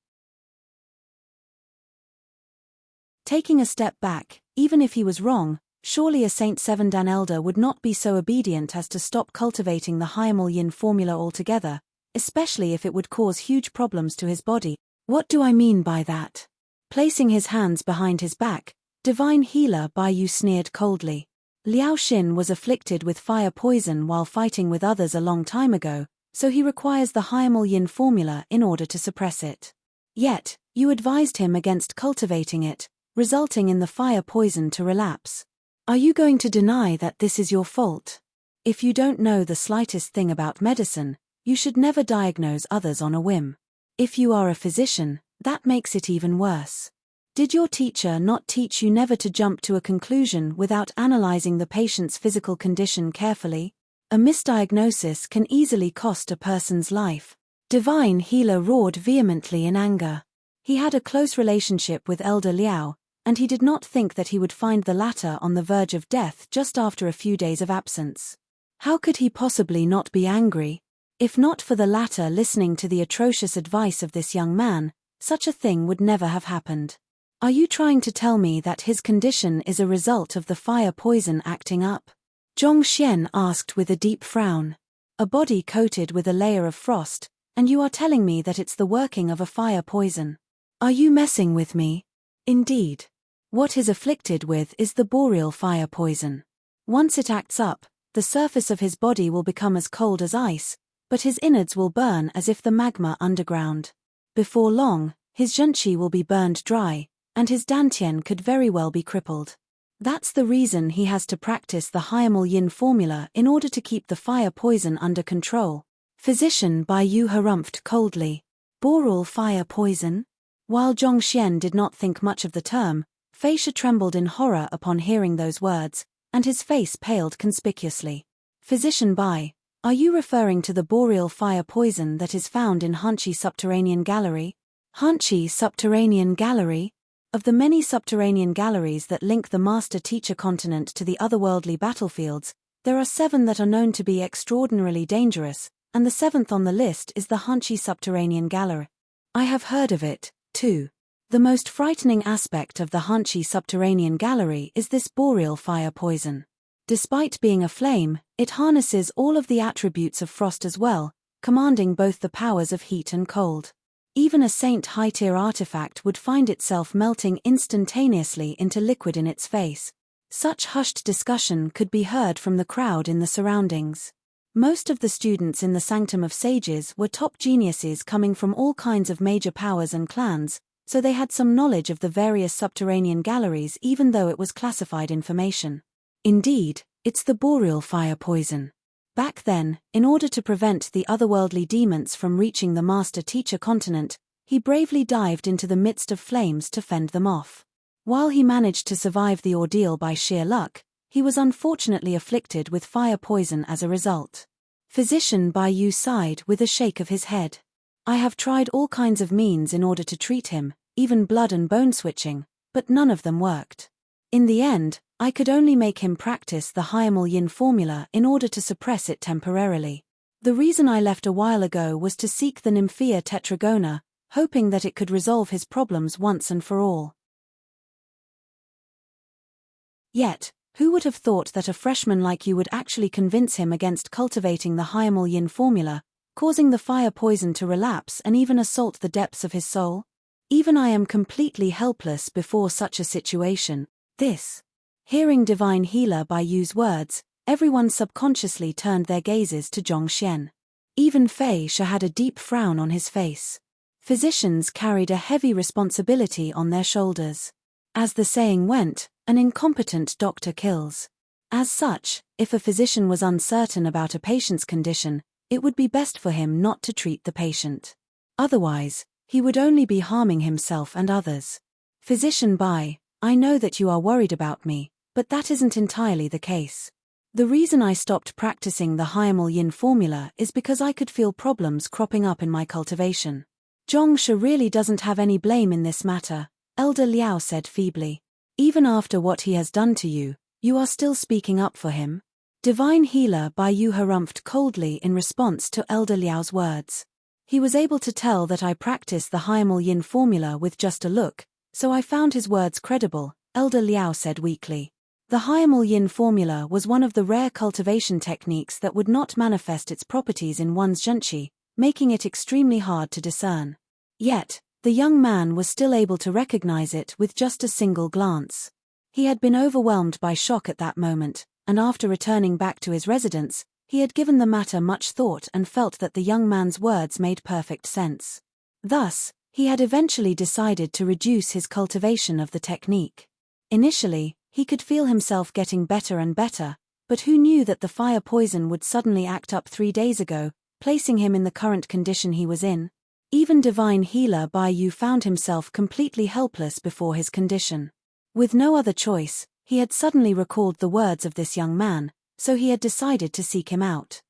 Taking a step back, even if he was wrong, surely a Saint Seven Dan elder would not be so obedient as to stop cultivating the Hymal Yin formula altogether, especially if it would cause huge problems to his body. What do I mean by that? Placing his hands behind his back, Divine Healer Bai Yu sneered coldly. Liao Xin was afflicted with fire poison while fighting with others a long time ago, so he requires the Hymal Yin formula in order to suppress it. Yet, you advised him against cultivating it, resulting in the fire poison to relapse. Are you going to deny that this is your fault? If you don't know the slightest thing about medicine, you should never diagnose others on a whim. If you are a physician, that makes it even worse. Did your teacher not teach you never to jump to a conclusion without analyzing the patient's physical condition carefully? A misdiagnosis can easily cost a person's life. Divine Healer roared vehemently in anger. He had a close relationship with Elder Liao, and he did not think that he would find the latter on the verge of death just after a few days of absence. How could he possibly not be angry? If not for the latter listening to the atrocious advice of this young man, such a thing would never have happened. Are you trying to tell me that his condition is a result of the fire poison acting up? Zhong Xian asked with a deep frown. A body coated with a layer of frost, and you are telling me that it's the working of a fire poison. Are you messing with me? Indeed. What he's afflicted with is the boreal fire poison. Once it acts up, the surface of his body will become as cold as ice, but his innards will burn as if the magma underground. Before long, his zhenqi will be burned dry, and his dantian could very well be crippled. That's the reason he has to practice the Hyamel Yin formula in order to keep the fire poison under control. Physician Bai Yu harumphed coldly. Boreal fire poison? While Zhong Xian did not think much of the term, Fei Shi trembled in horror upon hearing those words, and his face paled conspicuously. Physician Bai, are you referring to the boreal fire poison that is found in Hanqi Subterranean Gallery? Hanqi Subterranean Gallery? Of the many subterranean galleries that link the Master-Teacher continent to the otherworldly battlefields, there are 7 that are known to be extraordinarily dangerous, and the 7th on the list is the Hanqi Subterranean Gallery. I have heard of it, too. The most frightening aspect of the Hanqi Subterranean Gallery is this boreal fire poison. Despite being a flame, it harnesses all of the attributes of frost as well, commanding both the powers of heat and cold. Even a Saint high-tier artifact would find itself melting instantaneously into liquid in its face. Such hushed discussion could be heard from the crowd in the surroundings. Most of the students in the Sanctum of Sages were top geniuses coming from all kinds of major powers and clans, so they had some knowledge of the various subterranean galleries even though it was classified information. Indeed, it's the boreal fire poison. Back then, in order to prevent the otherworldly demons from reaching the Master-Teacher continent, he bravely dived into the midst of flames to fend them off. While he managed to survive the ordeal by sheer luck, he was unfortunately afflicted with fire poison as a result. Physician Bai Yu sighed with a shake of his head. I have tried all kinds of means in order to treat him, even blood and bone switching, but none of them worked. In the end, I could only make him practice the Hyamel Yin formula in order to suppress it temporarily. The reason I left a while ago was to seek the Nymphea Tetragona, hoping that it could resolve his problems once and for all. Yet, who would have thought that a freshman like you would actually convince him against cultivating the Hyamel Yin formula, causing the fire poison to relapse and even assault the depths of his soul? Even I am completely helpless before such a situation. This. Hearing Divine Healer Bai Yu's words, everyone subconsciously turned their gazes to Zhong Xian. Even Fei Shi had a deep frown on his face. Physicians carried a heavy responsibility on their shoulders. As the saying went, an incompetent doctor kills. As such, if a physician was uncertain about a patient's condition, it would be best for him not to treat the patient. Otherwise, he would only be harming himself and others. Physician Bai, I know that you are worried about me, but that isn't entirely the case. The reason I stopped practicing the Hyamel Yin formula is because I could feel problems cropping up in my cultivation. Zhong Shi really doesn't have any blame in this matter, Elder Liao said feebly. Even after what he has done to you, you are still speaking up for him? Divine Healer Bai Yu harumphed coldly in response to Elder Liao's words. He was able to tell that I practiced the Hyamel Yin formula with just a look, so I found his words credible, Elder Liao said weakly. The Hyamel Yin formula was one of the rare cultivation techniques that would not manifest its properties in one's zhenqi, making it extremely hard to discern. Yet, the young man was still able to recognize it with just a single glance. He had been overwhelmed by shock at that moment, and after returning back to his residence, he had given the matter much thought and felt that the young man's words made perfect sense. Thus, he had eventually decided to reduce his cultivation of the technique. Initially, he could feel himself getting better and better, but who knew that the fire poison would suddenly act up 3 days ago, placing him in the current condition he was in? Even Divine Healer Bai Yu found himself completely helpless before his condition. With no other choice, he had suddenly recalled the words of this young man, so he had decided to seek him out.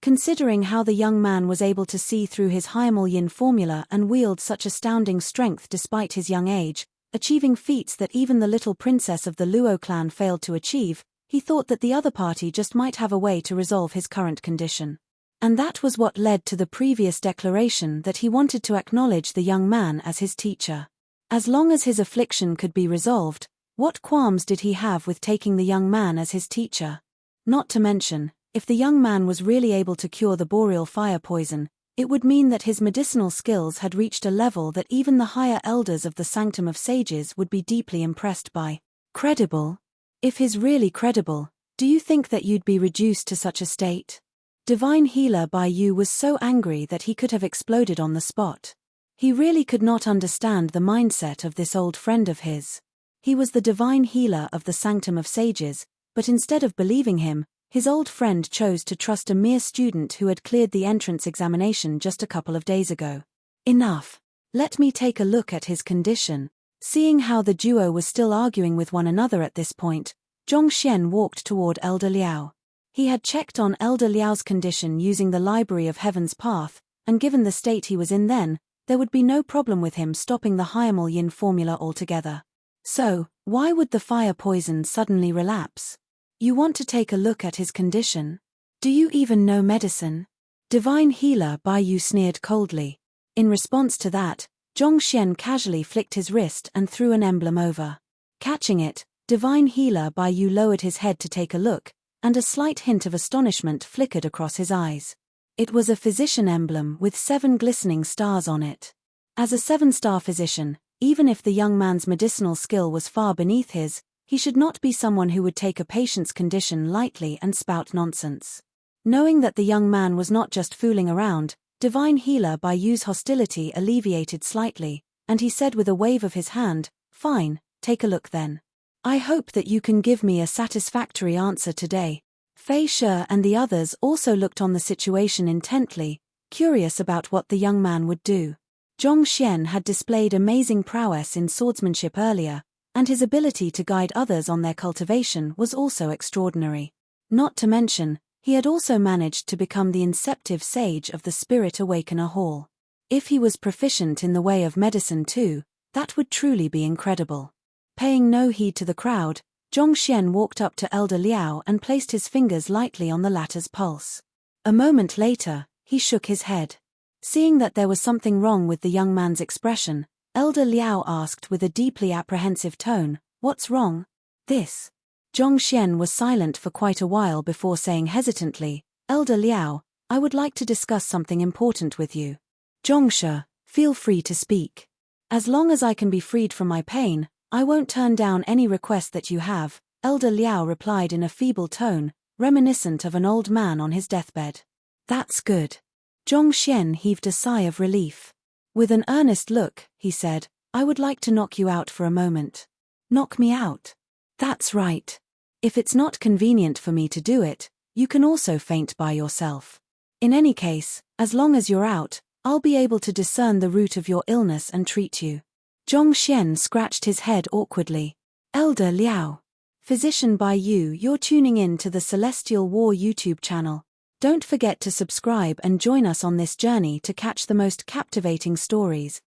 Considering how the young man was able to see through his Hymal Yin formula and wield such astounding strength despite his young age, achieving feats that even the little princess of the Luo clan failed to achieve, he thought that the other party just might have a way to resolve his current condition. And that was what led to the previous declaration that he wanted to acknowledge the young man as his teacher. As long as his affliction could be resolved, what qualms did he have with taking the young man as his teacher? Not to mention, if the young man was really able to cure the boreal fire poison, it would mean that his medicinal skills had reached a level that even the higher elders of the Sanctum of Sages would be deeply impressed by. Credible? If he's really credible, do you think that you'd be reduced to such a state? Divine Healer Bai Yu was so angry that he could have exploded on the spot. He really could not understand the mindset of this old friend of his. He was the divine healer of the Sanctum of Sages, but instead of believing him, his old friend chose to trust a mere student who had cleared the entrance examination just a couple of days ago. Enough. Let me take a look at his condition. Seeing how the duo was still arguing with one another at this point, Zhongxian walked toward Elder Liao. He had checked on Elder Liao's condition using the Library of Heaven's Path, and given the state he was in then, there would be no problem with him stopping the Hymal Yin formula altogether. So, why would the fire poison suddenly relapse? You want to take a look at his condition? Do you even know medicine? Divine Healer Bai Yu sneered coldly. In response to that, Zhongxian casually flicked his wrist and threw an emblem over. Catching it, Divine Healer Bai Yu lowered his head to take a look, and a slight hint of astonishment flickered across his eyes. It was a physician emblem with 7 glistening stars on it. As a 7-star physician, even if the young man's medicinal skill was far beneath his, he should not be someone who would take a patient's condition lightly and spout nonsense. Knowing that the young man was not just fooling around, Divine Healer Bai Yu's hostility alleviated slightly, and he said with a wave of his hand, "Fine, take a look then. I hope that you can give me a satisfactory answer today." Fei Shi and the others also looked on the situation intently, curious about what the young man would do. Zhongxian had displayed amazing prowess in swordsmanship earlier, and his ability to guide others on their cultivation was also extraordinary. Not to mention, he had also managed to become the inceptive sage of the Spirit Awakener Hall. If he was proficient in the way of medicine too, that would truly be incredible. Paying no heed to the crowd, Zhongxian walked up to Elder Liao and placed his fingers lightly on the latter's pulse. A moment later, he shook his head. Seeing that there was something wrong with the young man's expression, Elder Liao asked with a deeply apprehensive tone, "What's wrong?" "This." Zhongxian was silent for quite a while before saying hesitantly, "Elder Liao, I would like to discuss something important with you." "Zhongshe, feel free to speak. As long as I can be freed from my pain, I won't turn down any request that you have," Elder Liao replied in a feeble tone, reminiscent of an old man on his deathbed. "That's good." Zhongxian heaved a sigh of relief. With an earnest look, he said, "I would like to knock you out for a moment." "Knock me out?" "That's right. If it's not convenient for me to do it, you can also faint by yourself. In any case, as long as you're out, I'll be able to discern the root of your illness and treat you." Zhongxian scratched his head awkwardly. "Elder Liao. Physician Bai Yu, you're tuning in to the Celestial War YouTube channel. Don't forget to subscribe and join us on this journey to catch the most captivating stories.